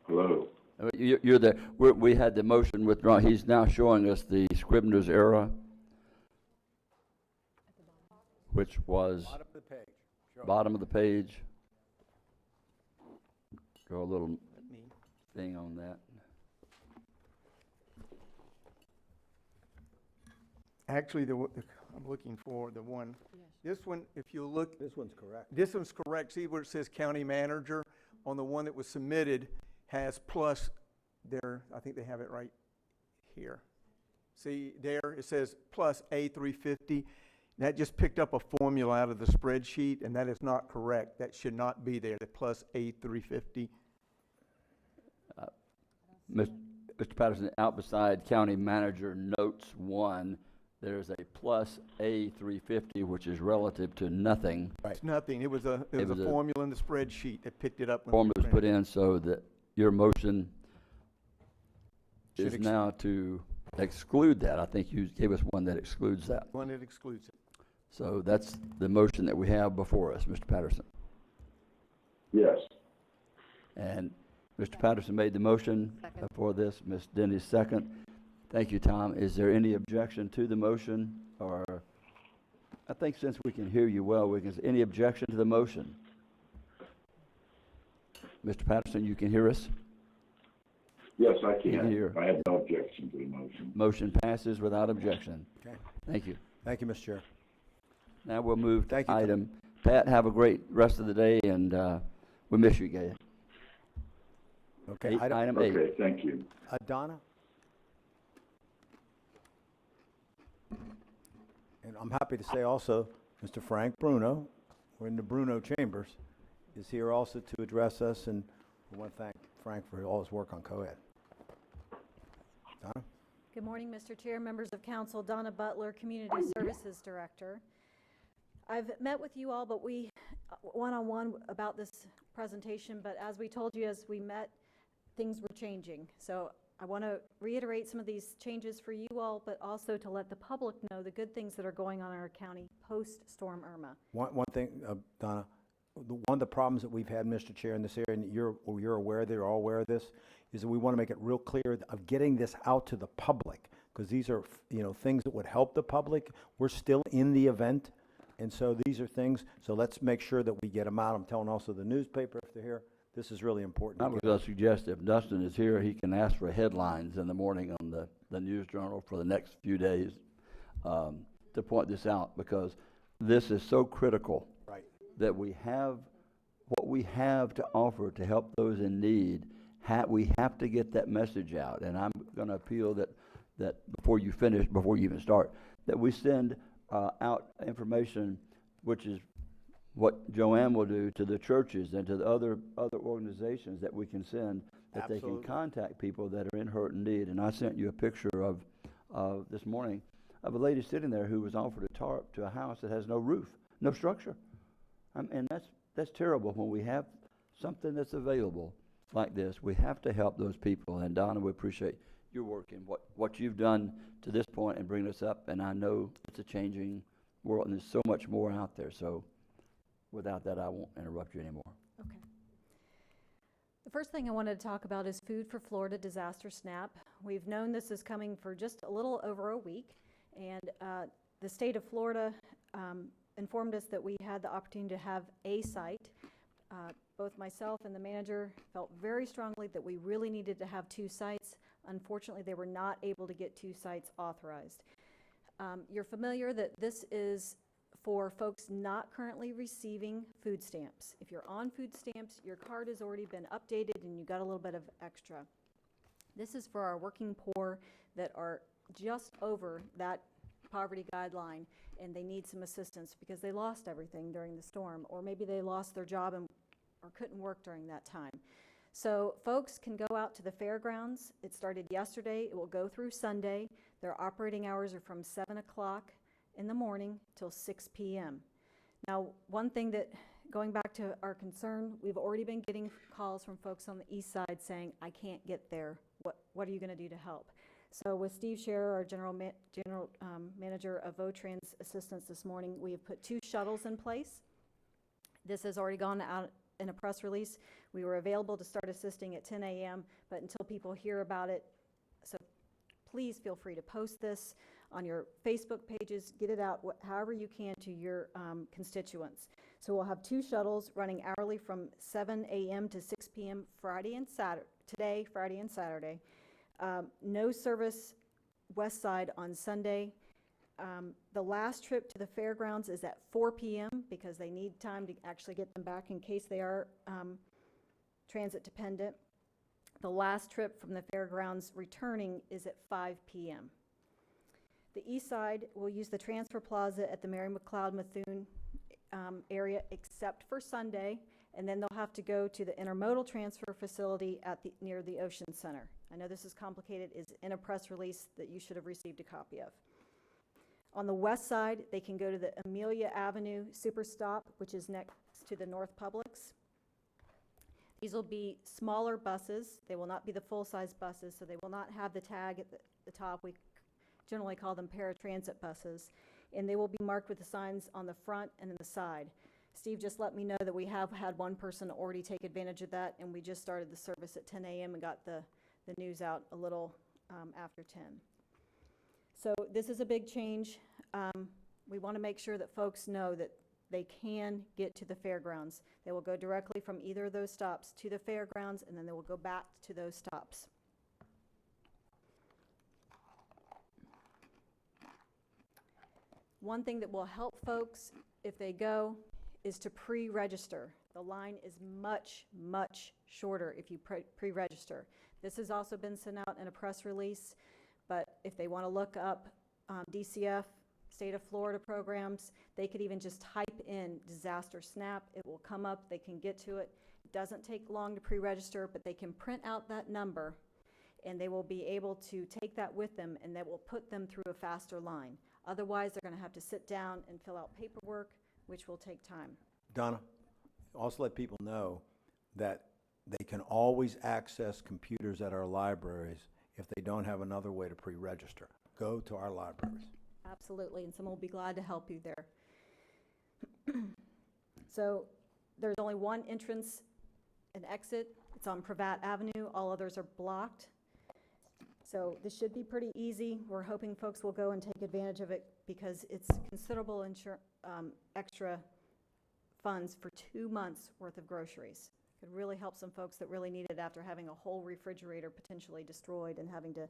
Hello. You're there. We had the motion withdrawn. He's now showing us the Scribner's error, which was Bottom of the page. Sure. bottom of the page. Draw a little thing on that. Actually, I'm looking for the one. This one, if you look. This one's correct. This one's correct. See where it says county manager? On the one that was submitted, has plus there, I think they have it right here. See there, it says plus A350. That just picked up a formula out of the spreadsheet, and that is not correct. That should not be there, the plus A350. Mr. Patterson, out beside County Manager Notes 1, there's a plus A350, which is relative to nothing. It's nothing. It was a formula in the spreadsheet that picked it up. When Formula we was put printed in so that your motion Should is now to exclude that. I think you gave us one that excludes that. it. One that excludes it. So that's the motion that we have before us, Mr. Patterson. Yes. And Mr. Patterson made the motion for this. Ms. Denny's second. Thank you, Tom. Is there any objection to the motion? Or I think since we can hear you well, any objection to the motion? Mr. Patterson, you can hear us? Yes, I You can. hear. I have no objection to the motion. Motion passes without objection. Okay. Thank you. Thank you, Mr. Chair. Now we'll move to Thank you. item. Pat, have a great rest of the day, and we miss you, Gay. Okay, Item 8. Okay, thank you. Donna? And I'm happy to say also, Mr. Frank Bruno, we're in the Bruno Chambers, is here also to address us, and we want to thank Frank for all his work on co-ed. Donna? Good morning, Mr. Chair, members of council. Donna Butler, Community Services Director. I've met with you all, but we one-on-one about this presentation, but as we told you as we met, things were changing. So I want to reiterate some of these changes for you all, but also to let the public know the good things that are going on in our county post-Storm Irma. One thing, Donna, one of the problems that we've had, Mr. Chair, in this area, and you're aware, they're all aware of this, is that we want to make it real clear of getting this out to the public, because these are, things that would help the public. We're still in the event, and so these are things, so let's make sure that we get them out. I'm telling also the newspaper if they're here, this is really important. I was going to suggest if Dustin is here, he can ask for headlines in the morning on the News Journal for the next few days to point this out, because this is so critical. Right. That we have what we have to offer to help those in need. We have to get that message out, and I'm going to appeal that before you even start, that we send out information, which is what Joanne will do, to the churches and to the other organizations that we can send, that Absolutely. they can contact people that are in hurt and need. And I sent you a picture of this morning of a lady sitting there who was offered a tarp to a house that has no roof, no structure. And that's terrible. When we have something that's available like this, we have to help those people. And Donna, we appreciate your work and what you've done to this point and bring us up. And I know it's a changing world, and there's so much more out there. So without that, I won't interrupt you anymore. Okay. The first thing I wanted to talk about is Food for Florida Disaster SNAP. We've known this is coming for just a little over a week, and the state of Florida informed us that we had the opportunity to have a site. Both myself and the manager felt very strongly that we really needed to have 2 sites. Unfortunately, they were not able to get 2 sites authorized. You're familiar that this is for folks not currently receiving food stamps. If you're on food stamps, your card has already been updated and you got a little bit of extra. This is for our working poor that are just over that poverty guideline, and they need some assistance because they lost everything during the storm, or maybe they lost their job or couldn't work during that time. So folks can go out to the fairgrounds. It started yesterday. It will go through Sunday. Their operating hours are from 7 o'clock in the morning till 6 p.m. Now, one thing that, going back to our concern, we've already been getting calls from folks on the east side saying, I can't get there. What are you going to do to help? So with Steve Scherer, our general manager of VoTrans Assistance this morning, we have put 2 shuttles in place. This has already gone out in a press release. We were available to start assisting at 10 a.m., but until people hear about it, so please feel free to post this on your Facebook pages, get it out however you can to your constituents. So we'll have 2 shuttles running hourly from 7 a.m. to 6 p.m. Friday and Saturday. No service west side on Sunday. The last trip to the fairgrounds is at 4 p.m. because they need time to actually get them back in case they are transit dependent. The last trip from the fairgrounds returning is at 5 p.m. The east side will use the transfer plaza at the Mary McLeod Methuen area except for Sunday, and then they'll have to go to the intermodal transfer facility at near the Ocean Center. I know this is complicated, it's in a press release that you should have received a copy of. On the west side, they can go to the Amelia Avenue Super Stop, which is next to the North Publix. These will be smaller buses. They will not be the full-size buses, so they will not have the tag at the top. We generally call them paratransit buses. And they will be marked with the signs on the front and in the side. Steve just let me know that we have had one person already take advantage of that, and we just started the service at 10 a.m. and got the news out a little after 10. So this is a big change. We want to make sure that folks know that they can get to the fairgrounds. They will go directly from either of those stops to the fairgrounds, and then they will go back to those stops. One thing that will help folks if they go is to pre-register. The line is much, much shorter if you pre-register. This has also been sent out in a press release, but if they want to look up DCF, State of Florida programs, they could even just type in disaster SNAP. It will come up, they can get to it. It doesn't take long to pre-register, but they can print out that number and they will be able to take that with them, and that will put them through a faster line. Otherwise, they're going to have to sit down and fill out paperwork, which will take time. Donna, also let people know that they can always access computers at our libraries if they don't have another way to pre-register. Go to our libraries. Absolutely, and someone will be glad to help you there. So there's only one entrance and exit. It's on Pravat Avenue. All others are blocked. So this should be pretty easy. We're hoping folks will go and take advantage of it because it's considerable extra funds for 2 months worth of groceries. Could really help some folks that really need it after having a whole refrigerator potentially destroyed and having to,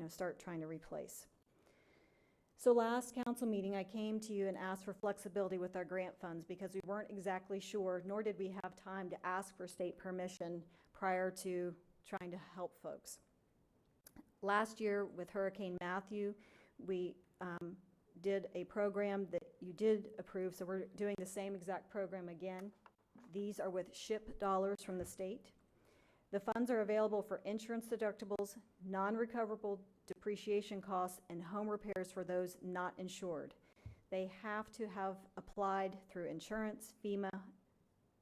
start trying to replace. So last council meeting, I came to you and asked for flexibility with our grant funds because we weren't exactly sure, nor did we have time to ask for state permission prior to trying to help folks. Last year with Hurricane Matthew, we did a program that you did approve, so we're doing the same exact program again. These are with SHIP dollars from the state. The funds are available for insurance deductibles, non-recoverable depreciation costs, and home repairs for those not insured. They have to have applied through insurance, FEMA,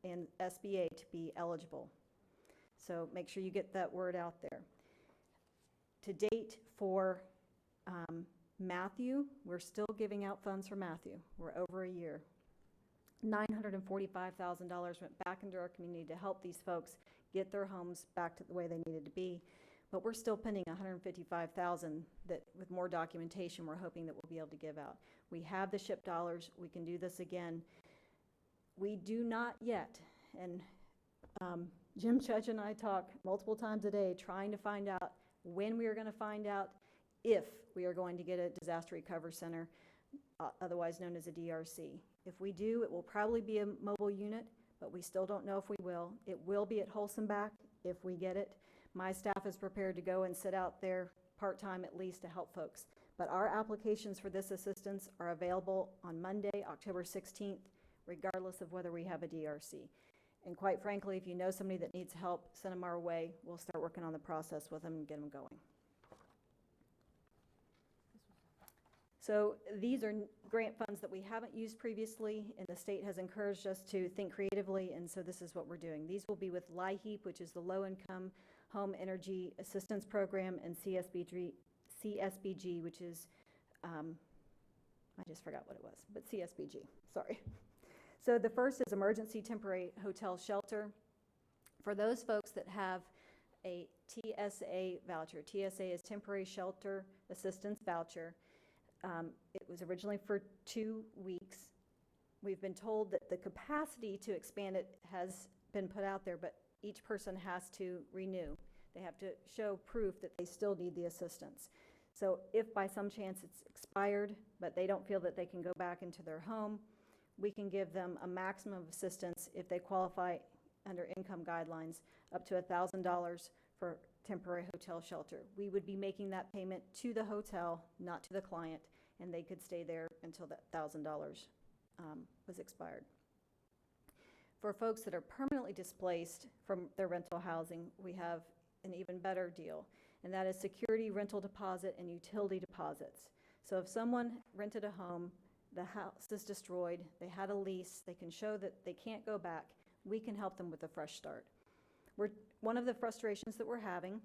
and SBA to be eligible. So make sure you get that word out there. To date for Matthew, we're still giving out funds for Matthew. We're over a year. $945,000 went back into our community to help these folks get their homes back to the way they needed to be. But we're still pending $155,000 that with more documentation we're hoping that we'll be able to give out. We have the SHIP dollars. We can do this again. We do not yet, and Jim Chudge and I talk multiple times a day trying to find out when we are going to find out if we are going to get a disaster recovery center, otherwise known as a DRC. If we do, it will probably be a mobile unit, but we still don't know if we will. It will be at Holsenbach if we get it. My staff is prepared to go and sit out there part-time at least to help folks. But our applications for this assistance are available on Monday, October 16th, regardless of whether we have a DRC. And quite frankly, if you know somebody that needs help, send them our way. We'll start working on the process with them and get them going. So these are grant funds that we haven't used previously, and the state has encouraged us to think creatively, and so this is what we're doing. These will be with LIHEAP, which is the Low Income Home Energy Assistance Program, and CSBG, which is, I just forgot what it was, but CSBG, sorry. So the first is Emergency Temporary Hotel Shelter. For those folks that have a TSA voucher, TSA is Temporary Shelter Assistance Voucher. It was originally for 2 weeks. We've been told that the capacity to expand it has been put out there, but each person has to renew. They have to show proof that they still need the assistance. So if by some chance it's expired, but they don't feel that they can go back into their home, we can give them a maximum of assistance if they qualify under income guidelines up to $1,000 for temporary hotel shelter. We would be making that payment to the hotel, not to the client, and they could stay there until that $1,000 was expired. For folks that are permanently displaced from their rental housing, we have an even better deal, and that is security rental deposit and utility deposits. So if someone rented a home, the house is destroyed, they had a lease, they can show that they can't go back, we can help them with a fresh start. One of the frustrations that we're having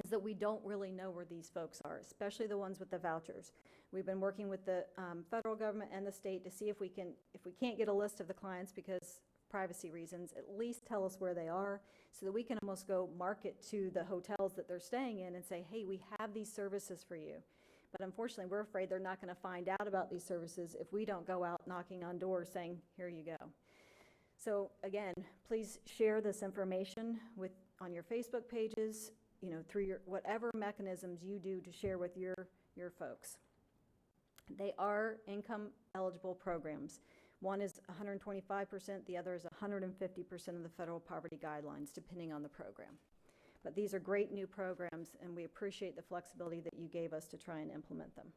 is that we don't really know where these folks are, especially the ones with the vouchers. We've been working with the federal government and the state to see if we can't get a list of the clients because privacy reasons, at least tell us where they are so that we can almost go market to the hotels that they're staying in and say, hey, we have these services for you. But unfortunately, we're afraid they're not going to find out about these services if we don't go out knocking on doors saying, here you go. So again, please share this information on your Facebook pages, through your whatever mechanisms you do to share with your folks. They are income eligible programs. One is 125%, the other is 150% of the federal poverty guidelines, depending on the program. But these are great new programs, and we appreciate the flexibility that you gave us to try and implement them.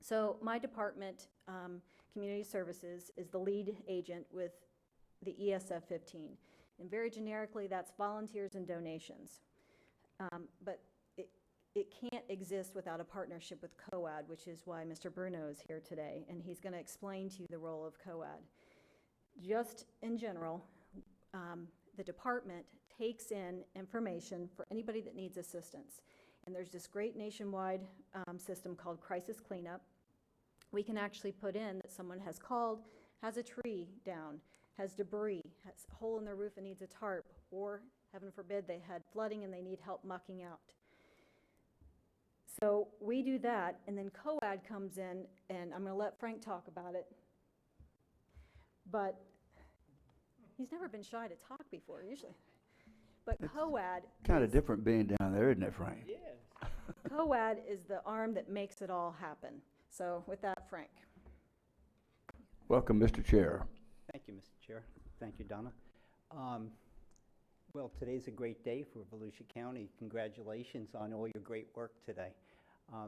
So my department, Community Services, is the lead agent with the ESF 15. And very generically, that's volunteers and donations. But it can't exist without a partnership with COAD, which is why Mr. Bruno is here today, and he's going to explain to you the role of COAD. Just in general, the department takes in information for anybody that needs assistance. And there's this great nationwide system called Crisis Cleanup. We can actually put in that someone has called, has a tree down, has debris, has a hole in their roof and needs a tarp, or heaven forbid they had flooding and they need help mucking out. So we do that, and then COAD comes in, and I'm going to let Frank talk about it. But he's never been shy to talk before, usually. But COAD Kind of different being down there, isn't it, Frank? Yes. COAD is the arm that makes it all happen. So with that, Frank. Welcome, Mr. Chair. Thank you, Mr. Chair. Thank you, Donna. Well, today's a great day for Volusia County. Congratulations on all your great work today.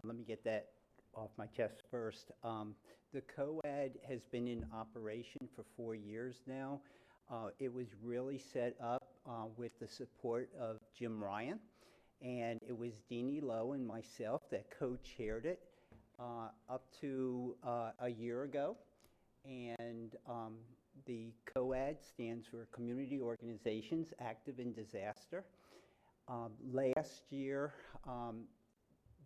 Let me get that off my chest first. The COAD has been in operation for 4 years now. It was really set up with the support of Jim Ryan, and it was Deanie Lowe and myself that co-chaired it up to a year ago. And the COAD stands for Community Organizations Active in Disaster. Last year,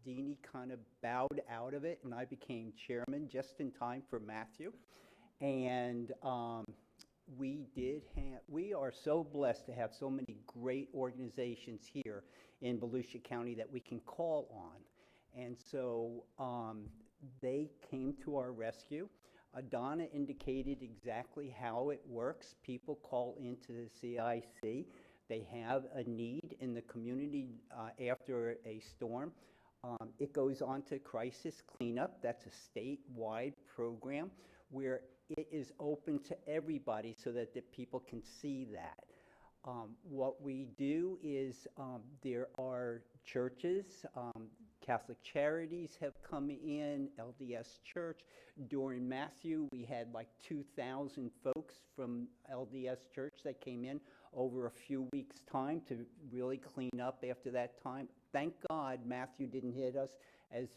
Deanie kind of bowed out of it, and I became chairman just in time for Matthew. And we are so blessed to have so many great organizations here in Volusia County that we can call on. And so they came to our rescue. Donna indicated exactly how it works. People call into the CIC. They have a need in the community after a storm. It goes on to Crisis Cleanup. That's a statewide program where it is open to everybody so that the people can see that. What we do is there are churches, Catholic Charities have come in, LDS Church. During Matthew, we had like 2,000 folks from LDS Church that came in over a few weeks' time to really clean up after that time. Thank God Matthew didn't hit us as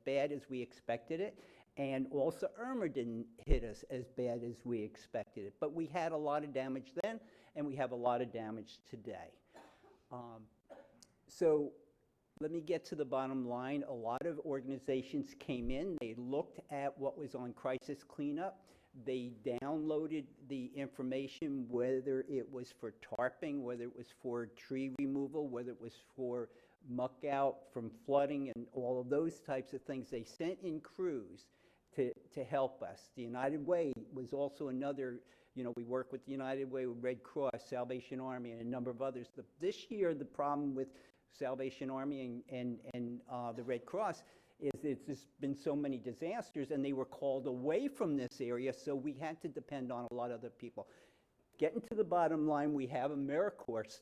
bad as we expected it. And also Irma didn't hit us as bad as we expected it. But we had a lot of damage then, and we have a lot of damage today. So let me get to the bottom line. A lot of organizations came in. They looked at what was on Crisis Cleanup. They downloaded the information, whether it was for tarping, whether it was for tree removal, whether it was for muck out from flooding and all of those types of things. They sent in crews to help us. The United Way was also another, we work with the United Way, with Red Cross, Salvation Army, and a number of others. This year, the problem with Salvation Army and the Red Cross is there's just been so many disasters, and they were called away from this area, so we had to depend on a lot of other people. getting to the bottom line, we have AmeriCorps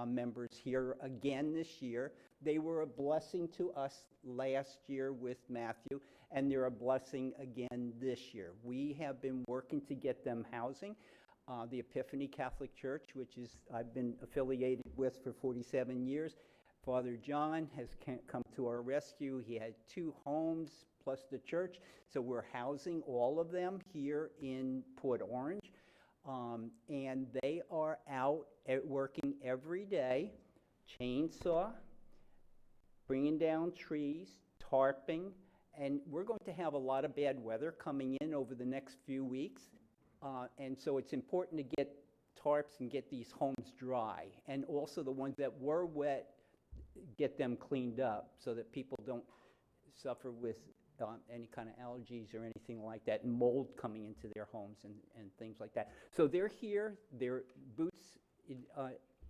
members here again this year. They were a blessing to us last year with Matthew, and they're a blessing again this year. We have been working to get them housing. The Epiphany Catholic Church, which is I've been affiliated with for 47 years, Father John has come to our rescue. He had 2 homes plus the church, so we're housing all of them here in Port Orange. And they are out working every day, chainsaw, bringing down trees, tarping, and we're going to have a lot of bad weather coming in over the next few weeks. And so it's important to get tarps and get these homes dry, and also the ones that were wet, get them cleaned up so that people don't suffer with any kind of allergies or anything like that, and mold coming into their homes and things like that. So they're here, they're boots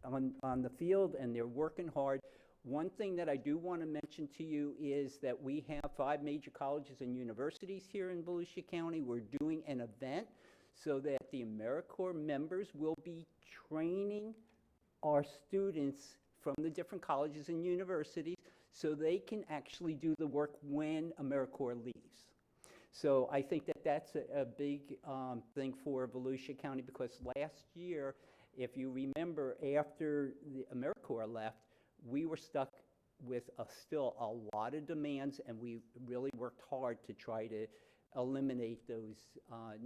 on the field, and they're working hard. One thing that I do want to mention to you is that we have 5 major colleges and universities here in Volusia County. We're doing an event so that the AmeriCorps members will be training our students from the different colleges and universities so they can actually do the work when AmeriCorps leaves. So I think that that's a big thing for Volusia County, because last year, if you remember, after the AmeriCorps left, we were stuck with still a lot of demands, and we really worked hard to try to eliminate those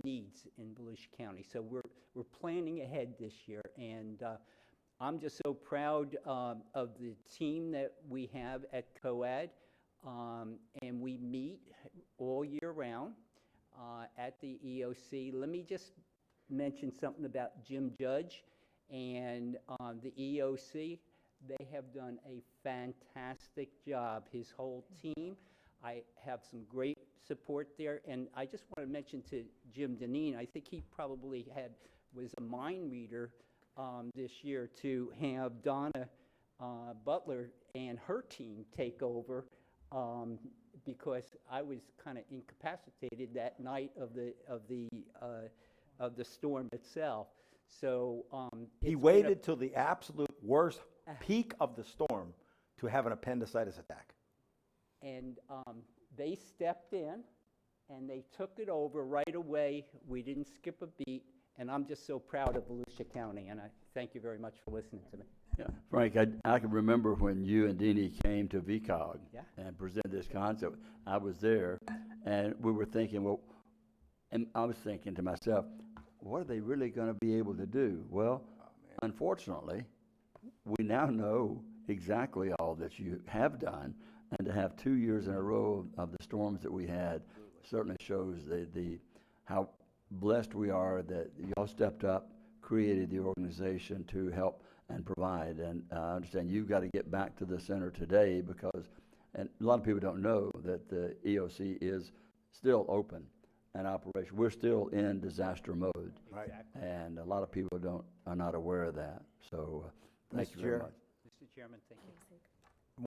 needs in Volusia County. So we're planning ahead this year, and I'm just so proud of the team that we have at COAD, and we meet all year round at the EOC. Let me just mention something about Jim Judge and the EOC. They have done a fantastic job, his whole team. I have some great support there, and I just want to mention to Jim Deneen, I think he probably was a mind reader this year to have Donna Butler and her team take over, because I was kind of incapacitated that night of the storm itself. So he waited till the absolute worst peak of the storm to have an appendicitis attack. And they stepped in and they took it over right away. We didn't skip a beat, and I'm just so proud of Volusia County, and I thank you very much for listening to me. Yeah, Frank, I can remember when you and Deanie came to VCOG and presented this concept. I was there, and we were thinking, well, and I was thinking to myself, what are they really going to be able to do? Well, unfortunately, we now know exactly all that you have done, and to have 2 years in a row of the storms that we had certainly shows how blessed we are that y'all stepped up, created the organization to help and provide. And I understand you've got to get back to the center today because, and a lot of people don't know that the EOC is still open and operation. We're still in disaster mode. Right. And a lot of people are not aware of that. So thank you very much. Mr. Chairman, thank you.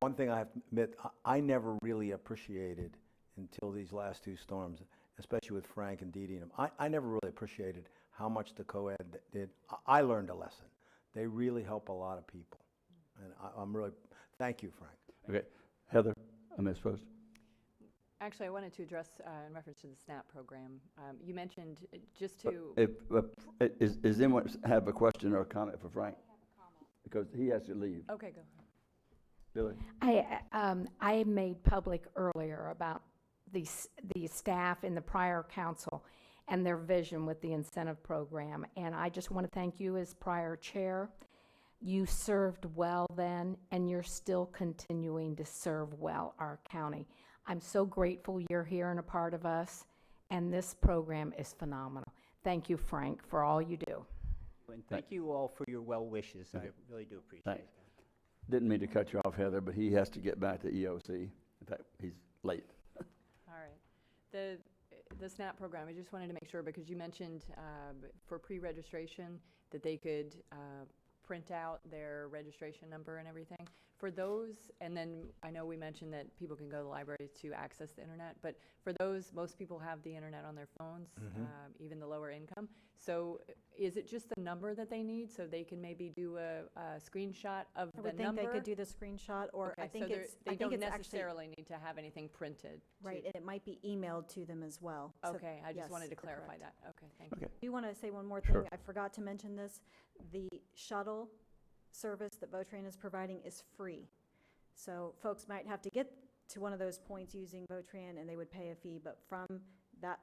One thing I have to admit, I never really appreciated until these last 2 storms, especially with Frank and Dee Dee. I never really appreciated how much the COAD did. I learned a lesson. They really help a lot of people. And I'm really, thank you, Frank. Okay, Heather, am I supposed to? Actually, I wanted to address in reference to the SNAP program. You mentioned just to. Is anyone have a question or a comment for Frank? Because he has to leave. Okay, go. Billy? I made public earlier about the staff in the prior council and their vision with the incentive program. And I just want to thank you as prior chair. You served well then, and you're still continuing to serve well our county. I'm so grateful you're here and a part of us, and this program is phenomenal. Thank you, Frank, for all you do. And thank you all for your well wishes. I really do appreciate Thanks. it. Didn't mean to cut you off, Heather, but he has to get back to EOC. In fact, he's late. All right. The SNAP program, I just wanted to make sure, because you mentioned for pre-registration that they could print out their registration number and everything. For those, and then I know we mentioned that people can go to the library to access the internet, but for those, most people have the internet on their phones, even the lower income. So is it just the number that they need, so they can maybe do a screenshot of I the would think number? they could do the screenshot, or Okay, I think so it's, they I think don't it's actually, necessarily need to have anything printed. right, and it might be emailed to them as well. So Okay, I just yes, wanted to you're clarify correct. that. Okay, thank you. Okay. I do want to say one more Sure. thing. I forgot to mention this. The shuttle service that Votran is providing is free. So folks might have to get to one of those points using Votran and they would pay a fee, but from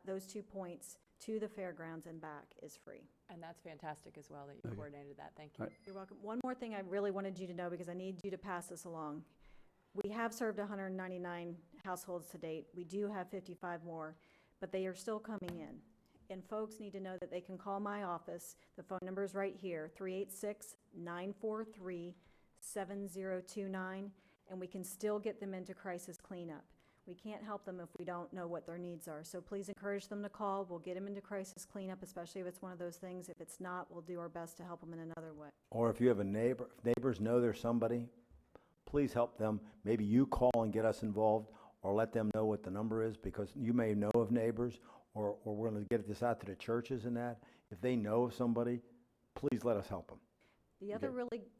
those 2 points to the fairgrounds and back is free. And that's fantastic as well that you Okay. coordinated that. Thank you. All right. You're welcome. One more thing I really wanted you to know, because I need you to pass this along. We have served 199 households to date. We do have 55 more, but they are still coming in. And folks need to know that they can call my office. The phone number is right here, 386-943-7029, and we can still get them into crisis cleanup. We can't help them if we don't know what their needs are. So please encourage them to call. We'll get them into crisis cleanup, especially if it's one of those things. If it's not, we'll do our best to help them in another way. Or if you have a neighbor, if neighbors know there's somebody, please help them. Maybe you call and get us involved, or let them know what the number is, because you may know of neighbors, or we're going to get this out to the churches and that. If they know of somebody, please let us help them. The other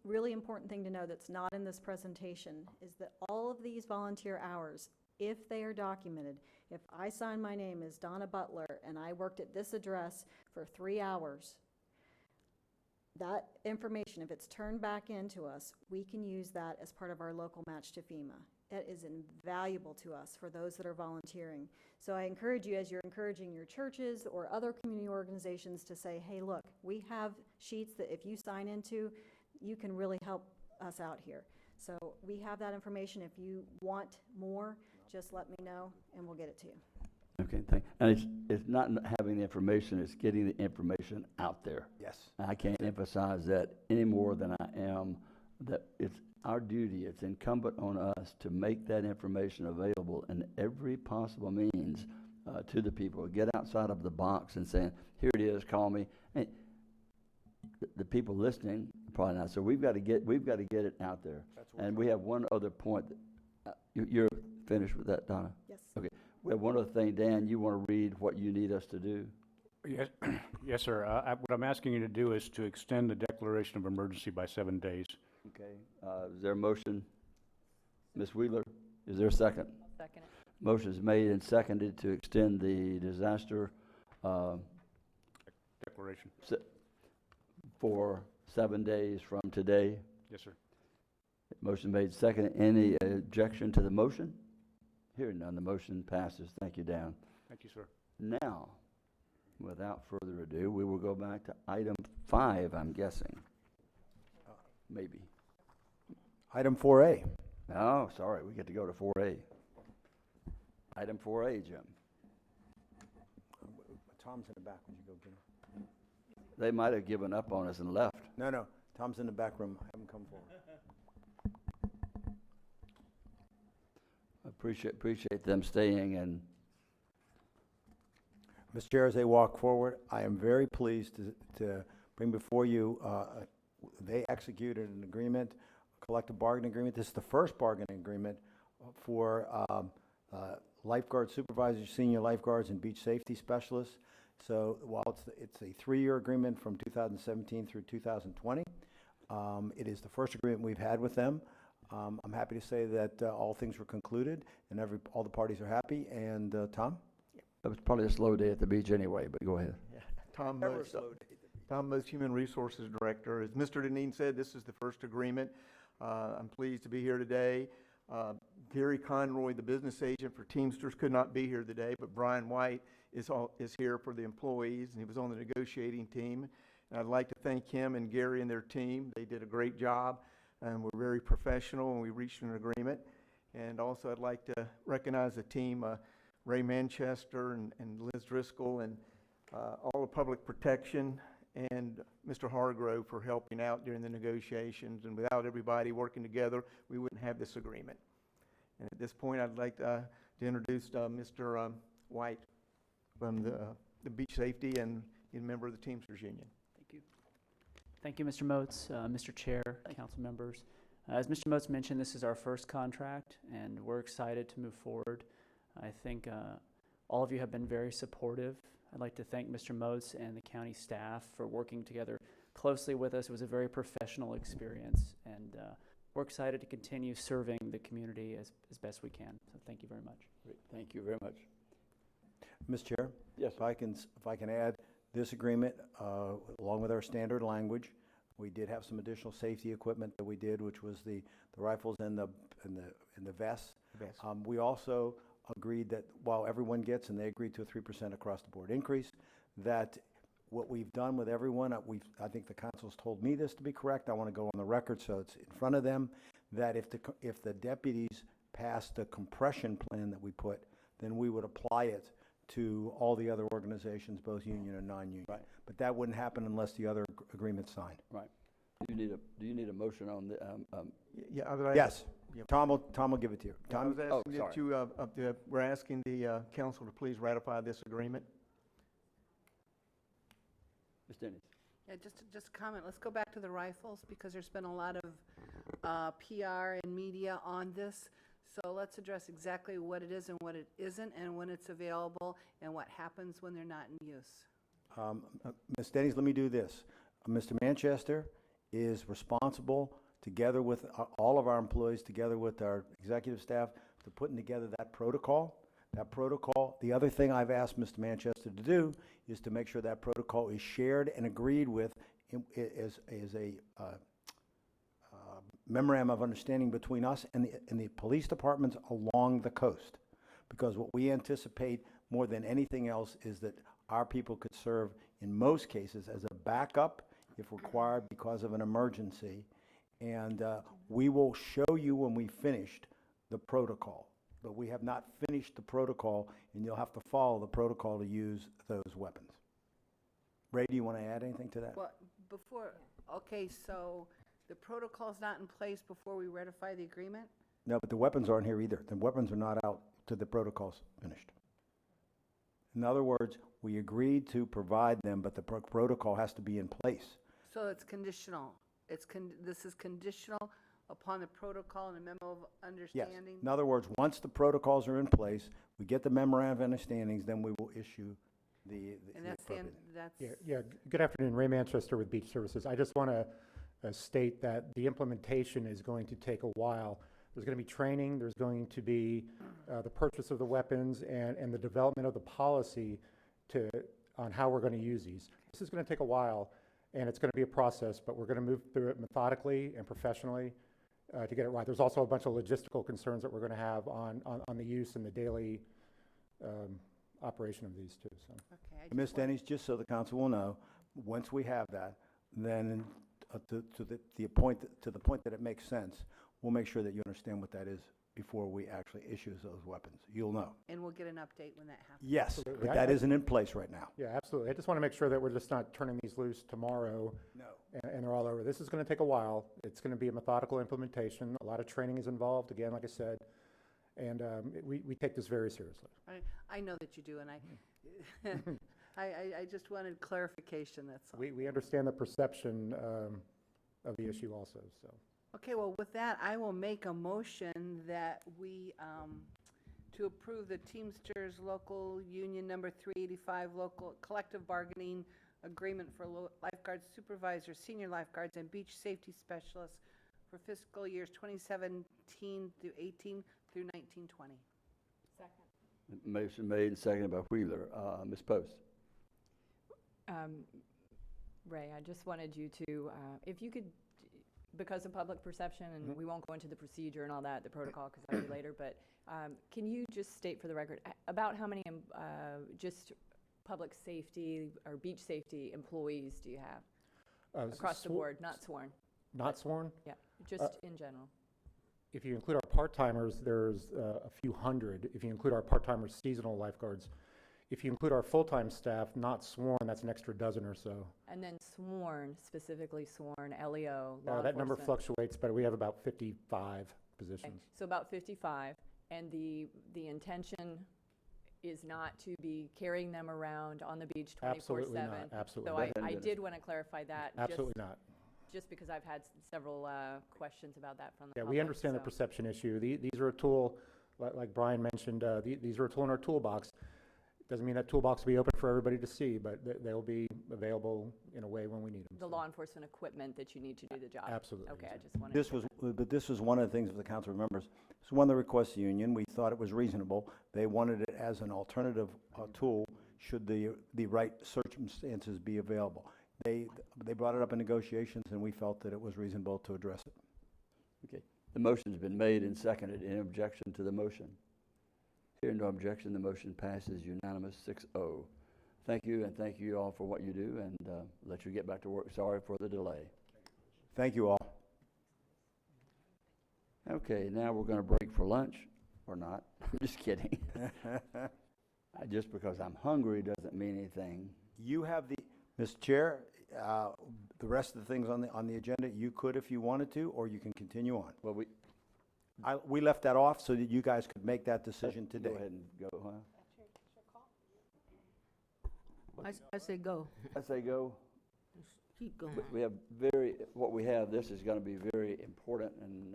really important thing to know that's not in this presentation is that all of these volunteer hours, if they are documented, if I sign my name as Donna Butler and I worked at this address for 3 hours, that information, if it's turned back into us, we can use that as part of our local match to FEMA. It is invaluable to us for those that are volunteering. So I encourage you, as you're encouraging your churches or other community organizations, to say, hey, look, we have sheets that if you sign into, you can really help us out here. So we have that information. If you want more, just let me know and we'll get it to you. Okay, and it's not having the information, it's getting the information out there. Yes. I can't emphasize that any more than I am, that it's our duty, it's incumbent on us to make that information available in every possible means to the people. Get outside of the box and saying, here it is, call me. And the people listening, probably not. So we've got to get it out there. And we have one other point. You're finished with that, Donna? Yes. Okay. We have one other thing. Dan, you want to read what you need us to do? Yes, yes, sir. What I'm asking you to do is to extend the declaration of emergency by 7 days. Okay. Is there a motion? Ms. Wheeler, is there a second? Second it. Motion is made and seconded to extend the disaster Declaration. For 7 days from today. Yes, sir. Motion made second. Any objection to the motion? Hearing none, the motion passes. Thank you, Dan. Thank you, sir. Now, without further ado, we will go back to item 5, I'm guessing. Maybe. Item 4A. Oh, sorry, we get to go to 4A. Item 4A, Jim. Tom's in the back. Would you go get him? They might have given up on us and left. No. Tom's in the back room. Have him come forward. Appreciate them staying. And Mr. Chair, as they walk forward, I am very pleased to bring before you, they executed an agreement, a collective bargaining agreement. This is the first bargaining agreement for lifeguard supervisors, senior lifeguards, and beach safety specialists. So while it's a 3-year agreement from 2017 through 2020, it is the first agreement we've had with them. I'm happy to say that all things were concluded and all the parties are happy. And Tom? it was probably a slow day at the beach anyway, but go ahead. Tom Most, Human Resources Director. As Mr. Deneen said, this is the first agreement. I'm pleased to be here today. Gary Conroy, the business agent for Teamsters, could not be here today, but Brian White is here for the employees, and he was on the negotiating team. And I'd like to thank him and Gary and their team. They did a great job, and we're very professional, and we reached an agreement. And also, I'd like to recognize the team, Ray Manchester and Liz Driscoll, and all of Public Protection, and Mr. Hargrove for helping out during the negotiations. And without everybody working together, we wouldn't have this agreement. And at this point, I'd like to introduce Mr. White from the Beach Safety and a member of the Teamsters Union. Thank you. Thank you, Mr. Moats, Mr. Chair, council members. As Mr. Moats mentioned, this is our first contract, and we're excited to move forward. I think all of you have been very supportive. I'd like to thank Mr. Moats and the county staff for working together closely with us. It was a very professional experience, and we're excited to continue serving the community as best we can. So thank you very much. Great. Thank you very much. Mr. Chair? Yes. If I can add, this agreement, along with our standard language, we did have some additional safety equipment that we did, which was the rifles and the vests. We also agreed that while everyone gets, and they agreed to a 3% across the board increase, that what we've done with everyone, I think the council's told me this to be correct. I want to go on the record so it's in front of them, that if the deputies pass the compression plan that we put, then we would apply it to all the other organizations, both union and non-union. Right. But that wouldn't happen unless the other agreement's signed. Right. Do you need a motion on the, Yeah, I would Yes. Yeah. Tom will give it to you. I Tom? was asking that you, we're asking the council to please ratify this agreement. Ms. Dennis? Yeah, just a comment. Let's go back to the rifles because there's been a lot of PR and media on this. So let's address exactly what it is and what it isn't, and when it's available, and what happens when they're not in use. Ms. Denny's, let me do this. Mr. Manchester is responsible, together with all of our employees, together with our executive staff, to putting together that protocol. That protocol, the other thing I've asked Mr. Manchester to do is to make sure that protocol is shared and agreed with as a memorandum of understanding between us and the police departments along the coast. Because what we anticipate more than anything else is that our people could serve, in most cases, as a backup if required because of an emergency. And we will show you when we finished the protocol. But we have not finished the protocol, and you'll have to follow the protocol to use those weapons. Ray, do you want to add anything to that? Well, okay, so the protocol's not in place before we ratify the agreement? No, but the weapons aren't here either. The weapons are not out till the protocol's finished. In other words, we agreed to provide them, but the protocol has to be in place. So it's conditional. This is conditional upon the protocol and a memo of Yes. understanding? In other words, once the protocols are in place, we get the memorandum of understandings, then we will issue the And that's appropriate. Yeah, good afternoon, Ray Manchester with Beach Services. I just want to state that the implementation is going to take a while. There's going to be training, there's going to be the purchase of the weapons and the development of the policy on how we're going to use these. This is going to take a while, and it's going to be a process, but we're going to move through it methodically and professionally to get it right. There's also a bunch of logistical concerns that we're going to have on the use and the daily operation of these too. So. Okay. Ms. Denny's, just so the council will know, once we have that, then to the point that it makes sense, we'll make sure that you understand what that is before we actually issue those weapons. You'll know. And we'll get an update when that happens. Yes, Absolutely. but that isn't in place right now. Yeah, absolutely. I just want to make sure that we're just not turning these loose tomorrow. No. And they're all over. This is going to take a while. It's going to be a methodical implementation. A lot of training is involved, again, like I said. And we take this very seriously. I know that you do, and I just wanted clarification, that's all. We understand the perception of the issue also, so. Okay, well, with that, I will make a motion that we, to approve the Teamsters Local Union Number 385 Local Collective Bargaining Agreement for lifeguards supervisors, senior lifeguards, and beach safety specialists for fiscal years 2017 through 18 through 1920. Second. Motion made and seconded by Wheeler. Ms. Post? Ray, I just wanted you to, if you could, because of public perception, and we won't go into the procedure and all that, the protocol, because that'll be later, but can you just state for the record about how many just public safety or beach safety employees do you have across the board, not sworn? Not sworn? Yeah, just in general. If you include our part-timers, there's a few hundred. If you include our part-timers, seasonal lifeguards. If you include our full-time staff, not sworn, that's an extra dozen or so. And then sworn, specifically sworn, LEO, That number fluctuates, but we have about 55 positions. Okay. So about 55, and the intention is not to be carrying them around on the beach 24/7. Absolutely not, absolutely So not. I did want to clarify that. Absolutely not. just because I've had several questions about that from the Yeah, public. we understand the so- perception issue. These are a tool, like Brian mentioned, these are a tool in our toolbox. Doesn't mean that toolbox will be open for everybody to see, but they'll be available in a way when we need them. The law enforcement equipment that you need to do the job. Absolutely. Okay, I just wanted This was, but this was one of the things that the council remembers. This was one of the requests of the union. We thought it was reasonable. They wanted it as an alternative tool should the right circumstances be available. They brought it up in negotiations, and we felt that it was reasonable to address it. Okay. The motion's been made and seconded. Any objection to the motion? Hearing no objection, the motion passes unanimous 6-0. Thank you, and thank you all for what you do, and let you get back to work. Sorry for the delay. Thank you all. Okay, now we're going to break for lunch, or not. I'm just kidding. Just because I'm hungry doesn't mean anything. You have Mr. Chair, the rest of the things on the agenda, you could if you wanted to, or you can continue on. Well, we left that off so that you guys could make that decision today. Go ahead and go, huh? I say go. I say go. Keep going. We have this is going to be very important, and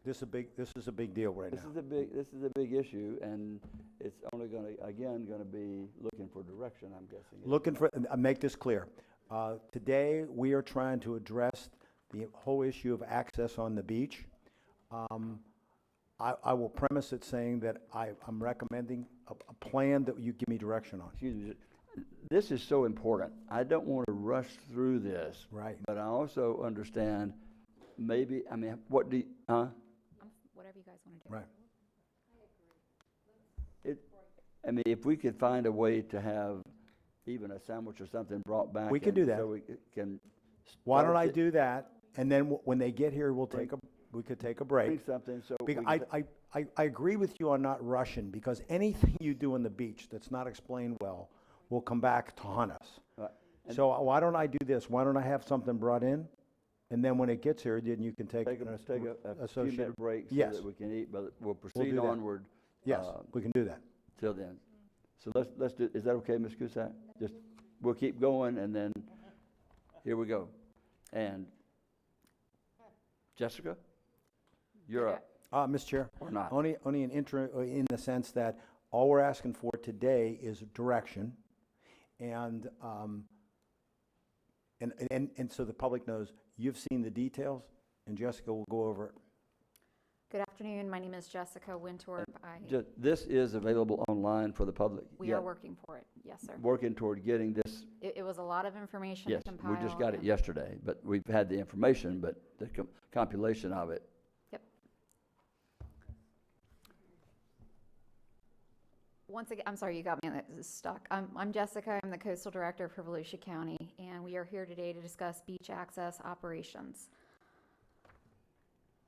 This is a big deal right now. this is a big issue, and it's only going to be looking for direction, I'm guessing. Looking for, make this clear. Today, we are trying to address the whole issue of access on the beach. I will premise it saying that I'm recommending a plan that you give me direction on. Excuse me. This is so important. I don't want to rush through this. Right. But I also understand maybe, what do you, Whatever you guys want to do. Right. if we could find a way to have even a sandwich or something brought back. We can do that. So we can. Why don't start I it- do that, and then when they get here, we could take a break. Bring something so. we Because can- I agree with you on not rushing, because anything you do on the beach that's not explained well will come back to haunt us. and- So why don't I do this? Why don't I have something brought in? And then when it gets here, then you can take Take an a few associated minute break so Yes. that we can eat, but we'll We'll proceed do that. onward. Yes, we can do that. Till then. So let's do, is that okay, Ms. Cusack? We'll keep going, and then, here we go. And Jessica, you're up. Mr. Chair. Or not. Only an in the sense that all we're asking for today is direction. And so the public knows you've seen the details, and Jessica will go over it. Good afternoon. My name is Jessica Wintorp. This is available online for the public. We are working for it. Yes, sir. Working toward getting this. It was a lot of information Yes, to compile. we just got it and- yesterday, but we've had the information, but the compilation of it. Yep. Once again, I'm sorry, you got me stuck. I'm Jessica. I'm the Coastal Director for Volusia County, and we are here today to discuss beach access operations.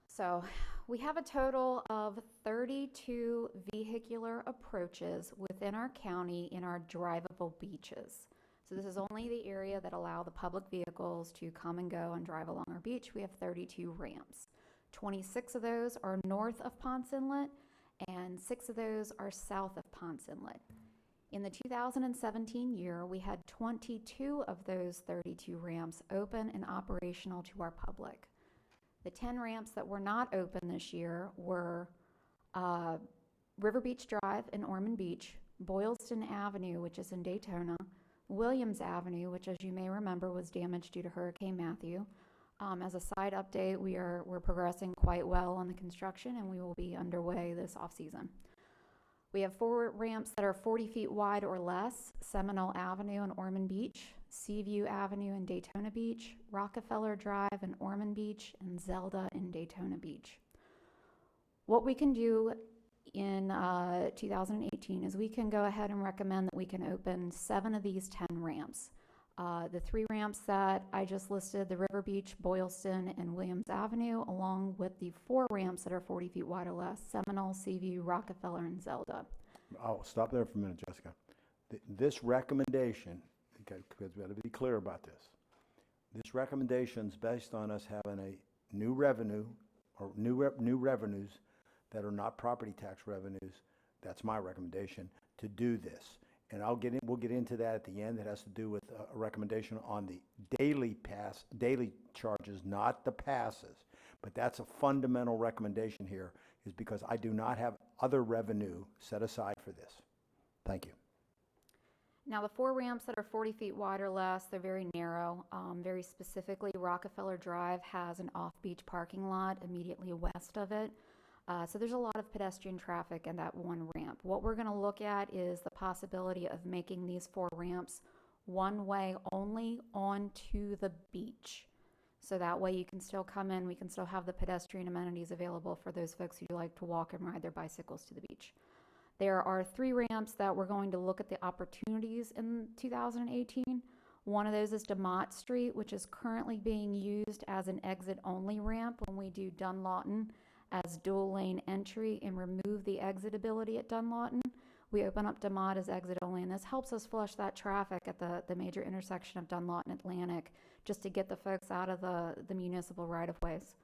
So we have a total of 32 vehicular approaches within our county in our drivable beaches. So this is only the area that allow the public vehicles to come and go and drive along our beach. We have 32 ramps. 26 of those are north of Ponce Inlet, and 6 of those are south of Ponce Inlet. In the 2017 year, we had 22 of those 32 ramps open and operational to our public. The 10 ramps that were not open this year were River Beach Drive in Ormond Beach, Boylston Avenue, which is in Daytona, Williams Avenue, which, as you may remember, was damaged due to Hurricane Matthew. As a side update, we're progressing quite well on the construction, and we will be underway this off-season. We have 4 ramps that are 40 feet wide or less: Seminole Avenue in Ormond Beach, Seaview Avenue in Daytona Beach, Rockefeller Drive in Ormond Beach, and Zelda in Daytona Beach. What we can do in 2018 is we can go ahead and recommend that we can open 7 of these 10 ramps. The 3 ramps that I just listed, the River Beach, Boylston, and Williams Avenue, along with the 4 ramps that are 40 feet wide or less: Seminole, Seaview, Rockefeller, and Zelda. Oh, stop there for a minute, Jessica. This recommendation, because we got to be clear about this. This recommendation's based on us having a new revenue, or new revenues that are not property tax revenues. That's my recommendation, to do this. and we'll get into that at the end. It has to do with a recommendation on the daily charges, not the passes. But that's a fundamental recommendation here, is because I do not have other revenue set aside for this. Thank you. Now, the 4 ramps that are 40 feet wide or less, they're very narrow. Very specifically, Rockefeller Drive has an off-beach parking lot immediately west of it. So there's a lot of pedestrian traffic in that one ramp. What we're going to look at is the possibility of making these 4 ramps one way only onto the beach. So that way you can still come in, we can still have the pedestrian amenities available for those folks who like to walk and ride their bicycles to the beach. There are 3 ramps that we're going to look at the opportunities in 2018. One of those is DeMott Street, which is currently being used as an exit-only ramp when we do Dunlawton as dual-lane entry and remove the exit ability at Dunlawton. We open up DeMott as exit-only, and this helps us flush that traffic at the major intersection of Dunlawton and Atlantic, just to get the folks out of the municipal right-of-ways.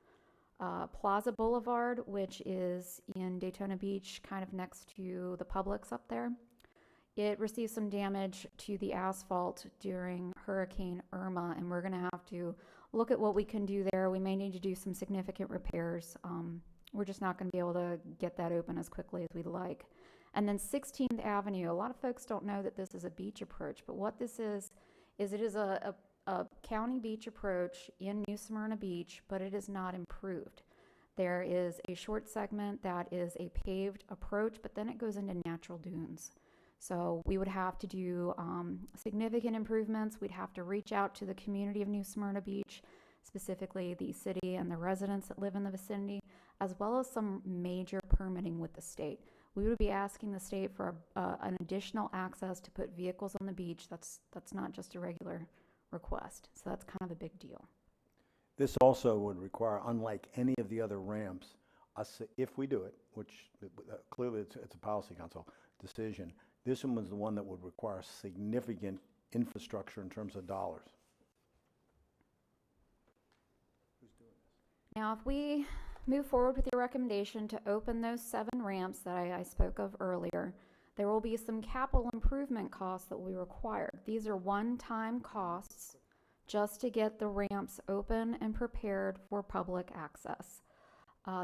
Plaza Boulevard, which is in Daytona Beach, kind of next to the Publix up there. It received some damage to the asphalt during Hurricane Irma, and we're going to have to look at what we can do there. We may need to do some significant repairs. We're just not going to be able to get that open as quickly as we'd like. And then 16th Avenue, a lot of folks don't know that this is a beach approach, but what this is it is a county beach approach in New Smyrna Beach, but it is not improved. There is a short segment that is a paved approach, but then it goes into natural dunes. So we would have to do significant improvements. We'd have to reach out to the community of New Smyrna Beach, specifically the city and the residents that live in the vicinity, as well as some major permitting with the state. We would be asking the state for an additional access to put vehicles on the beach. That's not just a regular request. So that's kind of a big deal. This also would require, unlike any of the other ramps, us, if we do it, which clearly it's a policy council decision, this one was the one that would require significant infrastructure in terms of dollars. Now, if we move forward with your recommendation to open those 7 ramps that I spoke of earlier, there will be some capital improvement costs that we require. These are one-time costs just to get the ramps open and prepared for public access.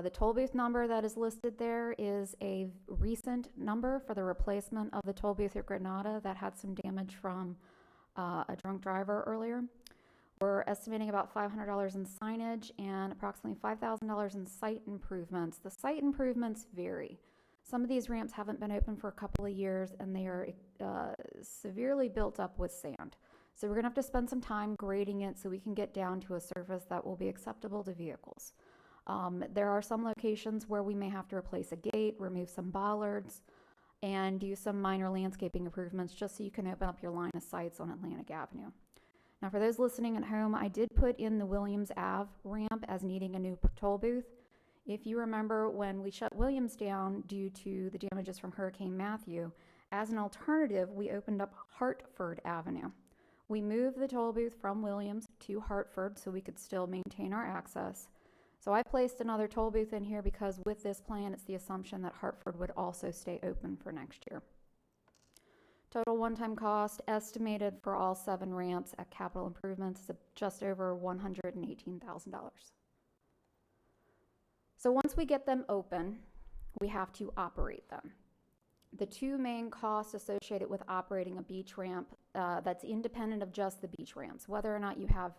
The toll booth number that is listed there is a recent number for the replacement of the toll booth at Granada that had some damage from a drunk driver earlier. We're estimating about $500 in signage and approximately $5,000 in site improvements. The site improvements vary. Some of these ramps haven't been open for a couple of years, and they are severely built up with sand. So we're going to have to spend some time grading it so we can get down to a surface that will be acceptable to vehicles. There are some locations where we may have to replace a gate, remove some bollards, and do some minor landscaping improvements just so you can open up your line of sights on Atlantic Avenue. Now, for those listening at home, I did put in the Williams Ave ramp as needing a new toll booth. If you remember, when we shut Williams down due to the damages from Hurricane Matthew, as an alternative, we opened up Hartford Avenue. We moved the toll booth from Williams to Hartford so we could still maintain our access. So I placed another toll booth in here because with this plan, it's the assumption that Hartford would also stay open for next year. Total one-time cost estimated for all 7 ramps at capital improvements is just over $118,000. So once we get them open, we have to operate them. The 2 main costs associated with operating a beach ramp that's independent of just the beach ramps, whether or not you have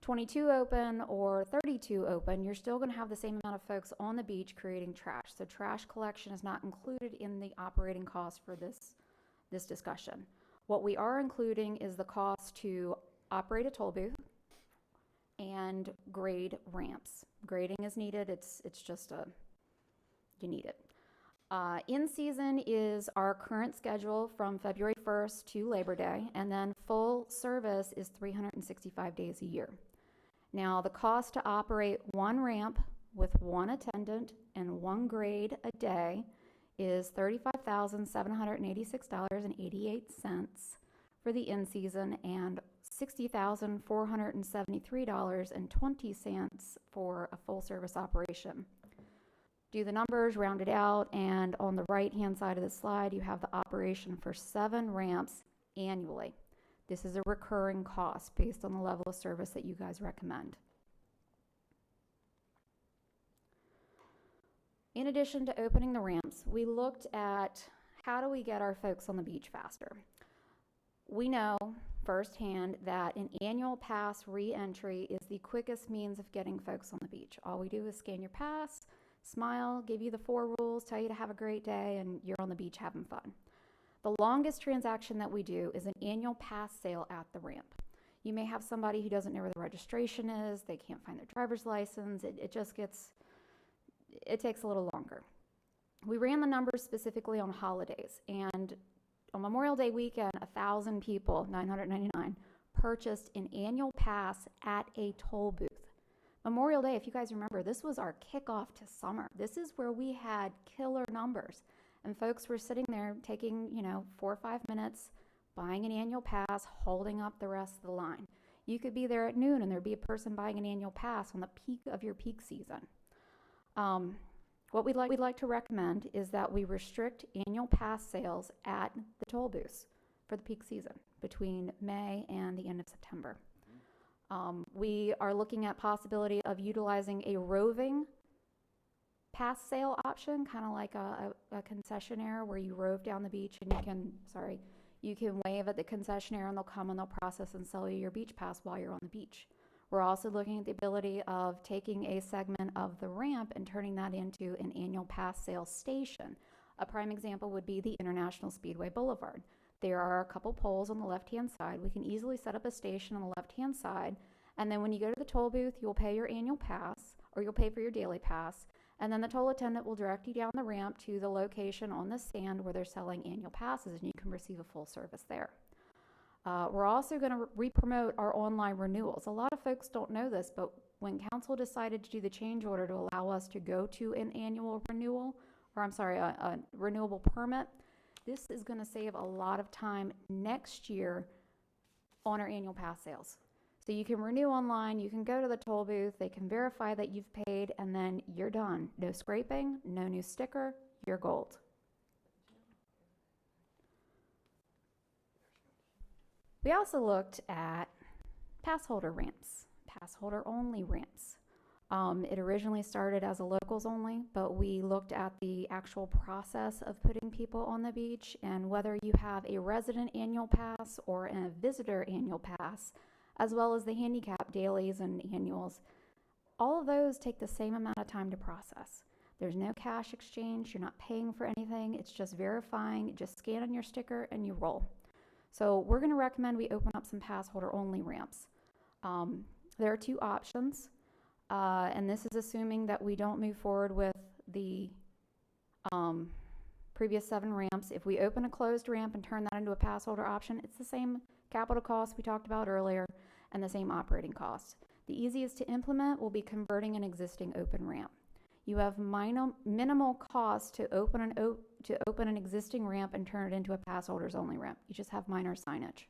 22 open or 32 open, you're still going to have the same amount of folks on the beach creating trash. So trash collection is not included in the operating cost for this discussion. What we are including is the cost to operate a toll booth and grade ramps. Grading is needed. It's just you need it. In season is our current schedule from February 1st to Labor Day, and then full service is 365 days a year. Now, the cost to operate 1 ramp with 1 attendant and 1 grade a day is $35,786.88 for the in-season and $60,473.20 for a full-service operation. Do the numbers, round it out, and on the right-hand side of the slide, you have the operation for 7 ramps annually. This is a recurring cost based on the level of service that you guys recommend. In addition to opening the ramps, we looked at how do we get our folks on the beach faster. We know firsthand that an annual pass re-entry is the quickest means of getting folks on the beach. All we do is scan your pass, smile, give you the 4 rules, tell you to have a great day, and you're on the beach having fun. The longest transaction that we do is an annual pass sale at the ramp. You may have somebody who doesn't know where the registration is, they can't find their driver's license, it takes a little longer. We ran the numbers specifically on holidays, and on Memorial Day weekend, 1,000 people, 999, purchased an annual pass at a toll booth. Memorial Day, if you guys remember, this was our kickoff to summer. This is where we had killer numbers. And folks were sitting there taking, 4 or 5 minutes, buying an annual pass, holding up the rest of the line. You could be there at noon and there'd be a person buying an annual pass on the peak of your peak season. What we'd like to recommend is that we restrict annual pass sales at the toll booths for the peak season between May and the end of September. We are looking at possibility of utilizing a roving pass sale option, kind of like a concessionaire where you rove down the beach and you can wave at the concessionaire and they'll come and they'll process and sell you your beach pass while you're on the beach. We're also looking at the ability of taking a segment of the ramp and turning that into an annual pass sale station. A prime example would be the International Speedway Boulevard. There are a couple poles on the left-hand side. We can easily set up a station on the left-hand side, and then when you go to the toll booth, you'll pay your annual pass, or you'll pay for your daily pass, and then the toll attendant will direct you down the ramp to the location on the stand where they're selling annual passes, and you can receive a full service there. We're also going to re-promote our online renewals. A lot of folks don't know this, but when council decided to do the change order to allow us to go to an annual renewal, a renewable permit, this is going to save a lot of time next year on our annual pass sales. So you can renew online, you can go to the toll booth, they can verify that you've paid, and then you're done. No scraping, no new sticker, you're gold. We also looked at pass holder ramps, pass holder only ramps. It originally started as a locals only, but we looked at the actual process of putting people on the beach and whether you have a resident annual pass or a visitor annual pass, as well as the handicap dailies and annuals. All of those take the same amount of time to process. There's no cash exchange, you're not paying for anything, it's just verifying, you just scan on your sticker and you roll. So we're going to recommend we open up some pass holder only ramps. There are 2 options. And this is assuming that we don't move forward with the previous 7 ramps. If we open a closed ramp and turn that into a pass holder option, it's the same capital cost we talked about earlier and the same operating costs. The easiest to implement will be converting an existing open ramp. You have minimal cost to open an existing ramp and turn it into a pass holders only ramp. You just have minor signage.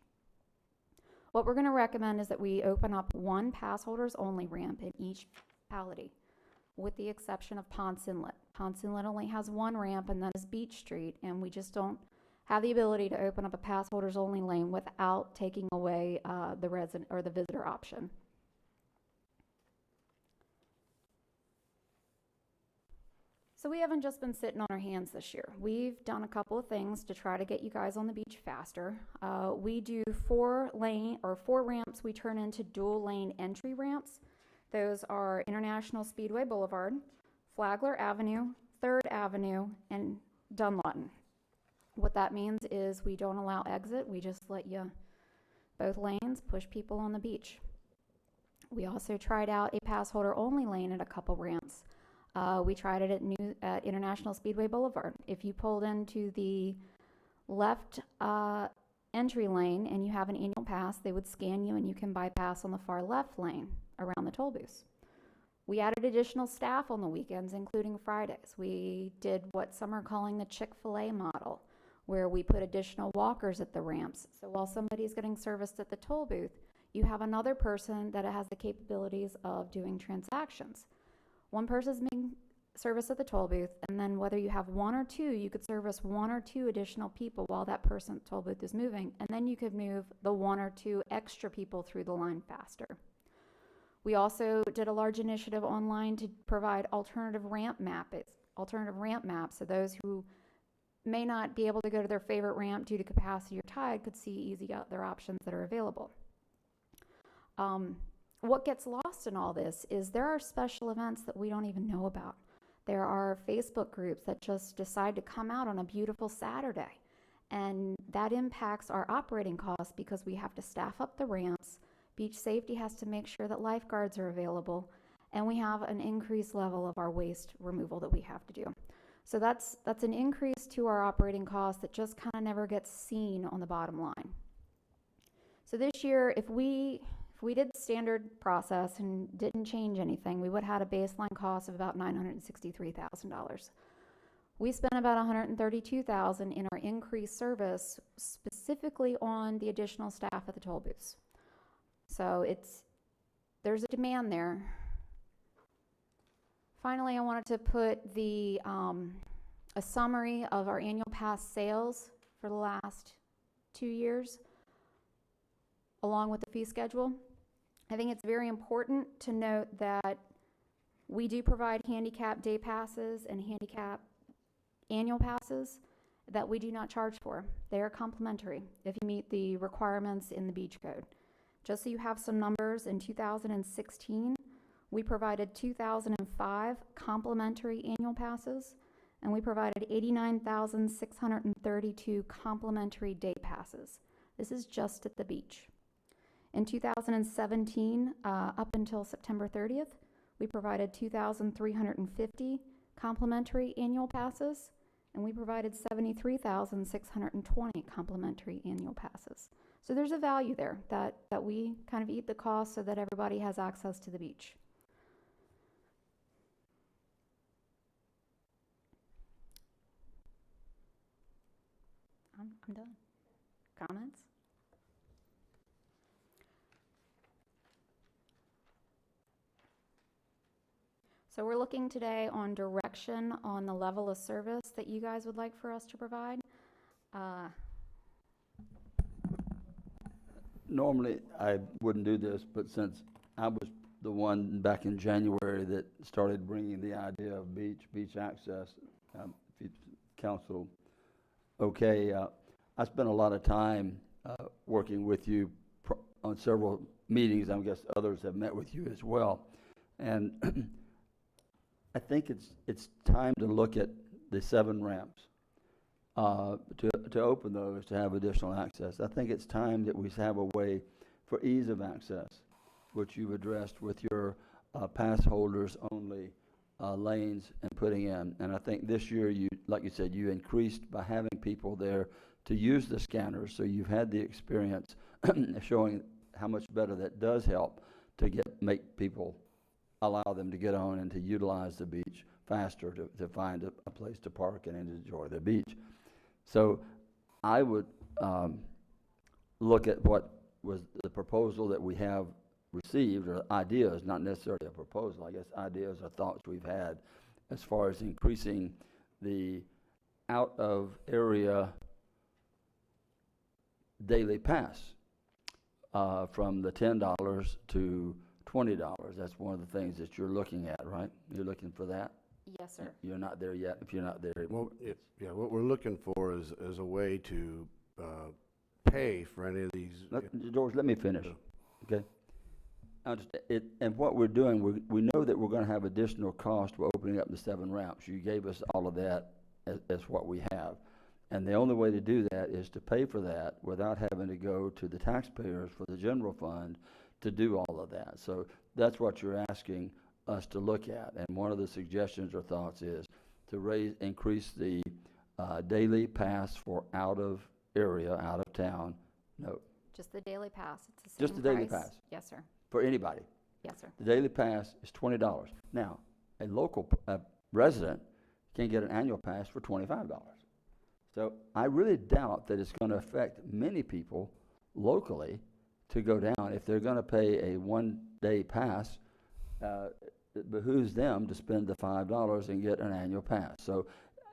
What we're going to recommend is that we open up 1 pass holders only ramp in each municipality, with the exception of Ponce Inlet. Ponce Inlet only has 1 ramp, and that is Beach Street, and we just don't have the ability to open up a pass holders only lane without taking away the resident or the visitor option. So we haven't just been sitting on our hands this year. We've done a couple of things to try to get you guys on the beach faster. We do 4 ramps we turn into dual lane entry ramps. Those are International Speedway Boulevard, Flagler Avenue, 3rd Avenue, and Dunlawton. What that means is we don't allow exit, we just let you, both lanes, push people on the beach. We also tried out a pass holder only lane at a couple ramps. We tried it at International Speedway Boulevard. If you pulled into the left entry lane and you have an annual pass, they would scan you and you can bypass on the far left lane around the toll booths. We added additional staff on the weekends, including Fridays. We did what some are calling the Chick-fil-A model, where we put additional walkers at the ramps. So while somebody's getting serviced at the toll booth, you have another person that has the capabilities of doing transactions. One person's being service at the toll booth, and then whether you have one or two, you could service one or two additional people while that person at the toll booth is moving, and then you could move the one or two extra people through the line faster. We also did a large initiative online to provide alternative ramp maps, so those who may not be able to go to their favorite ramp due to capacity or tide could see easy other options that are available. What gets lost in all this is there are special events that we don't even know about. There are Facebook groups that just decide to come out on a beautiful Saturday, and that impacts our operating costs because we have to staff up the ramps. Beach safety has to make sure that lifeguards are available, and we have an increased level of our waste removal that we have to do. So that's an increase to our operating costs that just kind of never gets seen on the bottom line. So this year, if we did standard process and didn't change anything, we would have had a baseline cost of about $963,000. We spent about $132,000 in our increased service specifically on the additional staff at the toll booths. So there's a demand there. Finally, I wanted to put a summary of our annual pass sales for the last 2 years along with the fee schedule. I think it's very important to note that we do provide handicap day passes and handicap annual passes that we do not charge for. They are complimentary if you meet the requirements in the beach code. Just so you have some numbers, in 2016, we provided 2,005 complimentary annual passes, and we provided 89,632 complimentary day passes. This is just at the beach. In 2017, up until September 30th, we provided 2,350 complimentary annual passes, and we provided 73,620 complimentary annual passes. So there's a value there that we kind of eat the cost so that everybody has access to the beach. I'm done. Comments? So we're looking today on direction on the level of service that you guys would like for us to provide. Normally, I wouldn't do this, but since I was the one back in January that started bringing the idea of beach access, if you council, okay, I spent a lot of time working with you on several meetings. I guess others have met with you as well. And I think it's time to look at the 7 ramps, to open those, to have additional access. I think it's time that we have a way for ease of access, which you've addressed with your pass holders only lanes and putting in. And I think this year, like you said, you increased by having people there to use the scanners. So you've had the experience showing how much better that does help to make people allow them to get on and to utilize the beach faster to find a place to park and enjoy the beach. So I would look at what was the proposal that we have received, or ideas, not necessarily a proposal, I guess ideas or thoughts we've had as far as increasing the out of area daily pass from the $10 to $20. That's one of the things that you're looking at, right? You're looking for that? Yes, sir. You're not there yet. If you're not there, Well, yeah, what we're looking for is a way to pay for any of these. George, let me finish. Okay. Understand and what we're doing, we know that we're going to have additional cost for opening up the 7 ramps. You gave us all of that as what we have. And the only way to do that is to pay for that without having to go to the taxpayers for the general fund to do all of that. So that's what you're asking us to look at. And one of the suggestions or thoughts is to increase the daily pass for out of area, out of town. No. Just the daily pass. It's the same Just the daily price. pass. Yes, sir. For anybody. Yes, sir. The daily pass is $20. Now, a local resident can get an annual pass for $25. So I really doubt that it's going to affect many people locally to go down. If they're going to pay a 1-day pass, it behooves them to spend the $5 and get an annual pass. So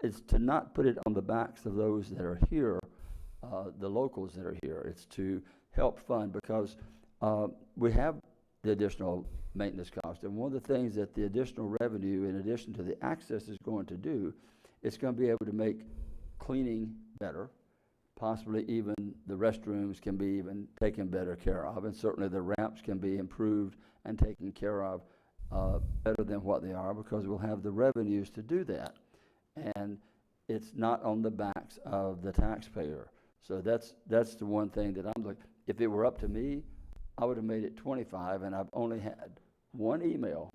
it's to not put it on the backs of those that are here, the locals that are here. It's to help fund, because we have the additional maintenance cost. And one of the things that the additional revenue, in addition to the access, is going to do, it's going to be able to make cleaning better. Possibly even the restrooms can be even taken better care of, and certainly the ramps can be improved and taken care of better than what they are, because we'll have the revenues to do that. And it's not on the backs of the taxpayer. So that's the one thing that I'm like, if it were up to me, I would have made it 25, and I've only had one email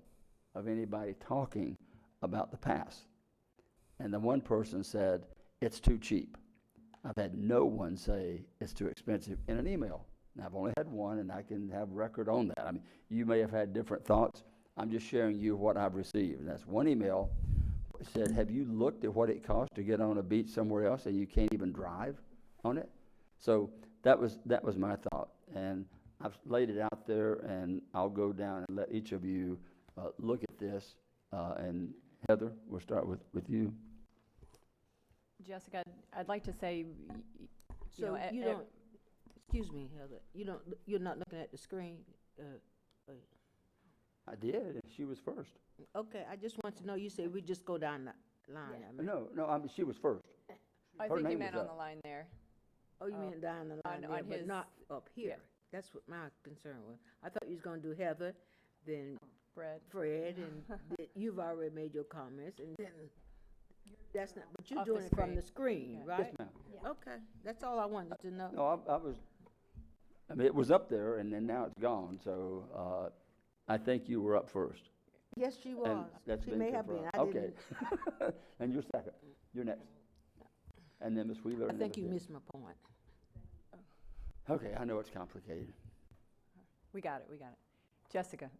of anybody talking about the pass. And the one person said, it's too cheap. I've had no one say it's too expensive in an email. Now, I've only had one, and I can have record on that. I mean, you may have had different thoughts. I'm just sharing you what I've received. And that's one email. It said, have you looked at what it costs to get on a beach somewhere else and you can't even drive on it? So that was my thought. And I've laid it out there, and I'll go down and let each of you look at this. And Heather, we'll start with you. Jessica, I'd like to say, So you don't, excuse me, Heather, you're not looking at the screen? I did, and she was first. Okay, I just want to know, you said we just go down the line. I mean. No, I mean, she was first. I Her think you name meant was on up. the line there. Oh, you meant down the line there, on but his- not up here. yeah. That's what my concern was. I thought you was gonna do Heather, then Fred. and then you've already made your comments, and then, that's not, but you're Off the doing it from screen. the screen, Yeah. right? Yes, ma'am. Okay, that's all I wanted to know. No, I mean, it was up there, and then now it's gone, so I think you were up first. Yes, she And was. that's She been may have been. confirmed. I Okay. didn't. And you're second. You're next. And then Ms. Wheeler. I and think then you Ms. missed my point. Okay, I know it's complicated. We got it. Jessica,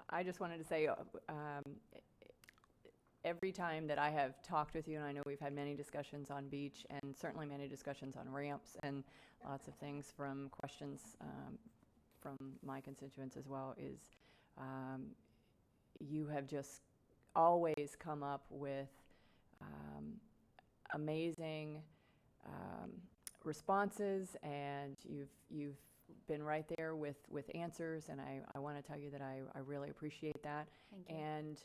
I just wanted to say, every time that I have talked with you, and I know we've had many discussions on beach and certainly many discussions on ramps and lots of things, from questions from my constituents as well, is you have just always come up with amazing responses, and you've been right there with answers, and I want to tell you that I really appreciate that. Thank you. And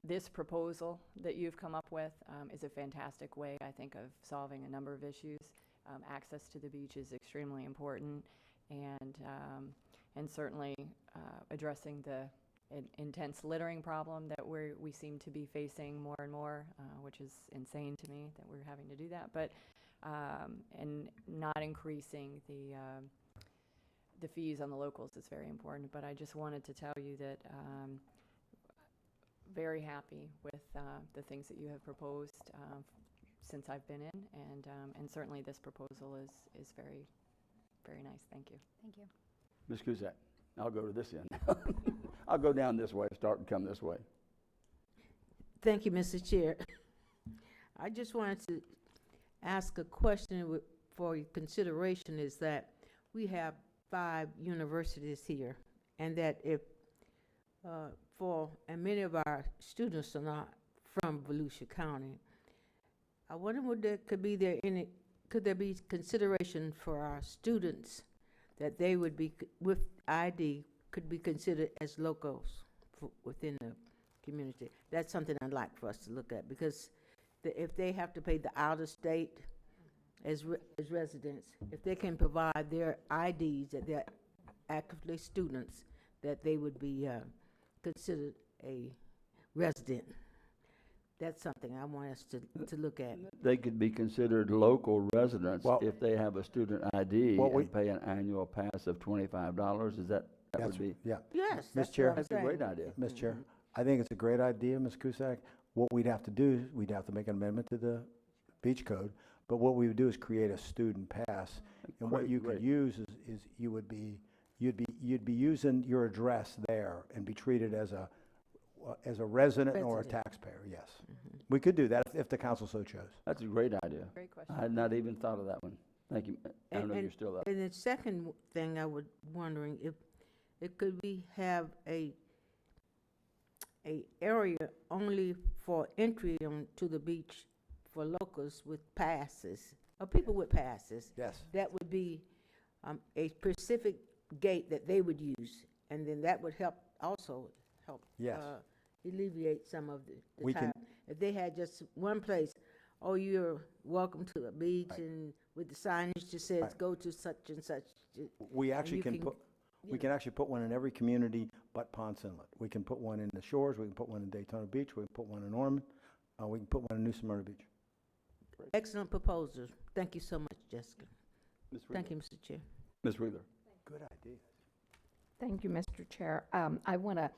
this proposal that you've come up with is a fantastic way, I think, of solving a number of issues. Access to the beach is extremely important, and certainly addressing the intense littering problem that we seem to be facing more and more, which is insane to me that we're having to do that. But and not increasing the fees on the locals is very important. But I just wanted to tell you that very happy with the things that you have proposed since I've been in, and certainly this proposal is very, very nice. Thank you. Thank you. Ms. Cusack, I'll go to this end. I'll go down this way, start and come this way. Thank you, Mr. Chair. I just wanted to ask a question for your consideration, is that we have 5 universities here, and that if, and many of our students are not from Volusia County, I wonder could there be consideration for our students that they would be, with ID, could be considered as locals within the community? That's something I'd like for us to look at, because if they have to pay the out-of-state as residents, if they can provide their IDs that they're actively students, that they would be considered a resident. That's something I want us to look at. They could be considered local residents Well- if they have a student ID Well, and pay an annual pass of $25. Is that would be? Yeah. Yes, Mr. that's Chair. what I'm That's a great saying. idea. Mr. Chair, I think it's a great idea, Ms. Cusack. What we'd have to do is we'd have to make an amendment to the beach code, but what we would do is create a student pass. And what Great, you could great. use is you'd be using your address there and be treated as a resident or a Resident. taxpayer, yes. We could do that if the council so chose. That's a great idea. Great question. I had not even thought of that one. Thank you. I know you're still up. And the second thing I was wondering, if it could be, have a area only for entry on to the beach for locals with passes, or people with passes. Yes. That would be a specific gate that they would use, and then that would help, also help Yes. alleviate some of the We can- time. If they had just one place, oh, you're welcome to the beach, Right. and with the signage that says, Right. go to such and such. We and actually you can put, you we can actually put one in every community but Ponce Inlet. We can put one in the Shores, we can put one in Daytona Beach, we can put one in Ormond, we can put one in New Smyrna Beach. Excellent proposals. Thank you so much, Jessica. Ms. Thank Wheeler. you, Mr. Chair. Ms. Wheeler. Good idea. Thank you, Mr. Chair. I want to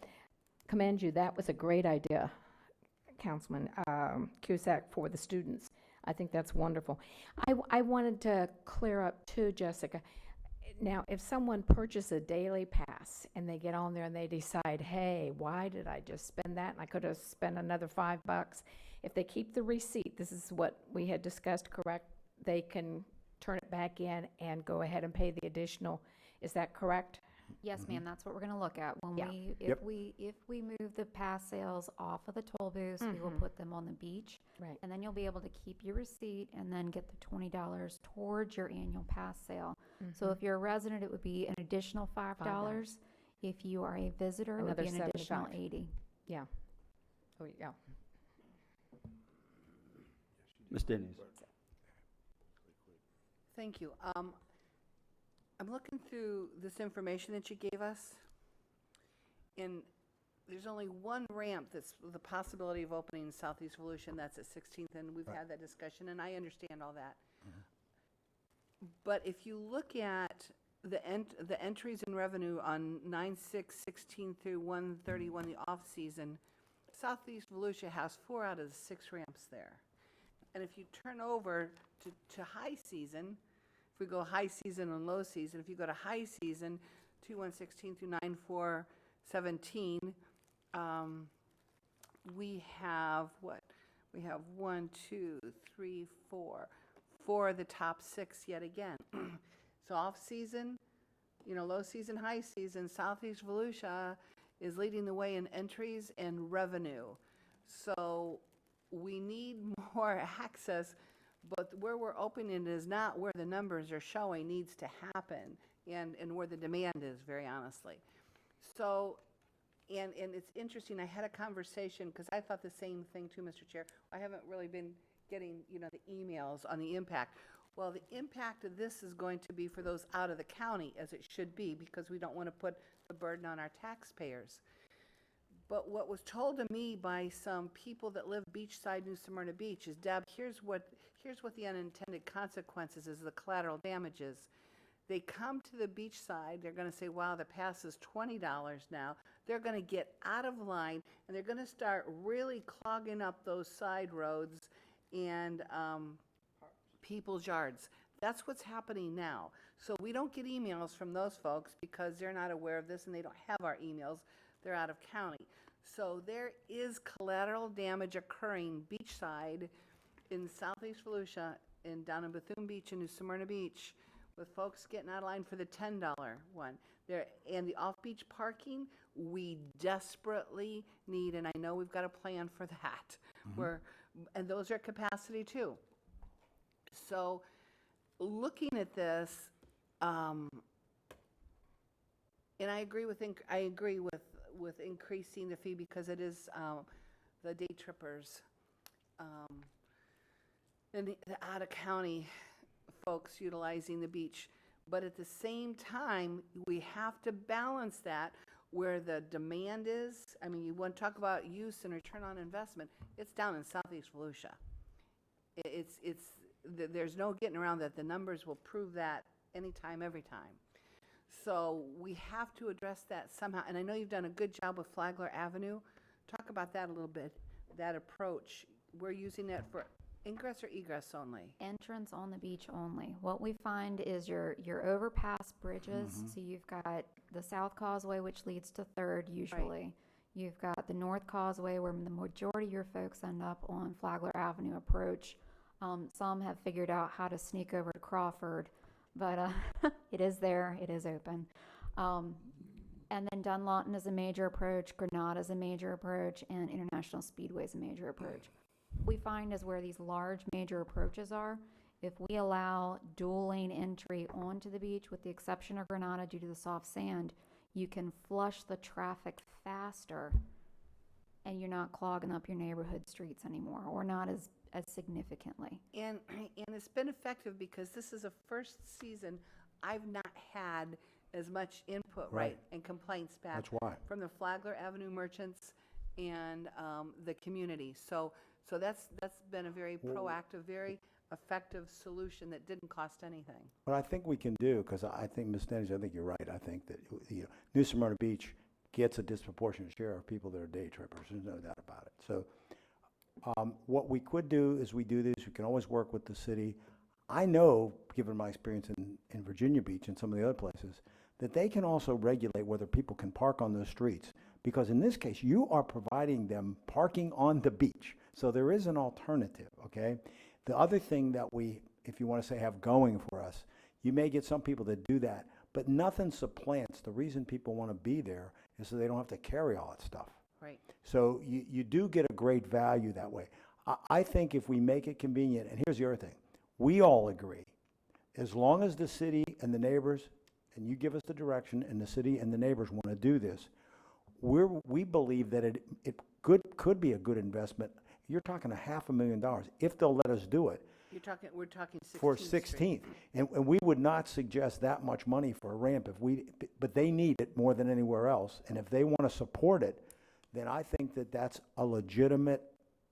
commend you. That was a great idea, Councilman Cusack, for the students. I think that's wonderful. I wanted to clear up too, Jessica. Now, if someone purchases a daily pass and they get on there and they decide, hey, why did I just spend that? And I could have spent another $5. If they keep the receipt, this is what we had discussed, correct? They can turn it back in and go ahead and pay the additional. Is that correct? Yes, ma'am, that's what we're gonna look at. When Yeah. Yep. if we move the pass sales off of the toll booths, we will Mhm. put them on the beach. Right. And then you'll be able to keep your receipt and then get the $20 towards your annual pass sale. So Mhm. if you're a resident, it would be an additional $5. If you are a visitor, it would Another be an additional 75. 80. Yeah. Oh, yeah. Ms. Denny's. Thank you. I'm looking through this information that you gave us, and there's only one ramp that's the possibility of opening in Southeast Volusia, and that's at 16th, and we've had that discussion, and I understand all that. But if you look at the entries and revenue on 9/6/16 through 1/31, the off-season, Southeast Volusia has 4 out of the 6 ramps there. And if you turn over to high season, if we go high season and low season, if you go to high season, 2/1/16 through 9/4/17, we have what? We have 1, 2, 3, 4. 4 of the top 6 yet again. So off season, low season, high season, Southeast Volusia is leading the way in entries and revenue. So we need more access, but where we're opening is not where the numbers are showing needs to happen, and where the demand is, very honestly. So, and it's interesting, I had a conversation, because I thought the same thing too, Mr. Chair. I haven't really been getting, the emails on the impact. Well, the impact of this is going to be for those out of the county, as it should be, because we don't want to put the burden on our taxpayers. But what was told to me by some people that live beachside New Smyrna Beach is, Deb, here's what the unintended consequences is, the collateral damages. They come to the beachside, they're going to say, wow, the pass is $20 now. They're going to get out of line, and they're going to start really clogging up those side roads and people's yards. That's what's happening now. So we don't get emails from those folks because they're not aware of this and they don't have our emails. They're out of county. So there is collateral damage occurring beachside in Southeast Volusia and down in Bethune Beach and New Smyrna Beach, with folks getting out of line for the $10 one. And the off-beach parking, we desperately need, and I know we've got a plan for that. And those are capacity too. So looking at this, and I agree with increasing the fee, because it is the day trippers and the out-of-county folks utilizing the beach. But at the same time, we have to balance that where the demand is. I mean, you want to talk about use and return on investment, it's down in Southeast Volusia. There's no getting around that. The numbers will prove that anytime, every time. So we have to address that somehow. And I know you've done a good job with Flagler Avenue. Talk about that a little bit, that approach. We're using that for ingress or egress only? Entrance on the beach only. What we find is your overpass bridges. So you've got the South Causeway, which leads to 3rd usually. You've got the North Causeway, where the majority of your folks end up on Flagler Avenue approach. Some have figured out how to sneak over to Crawford, but it is there, it is open. And then Dunlawton is a major approach, Granada is a major approach, and International Speedway is a major approach. What we find is where these large major approaches are, if we allow dual lane entry onto the beach, with the exception of Granada due to the soft sand, you can flush the traffic faster and you're not clogging up your neighborhood streets anymore, or not as significantly. And it's been effective because this is the first season I've not had as much input, right, and complaints back. That's why. From the Flagler Avenue merchants and the community. So that's been a very proactive, very effective solution that didn't cost anything. What I think we can do, because I think, Ms. Stennis, I think you're right. I think that New Smyrna Beach gets a disproportionate share of people that are day trippers. There's no doubt about it. So what we could do is we do this. We can always work with the city. I know, given my experience in Virginia Beach and some of the other places, that they can also regulate whether people can park on those streets. Because in this case, you are providing them parking on the beach. So there is an alternative, okay? The other thing that we, if you want to say, have going for us, you may get some people that do that, but nothing supplants the reason people want to be there is so they don't have to carry all that stuff. Right. So you do get a great value that way. I think if we make it convenient, and here's the other thing, we all agree, as long as the city and the neighbors, and you give us the direction, and the city and the neighbors want to do this, we believe that it could be a good investment. You're talking $500,000 if they'll let us do it. We're talking 16th For Street. 16th, and we would not suggest that much money for a ramp but they need it more than anywhere else, and if they want to support it, then I think that that's a legitimate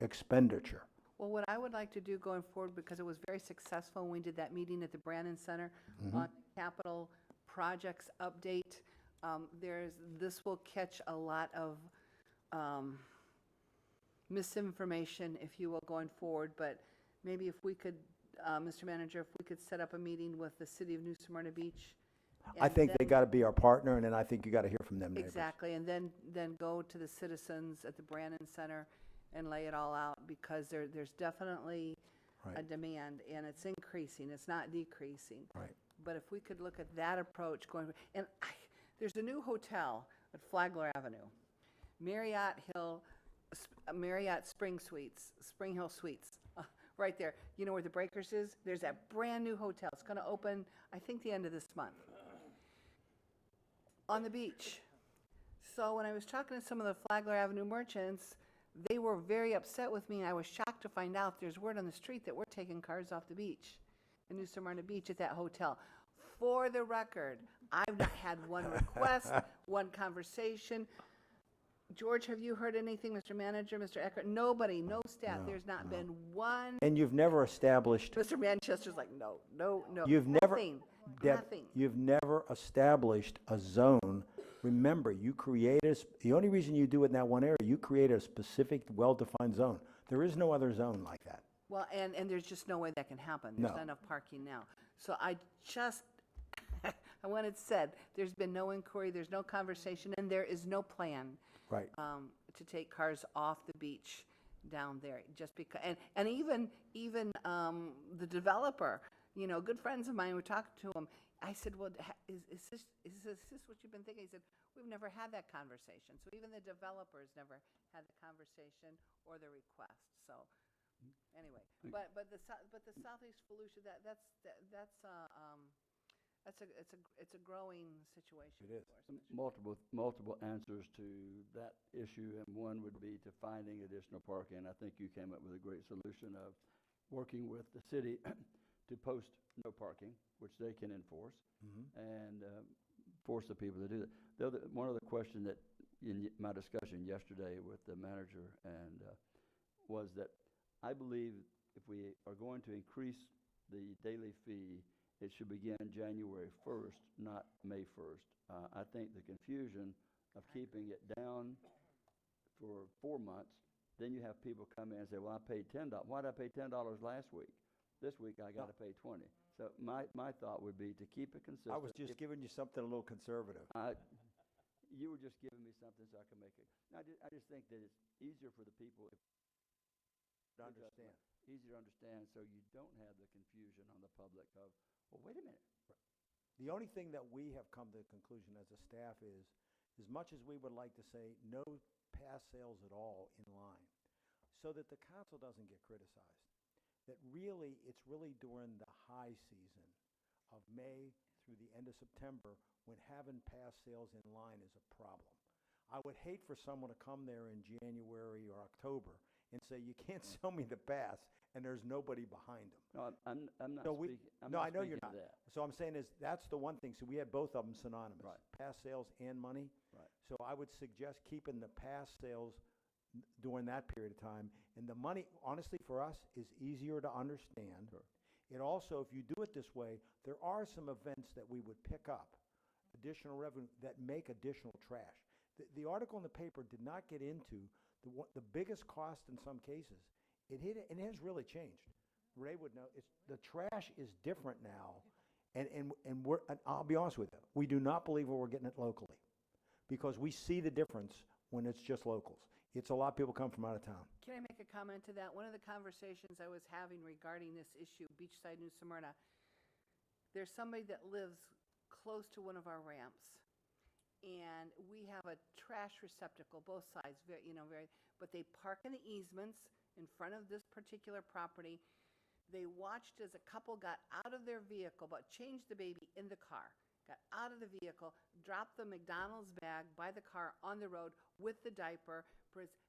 expenditure. Well, what I would like to do going forward, because it was very successful when we did that meeting at the Brannan Center on capital projects update, this will catch a lot of misinformation, if you will, going forward, but maybe if we could, Mr. Manager, if we could set up a meeting with the city of New Smyrna Beach. I think they then- got to be our partner, and then I think you got to hear from them neighbors. Exactly, and then go to the citizens at the Brannan Center and lay it all out, because there's definitely a demand, and it's increasing, it's not decreasing. Right. But if we could look at that approach going, and there's a new hotel at Flagler Avenue, Marriott Spring Hill Suites, right there. You know where the Breakers is? There's that brand new hotel. It's going to open, I think, the end of this month, on the beach. So when I was talking to some of the Flagler Avenue merchants, they were very upset with me, and I was shocked to find out there's word on the street that we're taking cars off the beach, in New Smyrna Beach at that hotel. For the record, I've not had one request, one conversation. George, have you heard anything, Mr. Manager, Mr. Eckert? Nobody, no staff. There's not been one. And you've never established, Mr. Manchester's like, no. you've never, Nothing. Deb, Nothing. you've never established a zone. Remember, the only reason you do it in that one area, you created a specific, well-defined zone. There is no other zone like that. Well, and there's just no way that can happen. There's No. not enough parking now. So I want it said, there's been no inquiry, there's no conversation, and there is no plan Right. to take cars off the beach down there, just because, and even the developer, good friends of mine, were talking to him. I said, well, is this what you've been thinking? He said, we've never had that conversation. So even the developers never had the conversation or the request. So anyway, but the Southeast Volusia, it's a growing situation. It is. For us, Mr. Multiple answers to that issue, and one would be to finding additional parking. I think you came up with a great solution of working with the city to post no parking, which they can enforce, and force the people to do that. One other question that in my discussion yesterday with the manager and was that I believe if we are going to increase the daily fee, it should begin January 1st, not May 1st. I think the confusion of keeping it down for 4 months, then you have people come in and say, well, I paid $10. Why did I pay $10 last week? This week I got to pay 20. So my thought would be to keep it consistent. I was just giving you something a little conservative. You were just giving me something so I could make it. I just think that it's easier for the people To understand. easier to understand, so you don't have the confusion on the public of, well, wait a minute. The only thing that we have come to the conclusion as a staff is as much as we would like to say no pass sales at all in line, so that the council doesn't get criticized. That really, it's really during the high season of May through the end of September when having pass sales in line is a problem. I would hate for someone to come there in January or October and say, you can't sell me the pass, and there's nobody behind them. No, I'm not So we- speaking, I'm no, not I know you're speaking to not. that. So I'm saying is, that's the one thing, so we had both of them synonymous. Right. Pass sales and money. Right. So I would suggest keeping the pass sales during that period of time. And the money, honestly, for us, is easier to understand. Sure. It also, if you do it this way, there are some events that we would pick up, additional revenue, that make additional trash. The article in the paper did not get into the biggest cost in some cases. It has really changed. Ray would know, the trash is different now. And I'll be honest with you, we do not believe we're getting it locally, because we see the difference when it's just locals. It's a lot of people come from out of town. Can I make a comment to that? One of the conversations I was having regarding this issue, Beachside, New Smyrna, there's somebody that lives close to one of our ramps, and we have a trash receptacle, both sides, but they park in the easements in front of this particular property. They watched as a couple got out of their vehicle, but changed the baby in the car, got out of the vehicle, dropped the McDonald's bag by the car on the road with the diaper,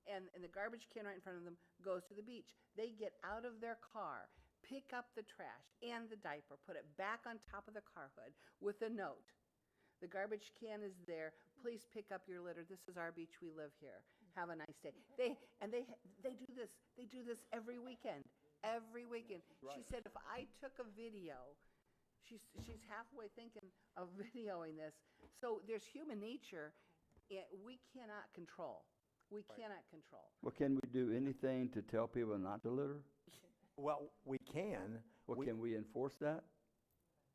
and the garbage can right in front of them goes to the beach. They get out of their car, pick up the trash and the diaper, put it back on top of the car hood with a note. The garbage can is there. Please pick up your litter. This is our beach. We live here. Have a nice day. They do this. They do this every weekend. Every weekend. She said, if I took a video, she's halfway thinking of videoing this. So there's human nature we cannot control. We cannot control. Well, can we do anything to tell people not to litter? Well, we can. Well, can we enforce that?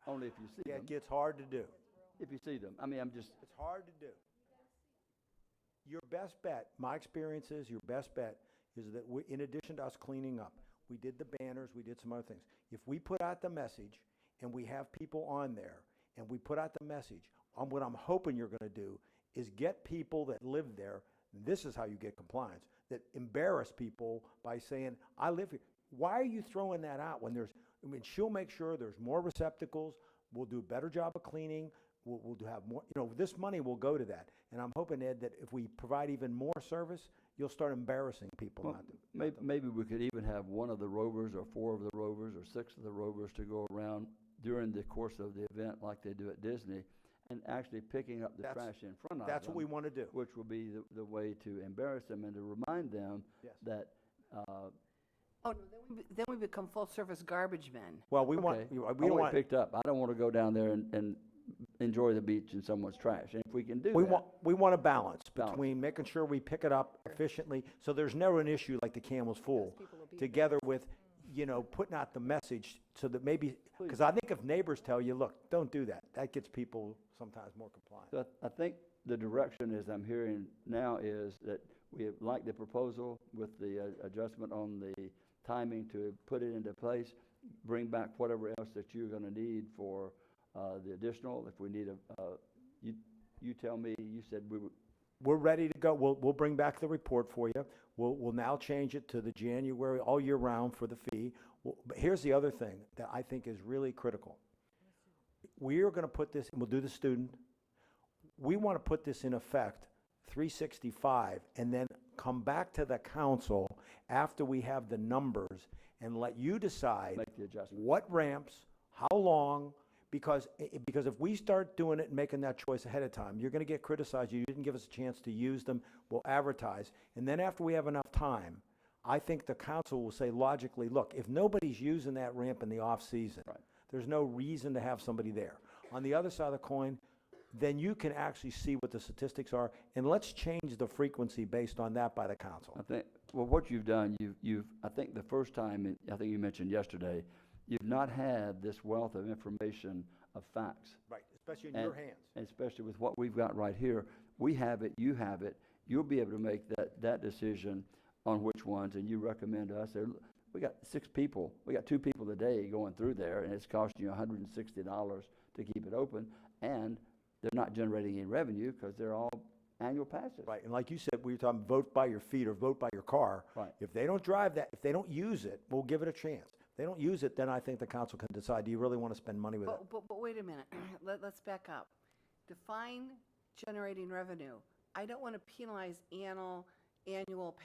Only if you see them. It gets hard to do. If you see them. I mean, I'm just, It's hard to do. Your best bet, my experience is, your best bet is that in addition to us cleaning up, we did the banners, we did some other things. If we put out the message and we have people on there and we put out the message, what I'm hoping you're going to do is get people that live there. This is how you get compliance, that embarrass people by saying, I live here. Why are you throwing that out when she'll make sure there's more receptacles, we'll do a better job of cleaning, we'll have more, this money will go to that. And I'm hoping, Ed, that if we provide even more service, you'll start embarrassing people well, not to. maybe we could even have one of the rovers or four of the rovers or six of the rovers to go around during the course of the event like they do at Disney and actually picking up the trash in front of them. That's what we want to do. Which will be the way to embarrass them and to remind them that Oh, no, then we become full-service garbage men. Well, we okay, want, we I don't want want, it picked up. I don't want to go down there and enjoy the beach in someone's trash. And if we can do we that. want a balance between making sure we pick it up efficiently, so there's never an issue like the can was full, together with, putting out the message so that maybe, because I think if neighbors tell you, look, don't do that, that gets people sometimes more compliant. So I think the direction, as I'm hearing now, is that we like the proposal with the adjustment on the timing to put it into place, bring back whatever else that you're going to need for the additional. If we need you tell me. You said We're ready to go. We'll bring back the report for you. We'll now change it to the January all year round for the fee. But here's the other thing that I think is really critical. We are going to put this, and we'll do the student. We want to put this in effect 365 and then come back to the council after we have the numbers and let you decide make the adjustment. What ramps, how long, because if we start doing it and making that choice ahead of time, you're going to get criticized. You didn't give us a chance to use them. We'll advertise. And then after we have enough time, I think the council will say logically, look, if nobody's using that ramp in the off season, there's no reason to have somebody there. On the other side of the coin, then you can actually see what the statistics are, and let's change the frequency based on that by the council. I think, well, what you've done, I think the first time, I think you mentioned yesterday, you've not had this wealth of information of facts. Right, especially in your hands. And especially with what we've got right here. We have it, you have it. You'll be able to make that decision on which ones, and you recommend to us. We got 6 people. We got 2 people today going through there, and it's costing you $160 to keep it open, and they're not generating any revenue because they're all annual passes. Right, and like you said, we were talking vote by your feet or vote by your car. Right. If they don't drive that, if they don't use it, we'll give it a chance. If they don't use it, then I think the council can decide, do you really want to spend money with it? But wait a minute, let's back up. Define generating revenue. I don't want to penalize annual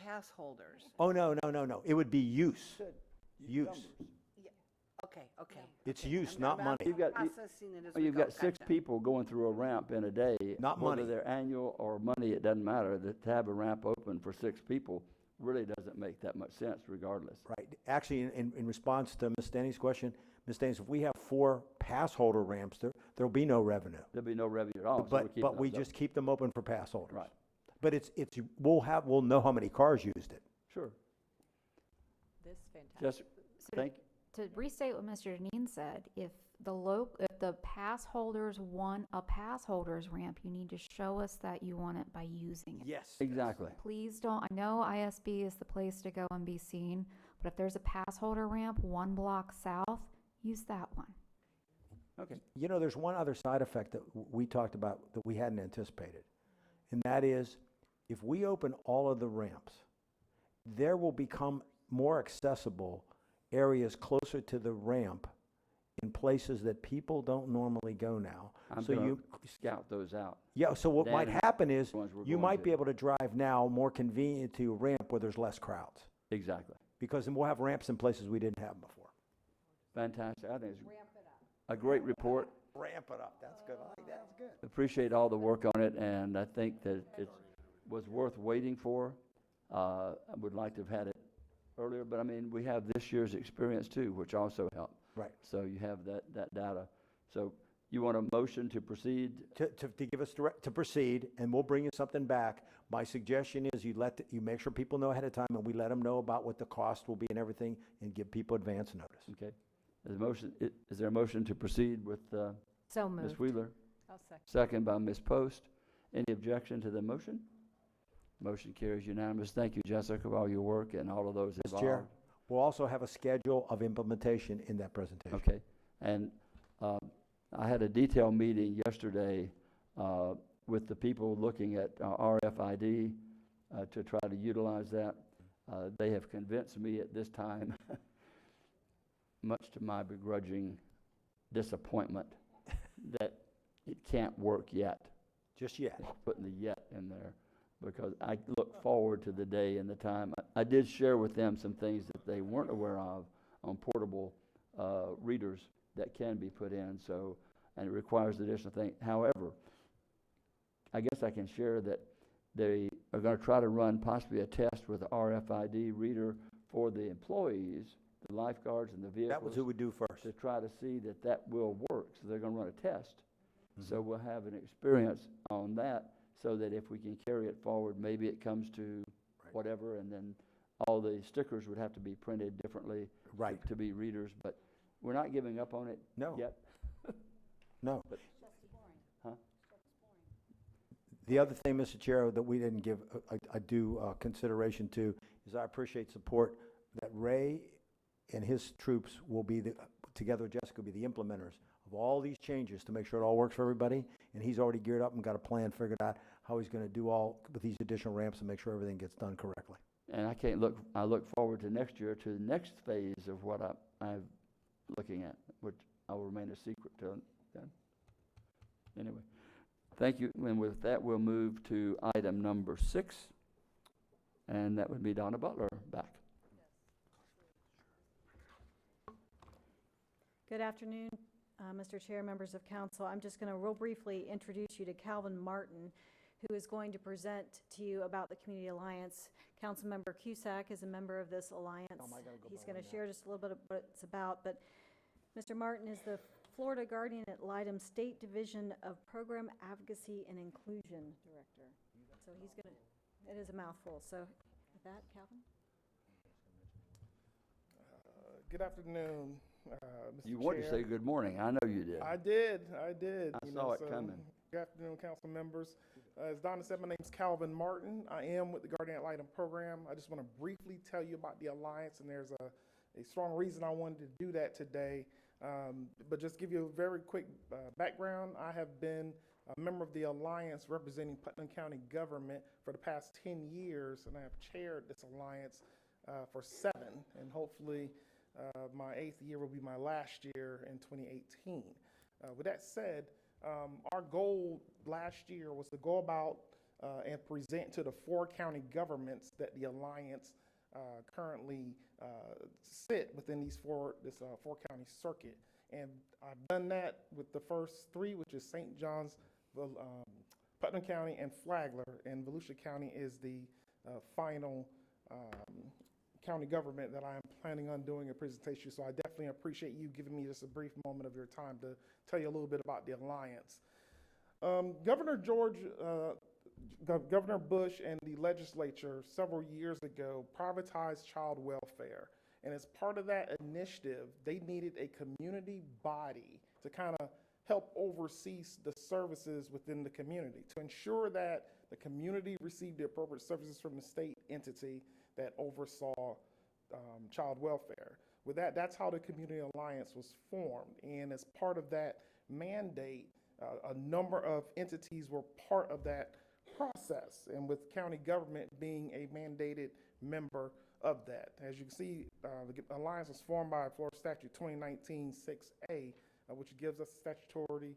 pass holders. Oh, no. It would be use. Use. Okay. It's okay. use, I'm not money. processing it as we You've go. got 6 Gotcha. people going through a ramp in a day. Not money. Whether they're annual or money, it doesn't matter. To have a ramp open for 6 people really doesn't make that much sense regardless. Right. Actually, in response to Ms. Denny's question, Ms. Denny's, if we have 4 pass holder ramps, there'll be no revenue. There'll be no revenue at all. so we're keeping But we those just keep them open for pass holders. Right. But we'll know how many cars used it. Sure. This fantastic. Just, thank you. To restate what Mr. Deneen said, if the pass holders want a pass holders ramp, you need to show us that you want it by using it. Yes. Exactly. Please don't, I know ISB is the place to go and be seen, but if there's a pass holder ramp 1 block south, use that one. Okay. You know, there's one other side effect that we talked about that we hadn't anticipated. And that is, if we open all of the ramps, there will become more accessible areas closer to the ramp in places that people don't normally go now. I'm So going you, to scout those out. yeah, so what Dan might and happen is, ones we're you going might to. be able to drive now more convenient to a ramp where there's less crowds. Exactly. Because then we'll have ramps in places we didn't have before. Fantastic. I think it's a great report. Ramp it up, that's good, I think that's good. Appreciate all the work on it, and I think that it was worth waiting for. I would like to have had it earlier, but I mean, we have this year's experience too, which also helped. Right. So you have that data. So you want a motion to proceed? To give us to proceed, and we'll bring you something back. My suggestion is you make sure people know ahead of time, and we let them know about what the cost will be and everything, and give people advance notice. Okay. Is there a motion to proceed with So Ms. moved. Wheeler? I'll second. Second by Ms. Post. Any objection to the motion? Motion carries unanimous. Thank you, Jessica, for all your work and all of those Mr. involved. Chair, we'll also have a schedule of implementation in that presentation. Okay. And I had a detailed meeting yesterday with the people looking at RFID to try to utilize that. They have convinced me at this time, much to my begrudging disappointment, that it can't work yet. Just yet. Putting the yet in there, because I look forward to the day and the time. I did share with them some things that they weren't aware of on portable readers that can be put in, so, and it requires additional things. However, I guess I can share that they are going to try to run possibly a test with the RFID reader for the employees, the lifeguards and the vehicles. That was who would do first. To try to see that will work. So they're going to run a test. So we'll have an experience on that, so that if we can carry it forward, maybe it comes to whatever, and then all the stickers would have to be printed differently to be readers. But we're not giving up on it yet. No. But, huh? The other thing, Mr. Chair, that we didn't give a due consideration to is I appreciate support that Ray and his troops will be, together with Jessica, will be the implementers of all these changes to make sure it all works for everybody. And he's already geared up and got a plan figured out how he's going to do all with these additional ramps and make sure everything gets done correctly. And I look forward to next year, to the next phase of what I'm looking at, which I will remain a secret till then. Anyway, thank you. And with that, we'll move to item number 6, and that would be Donna Butler back. Good afternoon, Mr. Chair, members of council. I'm just going to real briefly introduce you to Calvin Martin, who is going to present to you about the Community Alliance. Councilmember Cusack is a member of this alliance. He's going to share just a little bit of what it's about. But Mr. Martin is the Florida Guardian ad Litem State Division of Program Advocacy and Inclusion Director. So he's going to, it is a mouthful. So with that, Calvin. Good afternoon, Mr. You wanted to say good morning. I know you did. I did. I saw it coming. Good afternoon, council members. As Donna said, my name is Calvin Martin. I am with the Guardian Ad Litem program. I just want to briefly tell you about the Alliance, and there's a strong reason I wanted to do that today. But just give you a very quick background. I have been a member of the Alliance representing Putnam County government for the past 10 years, and I have chaired this alliance for 7, and hopefully my 8th year will be my last year in 2018. With that said, our goal last year was to go about and present to the 4 county governments that the Alliance currently sit within this 4-county circuit. And I've done that with the first 3, which is St. John's, Putnam County, and Flagler, and Volusia County is the final county government that I am planning on doing a presentation. So I definitely appreciate you giving me just a brief moment of your time to tell you a little bit about the Alliance. Governor Bush and the legislature several years ago privatized child welfare. And as part of that initiative, they needed a community body to kind of help oversee the services within the community, to ensure that the community received the appropriate services from the state entity that oversaw child welfare. With that, that's how the Community Alliance was formed. And as part of that mandate, a number of entities were part of that process, and with county government being a mandated member of that. As you can see, the Alliance was formed by Florida Statute 2019-6A, which gives us statutory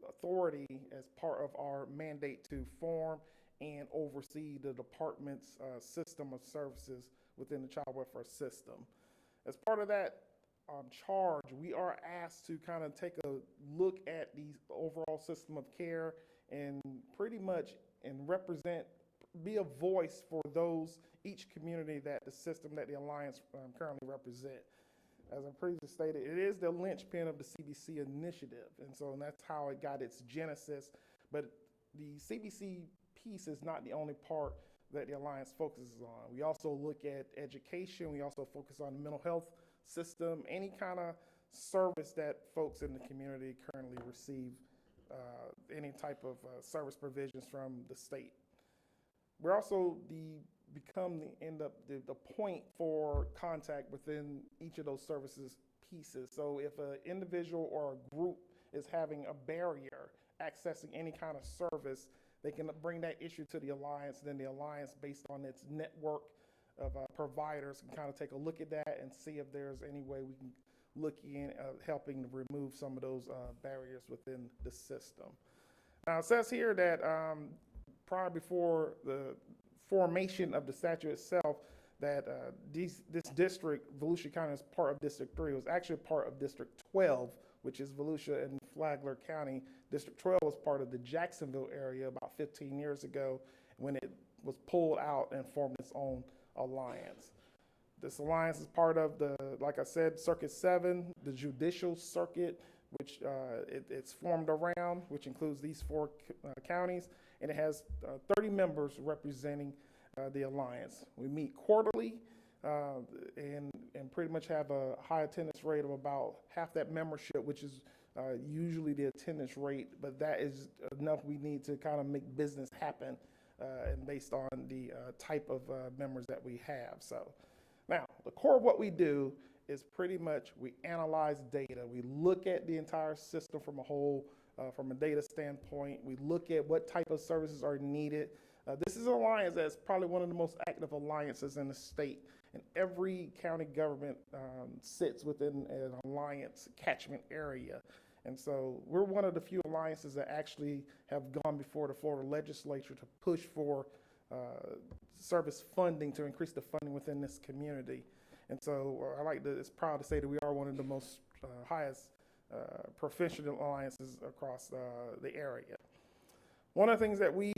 authority as part of our mandate to form and oversee the department's system of services within the child welfare system. As part of that charge, we are asked to kind of take a look at the overall system of care and pretty much be a voice for each community that the system that the Alliance currently represent. As I previously stated, it is the linchpin of the CBC initiative, and that's how it got its genesis. But the CBC piece is not the only part that the Alliance focuses on. We also look at education. We also focus on the mental health system, any kind of service that folks in the community currently receive, any type of service provisions from the state. We're also become the point for contact within each of those services pieces. So if an individual or a group is having a barrier accessing any kind of service, they can bring that issue to the Alliance. Then the Alliance, based on its network of providers, can kind of take a look at that and see if there's any way we can look in helping to remove some of those barriers within the system. Now, it says here that prior before the formation of the statute itself, that this district, Volusia County, is part of District 3. It was actually part of District 12, which is Volusia and Flagler County. District 12 was part of the Jacksonville area about 15 years ago when it was pulled out and formed its own alliance. This alliance is part of like I said, Circuit 7, the judicial circuit, which it's formed around, which includes these 4 counties, and it has 30 members representing the alliance. We meet quarterly and pretty much have a high attendance rate of about half that membership, which is usually the attendance rate, but that is enough we need to kind of make business happen and based on the type of members that we have. So now, the core of what we do is pretty much we analyze data. We look at the entire system from a whole, from a data standpoint. We look at what type of services are needed. This is an alliance that's probably one of the most active alliances in the state. And every county government sits within an alliance catchment area. And so we're one of the few alliances that actually have gone before the Florida legislature to push for service funding, to increase the funding within this community. And so it's proud to say that we are one of the most highest professional alliances across the area. One of the things that we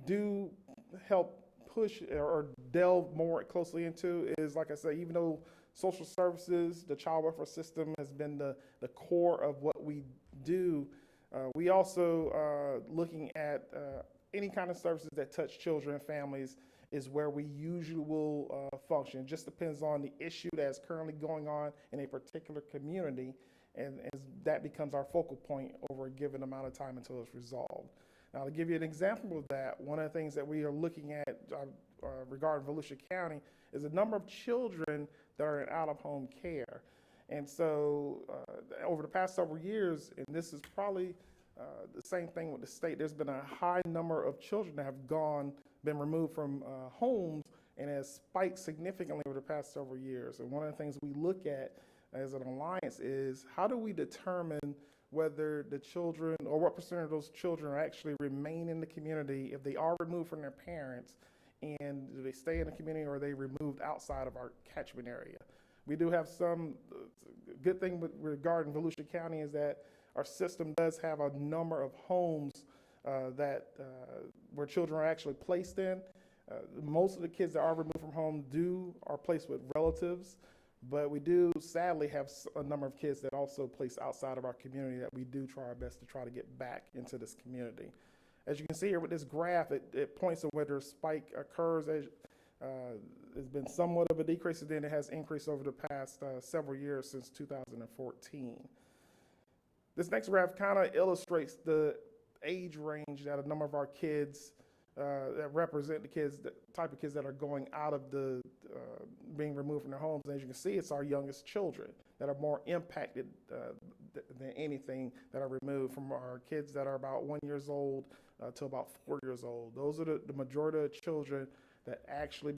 do help push or delve more closely into is, like I said, even though social services, the child welfare system has been the core of what we do, we also looking at any kind of services that touch children and families is where we usually will function. It just depends on the issue that's currently going on in a particular community, and as that becomes our focal point over a given amount of time until it's resolved. Now, to give you an example of that, one of the things that we are looking at regarding Volusia County is the number of children that are in out-of-home care. And so over the past several years, and this is probably The same thing with the state. There's been a high number of children that have been removed from homes, and has spiked significantly over the past several years. And one of the things we look at as an alliance is how do we determine whether the children, or what percent of those children actually remain in the community if they are removed from their parents, and do they stay in the community, or are they removed outside of our catchment area? We do have some good thing regarding Volusia County is that our system does have a number of homes where children are actually placed in. Most of the kids that are removed from home are placed with relatives, but we do sadly have a number of kids that also placed outside of our community that we do try our best to try to get back into this community. As you can see here with this graph, it points to whether a spike occurs. There's been somewhat of a decrease, and then it has increased over the past several years since 2014. This next graph kind of illustrates the age range that a number of our kids that represent the type of kids that are going out of being removed from their homes. And as you can see, it's our youngest children that are more impacted than anything that are removed, from our kids that are about 1 year old to about 4 years old. Those are the majority of children that actually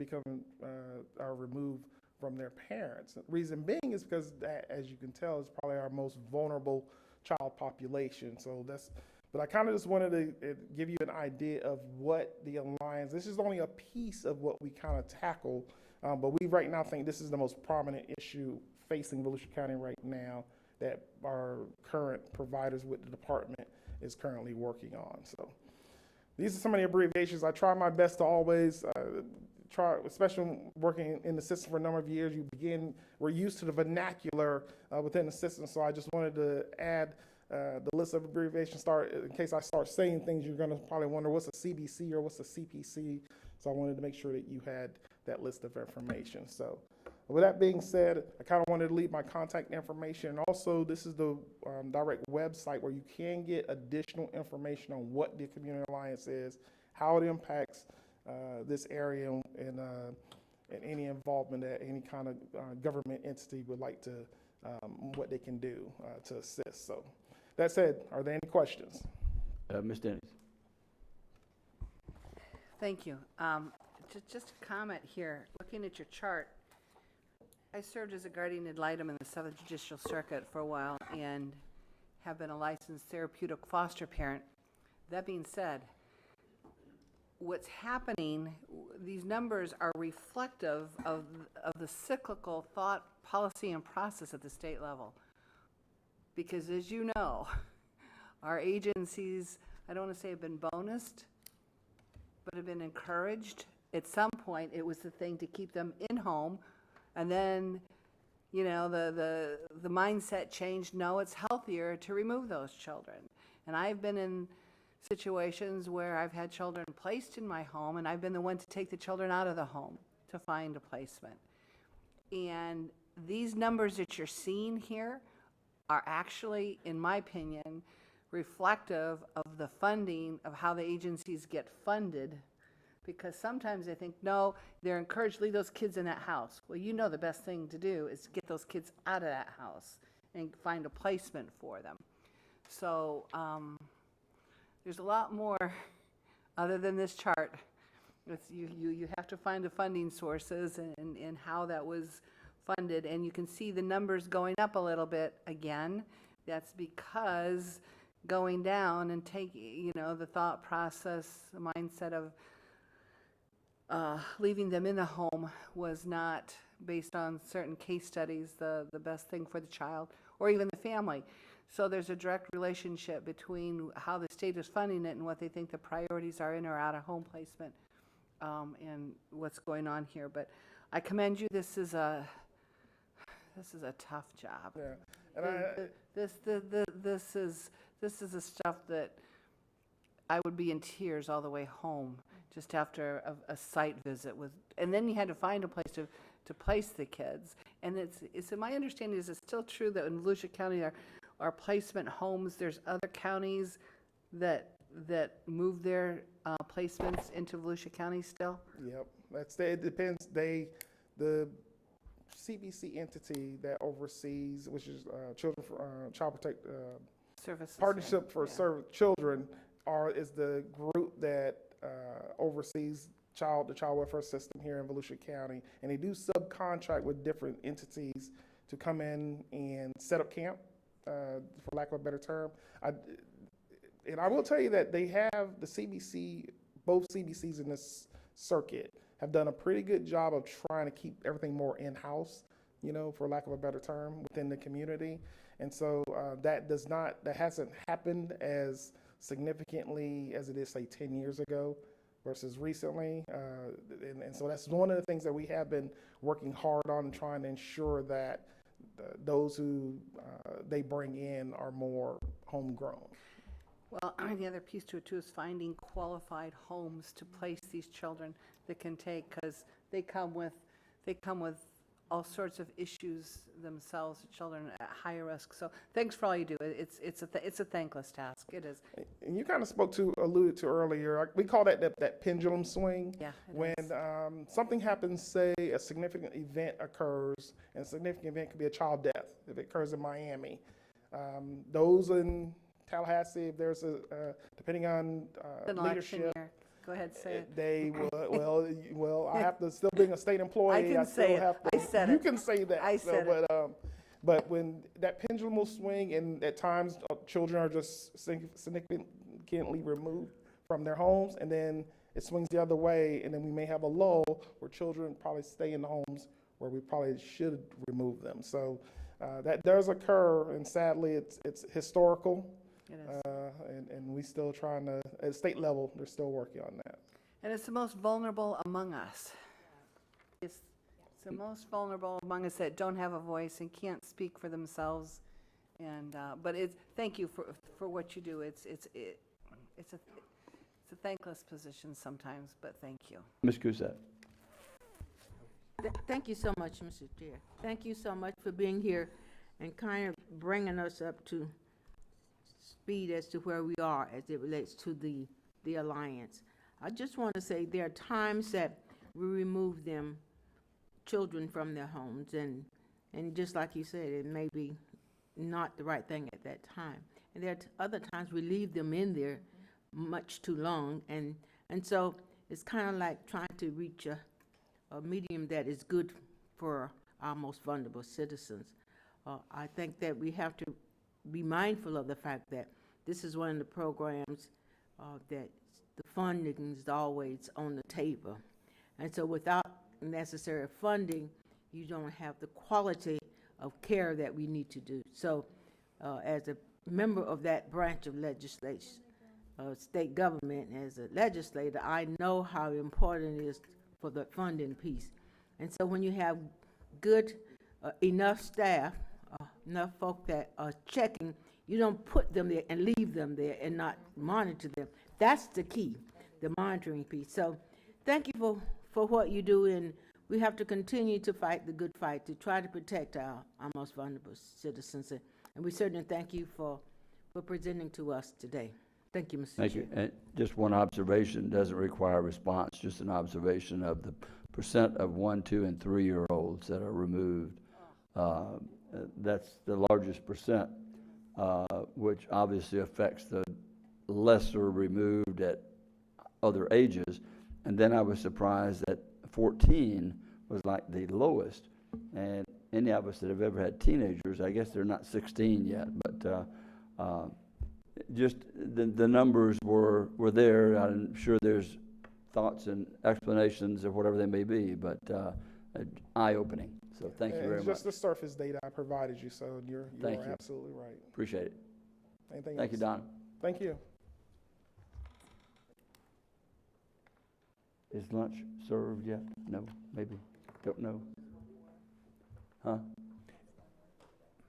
are removed from their parents. The reason being is because that, as you can tell, is probably our most vulnerable child population. But I kind of just wanted to give you an idea of what the Alliance, this is only a piece of what we kind of tackle, but we right now think this is the most prominent issue facing Volusia County right now that our current providers with the department is currently working on. So these are some of the abbreviations. I try my best to always especially working in the system for a number of years, we're used to the vernacular within the system, so I just wanted to add the list of abbreviations in case I start saying things, you're going to probably wonder what's a CBC or what's a CPC. So I wanted to make sure that you had that list of information. So with that being said, I kind of wanted to leave my contact information. Also, this is the direct website where you can get additional information on what the Community Alliance is, how it impacts this area, and any involvement that any kind of government entity would like to, what they can do to assist. So. That said, are there any questions? Ms. Dennis. Thank you. Just a comment here. Looking at your chart, I served as a guardian ad litem in the Southern Judicial Circuit for a while and have been a licensed therapeutic foster parent. That being said, what's happening, these numbers are reflective of the cyclical thought, policy, and process at the state level. Because as you know, our agencies, I don't want to say have been bonused, but have been encouraged. At some point, it was the thing to keep them in home, and then, you know, the mindset changed. No, it's healthier to remove those children. And I've been in situations where I've had children placed in my home, and I've been the one to take the children out of the home to find a placement. And these numbers that you're seeing here are actually, in my opinion, reflective of the funding, of how the agencies get funded. Because sometimes they think, no, they're encouraged to leave those kids in that house. Well, you know the best thing to do is get those kids out of that house and find a placement for them. So there's a lot more other than this chart. You have to find the funding sources and how that was funded, and you can see the numbers going up a little bit again. That's because going down and taking, the thought process, the mindset of leaving them in the home was not, based on certain case studies, the best thing for the child or even the family. So there's a direct relationship between how the state is funding it and what they think the priorities are in or out of home placement, and what's going on here. But I commend you. This is a tough job. Yeah. And this is the stuff that I would be in tears all the way home just after a site visit with, and then you had to find a place to place the kids. And it's my understanding is it's still true that in Volusia County our placement homes, there's other counties that move their placements into Volusia County still? Yep, it depends. The CBC entity that oversees, which is Child Services. Partnership for Children is the group that oversees the child welfare system here in Volusia County, and they do subcontract with different entities to come in and set up camp, for lack of a better term. And I will tell you that they have the CBC, both CBCs in this circuit have done a pretty good job of trying to keep everything more in-house, for lack of a better term, within the community. And so that hasn't happened as significantly as it is, say, 10 years ago versus recently. And so that's one of the things that we have been working hard on, trying to ensure that those who they bring in are more homegrown. Well, the other piece to it too is finding qualified homes to place these children that can take, because they come with all sorts of issues themselves, children at higher risk. So thanks for all you do. It's a thankless task. It is. And you kind of alluded to earlier, we call that pendulum swing. Yeah. When something happens, say a significant event occurs, and a significant event could be a child death if it occurs in Miami. Those in Tallahassee, if there's depending on leadership. Go ahead, say it. They will. I have to still being a state employee. I can say it. I said it. You can say that. I said it. But when that pendulum will swing, and at times children are just significantly removed from their homes, and then it swings the other way, and then we may have a lull where children probably stay in the homes where we probably should remove them. So that does occur, and sadly, it's historical. It is. And we still trying to, at state level, they're still working on that. And it's the most vulnerable among us. It's the most vulnerable among us that don't have a voice and can't speak for themselves. And but thank you for what you do. It's a thankless position sometimes, but thank you. Ms. Cousette. Thank you so much, Mr. Chair. Thank you so much for being here and kind of bringing us up to speed as to where we are as it relates to the alliance. I just want to say there are times that we remove children from their homes, and just like you said, it may be not the right thing at that time. And there are other times we leave them in there much too long, and so it's kind of like trying to reach a medium that is good for our most vulnerable citizens. I think that we have to be mindful of the fact that this is one of the programs that the funding is always on the table. And so without necessary funding, you don't have the quality of care that we need to do. So as a member of that branch of legislation, state government, as a legislator, I know how important it is for the funding piece. And so when you have good, enough staff, enough folk that are checking, you don't put them there and leave them there and not monitor them. That's the key, the monitoring piece. So thank you for what you do, and we have to continue to fight the good fight to try to protect our most vulnerable citizens. And we certainly thank you for presenting to us today. Thank you, Mr. Chair. Thank you. And just one observation, doesn't require a response, just an observation of the percent of 1, 2, and 3-year-olds that are removed. That's the largest percent, which obviously affects the lesser removed at other ages. And then I was surprised that 14 was like the lowest. And any of us that have ever had teenagers, I guess they're not 16 yet, but just the numbers were there. I'm sure there's thoughts and explanations of whatever they may be, but eye-opening. So thank you very much. Just the surface data I provided you, so you're absolutely right. Appreciate it. Anything Thank else? you, Don. Thank you. Is lunch served yet? No, maybe. Don't know. Huh?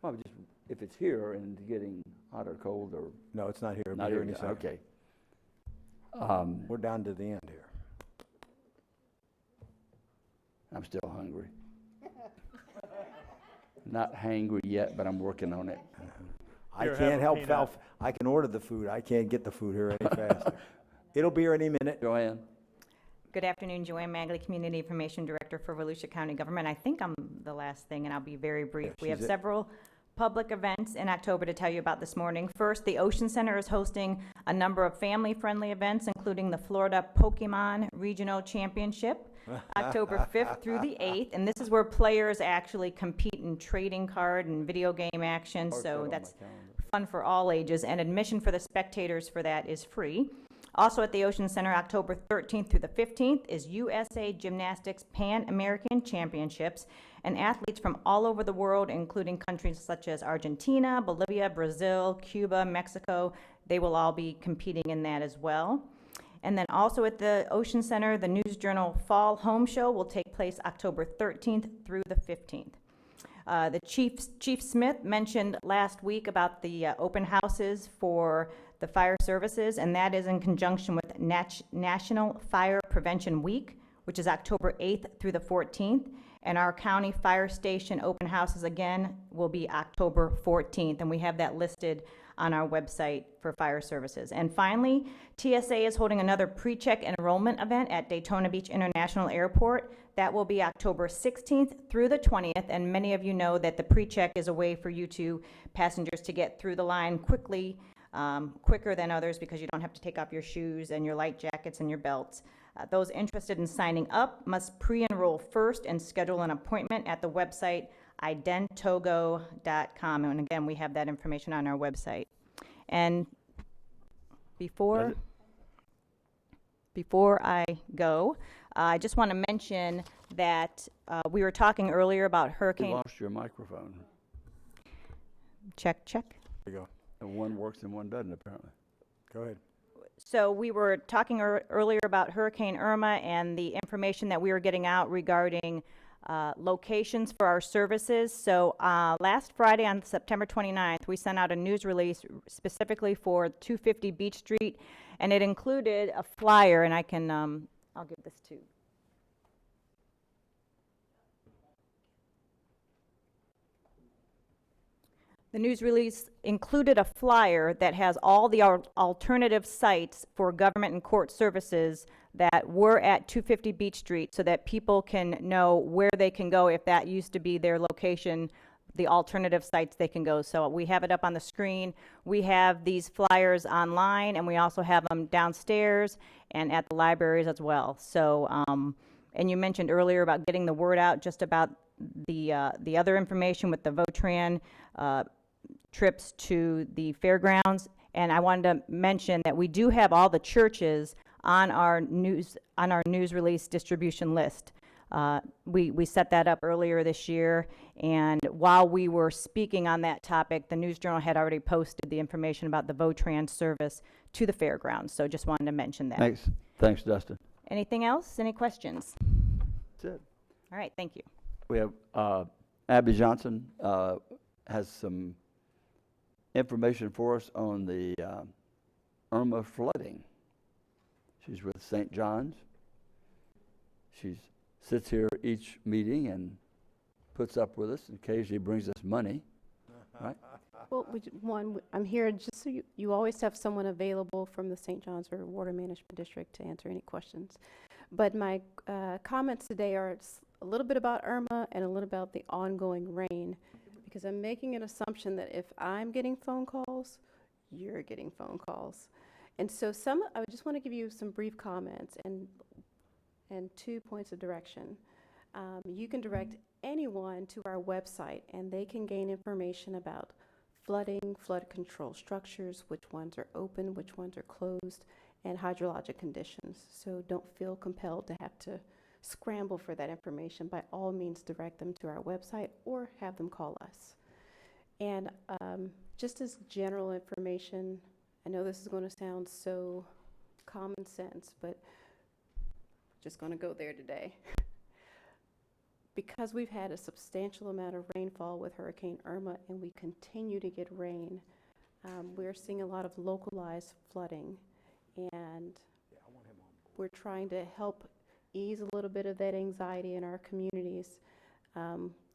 Well, just if it's here and getting hot or cold or... No, it's not here. It'll be Not here here any yet, second. okay. We're down to the end here. I'm still hungry. Not hangry yet, but I'm working on it. I Here, have can't a help peanut. I can order the food. I can't get the food here any faster. It'll be here any minute. Joanne? Good afternoon, Joanne Magley, Community Information Director for Volusia County Government. I think I'm the last thing, and I'll be very brief. We have she's it. several public events in October to tell you about this morning. First, the Ocean Center is hosting a number of family-friendly events, including the Florida Pokemon Regional Championship, October 5th through the 8th. And this is where players actually compete in trading card and video game action, so that's fun for all ages. And admission for the spectators for that is free. Also at the Ocean Center, October 13th through the 15th is USA Gymnastics Pan American Championships, and athletes from all over the world, including countries such as Argentina, Bolivia, Brazil, Cuba, Mexico, they will all be competing in that as well. And then also at the Ocean Center, the News Journal Fall Home Show will take place October 13th through the 15th. The Chief Smith mentioned last week about the open houses for the fire services, and that is in conjunction with National Fire Prevention Week, which is October 8th through the 14th. And our county fire station open houses again will be October 14th, and we have that listed on our website for fire services. And finally, TSA is holding another pre-check enrollment event at Daytona Beach International Airport. That will be October 16th through the 20th, and many of you know that the pre-check is a way for you passengers to get through the line quickly, quicker than others, because you don't have to take off your shoes and your light jackets and your belts. Those interested in signing up must pre-enroll first and schedule an appointment at the website identogo.com. And again, we have that information on our website. And before I go, I just want to mention that we were talking earlier about hurricane. You lost your microphone. Check. There you go. And one works and one doesn't, apparently. Go ahead. So we were talking earlier about Hurricane Irma and the information that we were getting out regarding locations for our services. So last Friday on September 29th, we sent out a news release specifically for 250 Beach Street, and it included a flyer, and I can, I'll give this to. The news release included a flyer that has all the alternative sites for government and court services that were at 250 Beach Street, so that people can know where they can go if that used to be their location, the alternative sites they can go. So we have it up on the screen. We have these flyers online, and we also have them downstairs and at the libraries as well. So, and you mentioned earlier about getting the word out just about the other information with the Votran trips to the fairgrounds. And I wanted to mention that we do have all the churches on our news release distribution list. We set that up earlier this year, and while we were speaking on that topic, the News Journal had already posted the information about the Votran service to the fairgrounds. So just wanted to mention that. Thanks, Dustin. Anything else? Any questions? That's it. All right, thank you. We have Abby Johnson has some information for us on the Irma flooding. She's with St. John's. She sits here each meeting and puts up with us and occasionally brings us money, right? Well, I'm here just so you always have someone available from the St. John's or Water Management District to answer any questions. But my comments today are a little bit about Irma and a little about the ongoing rain, because I'm making an assumption that if I'm getting phone calls, you're getting phone calls. And so I just want to give you some brief comments and 2 points of direction. You can direct anyone to our website, and they can gain information about flooding, flood control structures, which ones are open, which ones are closed, and hydrologic conditions. So don't feel compelled to have to scramble for that information. By all means, direct them to our website or have them call us. And just as general information, I know this is going to sound so common sense, but just going to go there today. Because we've had a substantial amount of rainfall with Hurricane Irma and we continue to get rain, we're seeing a lot of localized flooding, and we're trying to help ease a little bit of that anxiety in our communities.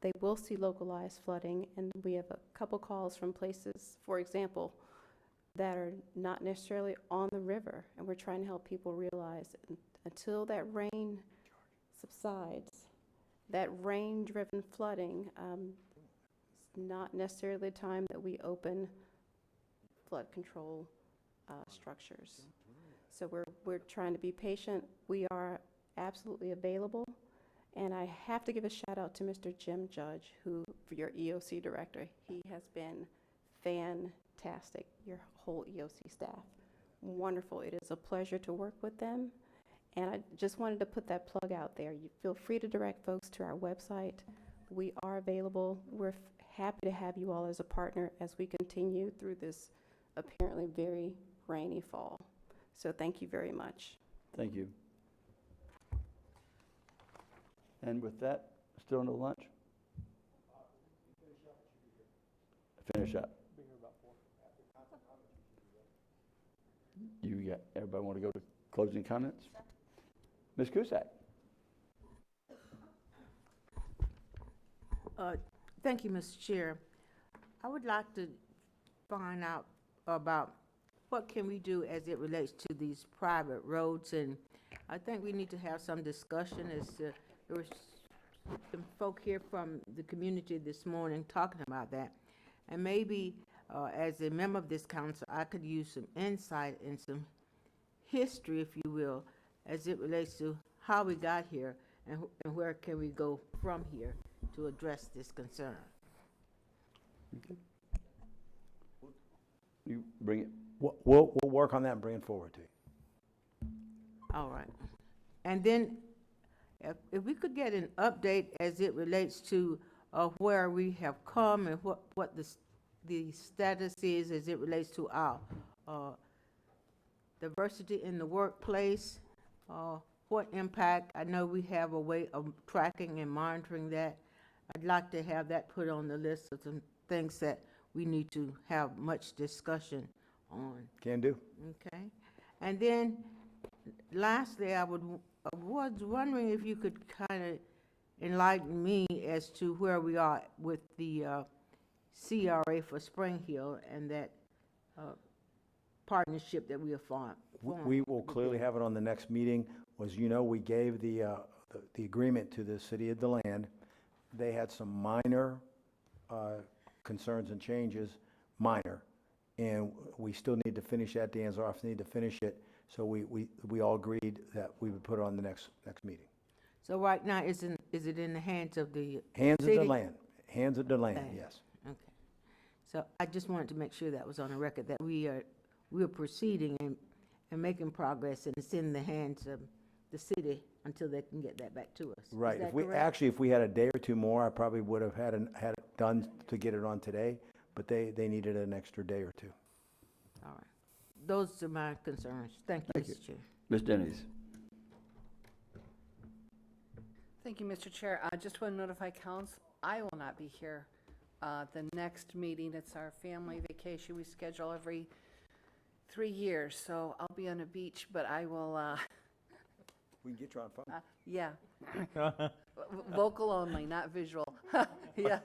They will see localized flooding, and we have a couple calls from places, for example, that are not necessarily on the river, and we're trying to help people realize that until that rain subsides, that rain-driven flooding, not necessarily the time that we open flood control structures. So we're trying to be patient. We are absolutely available. And I have to give a shout out to Mr. Jim Judge, who, for your EOC director, he has been fantastic, your whole EOC staff. Wonderful. It is a pleasure to work with them. And I just wanted to put that plug out there. You feel free to direct folks to our website. We are available. We're happy to have you all as a partner as we continue through this apparently very rainy fall. So thank you very much. Thank you. And with that, still no lunch? Finish up. You got, everybody want to go to closing comments? Ms. Cusack? Thank you, Mr. Chair. I would like to find out about what can we do as it relates to these private roads, and I think we need to have some discussion as to, there was some folk here from the community this morning talking about that, and maybe as a member of this council, I could use some insight and some history, if you will, as it relates to how we got here and where can we go from here to address this concern. Okay. You bring it. We'll work on that and bring it forward to you. All right. And then if we could get an update as it relates to where we have come and what the status is as it relates to our diversity in the workplace, what impact. I know we have a way of tracking and monitoring that. I'd like to have that put on the list of some things that we need to have much discussion on. Can do. Okay. And then lastly, I was wondering if you could kind of enlighten me as to where we are with the CRA for Spring Hill and that partnership that we have formed. We will clearly have it on the next meeting. As you know, we gave the agreement to the city of DeLand. They had some minor concerns and changes, minor, and we still need to finish that. Dan's office need to finish it. So we all agreed that we would put it on the next meeting. So right now, is it in the hands of the Hands city? of DeLand. Hands of DeLand, yes. Okay. So I just wanted to make sure that was on the record, that we are proceeding and making progress, and it's in the hands of the city until they can get that back to us. Right. Is If we that correct? actually, if we had a day or two more, I probably would have had it done to get it on today, but they needed an extra day or two. All right. Those are my concerns. Thank you, Mr. Chair. Ms. Denny's. Thank you, Mr. Chair. I just want to notify council, I will not be here. The next meeting, it's our family vacation. We schedule every 3 years, so I'll be on a beach, but I will, We can get you on phone. yeah. Vocal only, not visual. Yeah.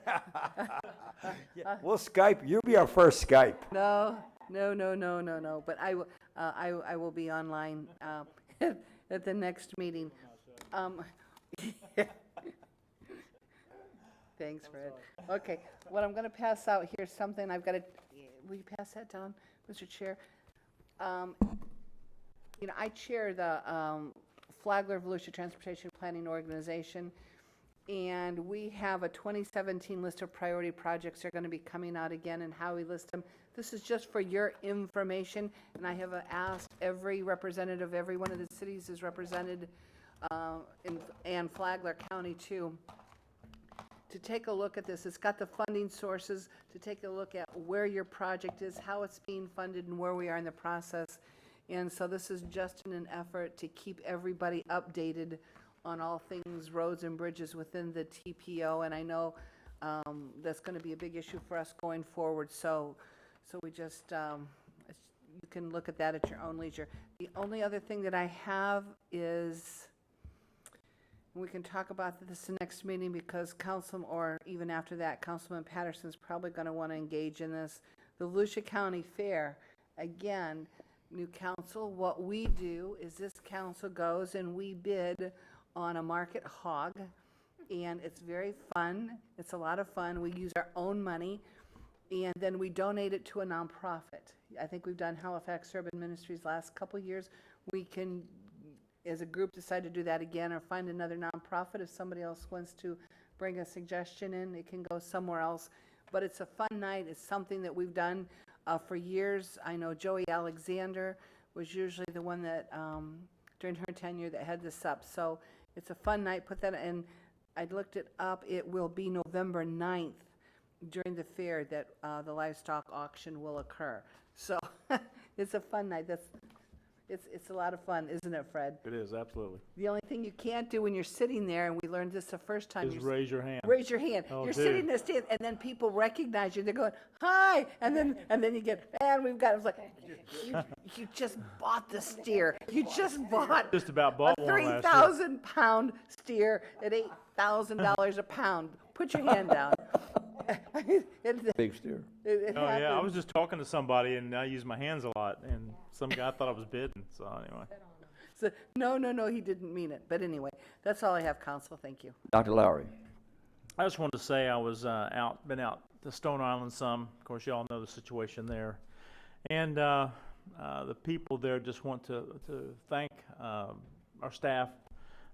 We'll Skype. You'll be our first Skype. No. But I will be online at the next meeting. Thanks, Fred. Okay, what I'm going to pass out here is something I've got to. Will you pass that down, Mr. Chair? I chair the Flagler Volusia Transportation Planning Organization, and we have a 2017 list of priority projects. They're going to be coming out again, and how we list them. This is just for your information, and I have asked every representative, every one of the cities is represented, and Flagler County too, to take a look at this. It's got the funding sources to take a look at where your project is, how it's being funded, and where we are in the process. And so this is just in an effort to keep everybody updated on all things roads and bridges within the TPO. And I know that's going to be a big issue for us going forward. So we just, you can look at that at your own leisure. The only other thing that I have is, we can talk about this the next meeting because Councilman, or even after that, Councilman Patterson's probably going to want to engage in this. The Volusia County Fair, again, new council, what we do is this council goes and we bid on a market hog, and it's very fun. It's a lot of fun. We use our own money, and then we donate it to a nonprofit. I think we've done Halifax Urban Ministries last couple years. We can, as a group, decide to do that again or find another nonprofit. If somebody else wants to bring a suggestion in, it can go somewhere else. But it's a fun night. It's something that we've done for years. I know Joey Alexander was usually the one that, during her tenure, that had this up. So it's a fun night. Put that in. I looked it up. It will be November 9th during the fair that the livestock auction will occur. So it's a fun night. It's a lot of fun, isn't it, Fred? It is, absolutely. The only thing you can't do when you're sitting there, and we learned this the first time, Just raise your hand. raise your hand. Oh, You're dude. sitting there, and then people recognize you. They're going, "Hi," and then you get, "Man, we've got." It was like, you just bought the steer. You just bought Just about bought a one last year. 3,000-pound steer at $8,000 a pound. Put your hand down. Big steer. It Oh, yeah, I happens. was just talking to somebody, and I use my hands a lot, and some guy thought I was bidding, so anyway. So, no, he didn't mean it. But anyway, that's all I have, Council. Thank you. Dr. Lowry. I just wanted to say I was been out to Stone Island some. Of course, you all know the situation there. And the people there just want to thank our staff,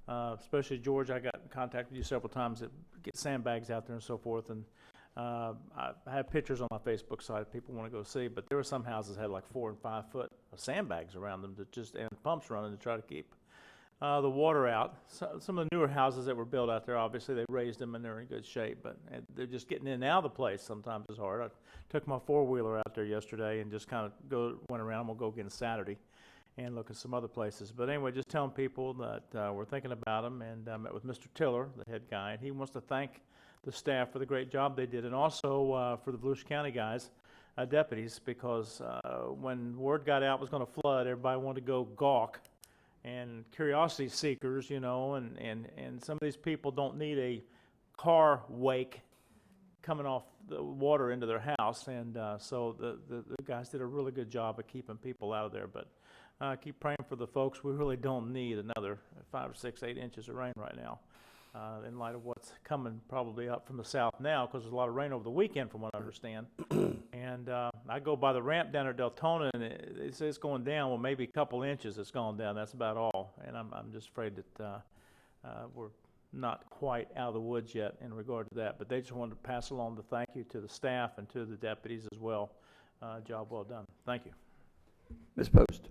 especially George. I got in contact with you several times to get sandbags out there and so forth. And I have pictures on my Facebook site if people want to go see. But there were some houses that had like 4 and 5 foot of sandbags around them and pumps running to try to keep the water out. So, some of the newer houses that were built out there, obviously they raised them and they're in good shape, but they're just getting in and out of the place sometimes is hard. I took my 4-wheeler out there yesterday and just kind of went around. We'll go again Saturday and look at some other places. But anyway, just telling people that we're thinking about them, and I met with Mr. Tiller, the head guy, and he wants to thank the staff for the great job they did, and also for the Volusia County guys, deputies, because when word got out it was going to flood, everybody wanted to go gawk. And curiosity seekers, you know, and some of these people don't need a car wake coming off the water into their house, and so the guys did a really good job of keeping people out of there. But keep praying for the folks. We really don't need another 5 or 6, 8 inches of rain right now, in light of what's coming probably up from the south now, because there's a lot of rain over the weekend from what I understand. And I go by the ramp down at Deltona, and it says it's going down. Well, maybe a couple inches it's gone down. That's about all. And I'm just afraid that we're not quite out of the woods yet in regard to that. But they just wanted to pass along the thank you to the staff and to the deputies as well. Job well done. Thank you. Ms. Post.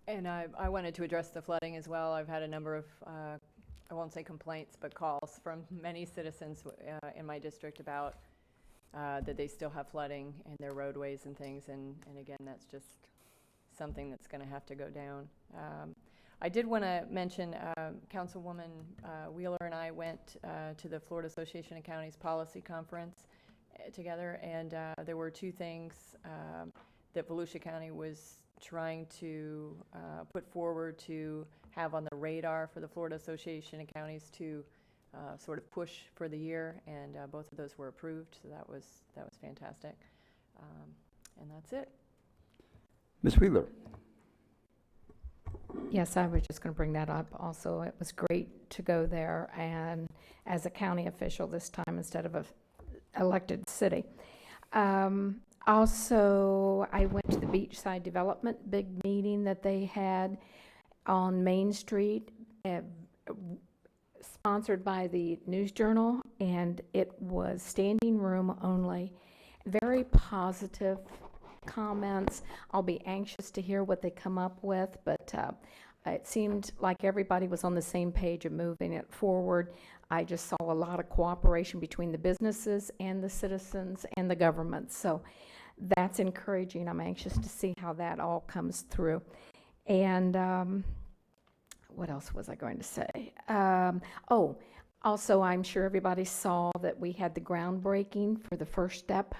And I wanted to address the flooding as well. I've had a number of, I won't say complaints, but calls from many citizens in my district about that they still have flooding in their roadways and things. And again, that's just something that's going to have to go down. I did want to mention Councilwoman Wheeler and I went to the Florida Association of Counties Policy Conference together, and there were 2 things that Volusia County was trying to put forward to have on the radar for the Florida Association of Counties to sort of push for the year, and both of those were approved, so that was fantastic. And that's it. Ms. Wheeler. Yes, I was just going to bring that up also. It was great to go there and as a county official this time instead of a elected city. Also, I went to the Beachside Development big meeting that they had on Main Street, sponsored by the News Journal, and it was standing room only. Very positive comments. I'll be anxious to hear what they come up with, but it seemed like everybody was on the same page of moving it forward. I just saw a lot of cooperation between the businesses and the citizens and the government, so that's encouraging. I'm anxious to see how that all comes through. And what else was I going to say? Also, I'm sure everybody saw that we had the groundbreaking for the First Step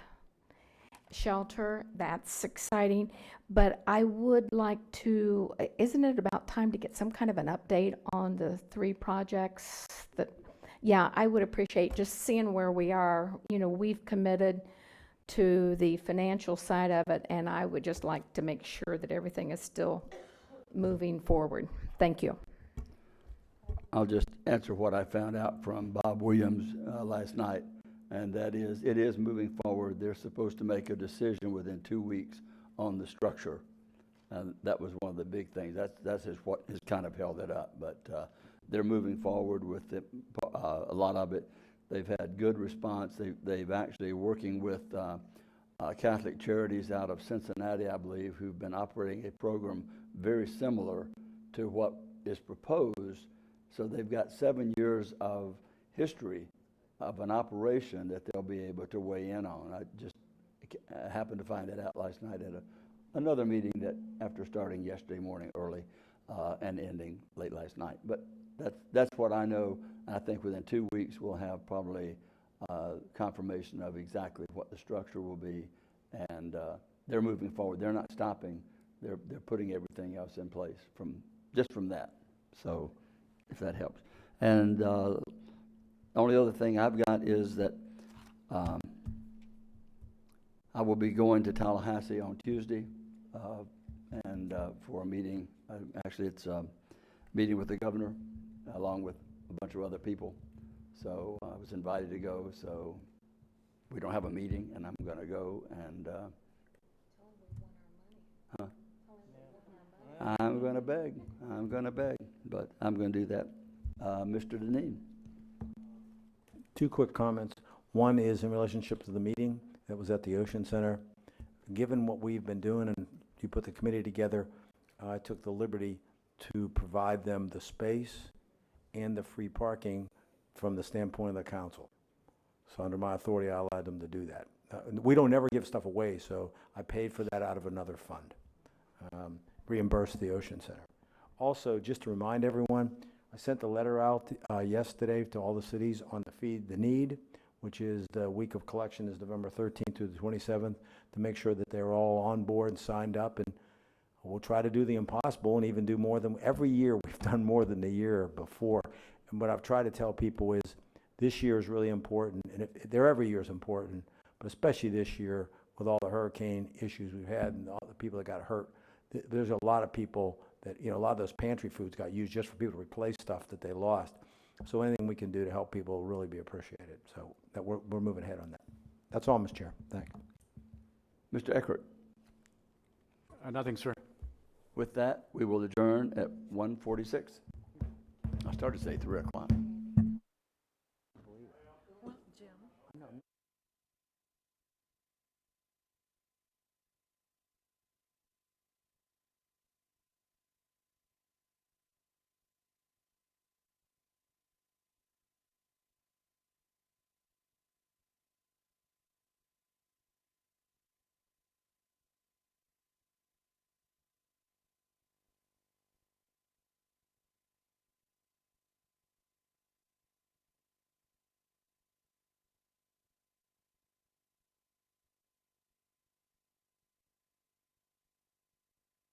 shelter. That's exciting. But I would like to, isn't it about time to get some kind of an update on the 3 projects that, yeah, I would appreciate just seeing where we are. You know, we've committed to the financial side of it, and I would just like to make sure that everything is still moving forward. Thank you. I'll just answer what I found out from Bob Williams last night, and that is, it is moving forward. They're supposed to make a decision within 2 weeks on the structure. And that was one of the big things. That's what has kind of held it up. But they're moving forward with it, a lot of it. They've had good response. They've actually working with Catholic Charities out of Cincinnati, I believe, who've been operating a program very similar to what is proposed. So they've got 7 years of history of an operation that they'll be able to weigh in on. I just happened to find that out last night at another meeting that after starting yesterday morning early and ending late last night. But that's what I know. I think within 2 weeks we'll have probably confirmation of exactly what the structure will be, and they're moving forward. They're not stopping. They're putting everything else in place from that. So if that helps. And the only other thing I've got is that I will be going to Tallahassee on Tuesday and for a meeting. Actually, it's a meeting with the governor along with a bunch of other people. So I was invited to go. So we don't have a meeting, and I'm going to go. And I'm going to beg. I'm going to beg, but I'm going to do that. Mr. Deneen. 2 quick comments. One is in relationship to the meeting that was at the Ocean Center. Given what we've been doing and you put the committee together, I took the liberty to provide them the space and the free parking from the standpoint of the council. So under my authority, I allowed them to do that. We don't ever give stuff away, so I paid for that out of another fund. Reimbursed the Ocean Center. Also, just to remind everyone, I sent the letter out yesterday to all the cities on the Feed the Need, which is the week of collection is November 13th through the 27th, to make sure that they're all on board and signed up. And we'll try to do the impossible and even do more than every year. We've done more than the year before. And what I've tried to tell people is this year is really important, and every year is important, but especially this year with all the hurricane issues we've had and all the people that got hurt. There's a lot of people that, a lot of those pantry foods got used just for people to replace stuff that they lost. So anything we can do to help people will really be appreciated. So that we're moving ahead on that. That's all, Mr. Chair. Thanks. Mr. Eckert. Nothing, sir. With that, we will adjourn at 1:46. I started to say 3 o'clock.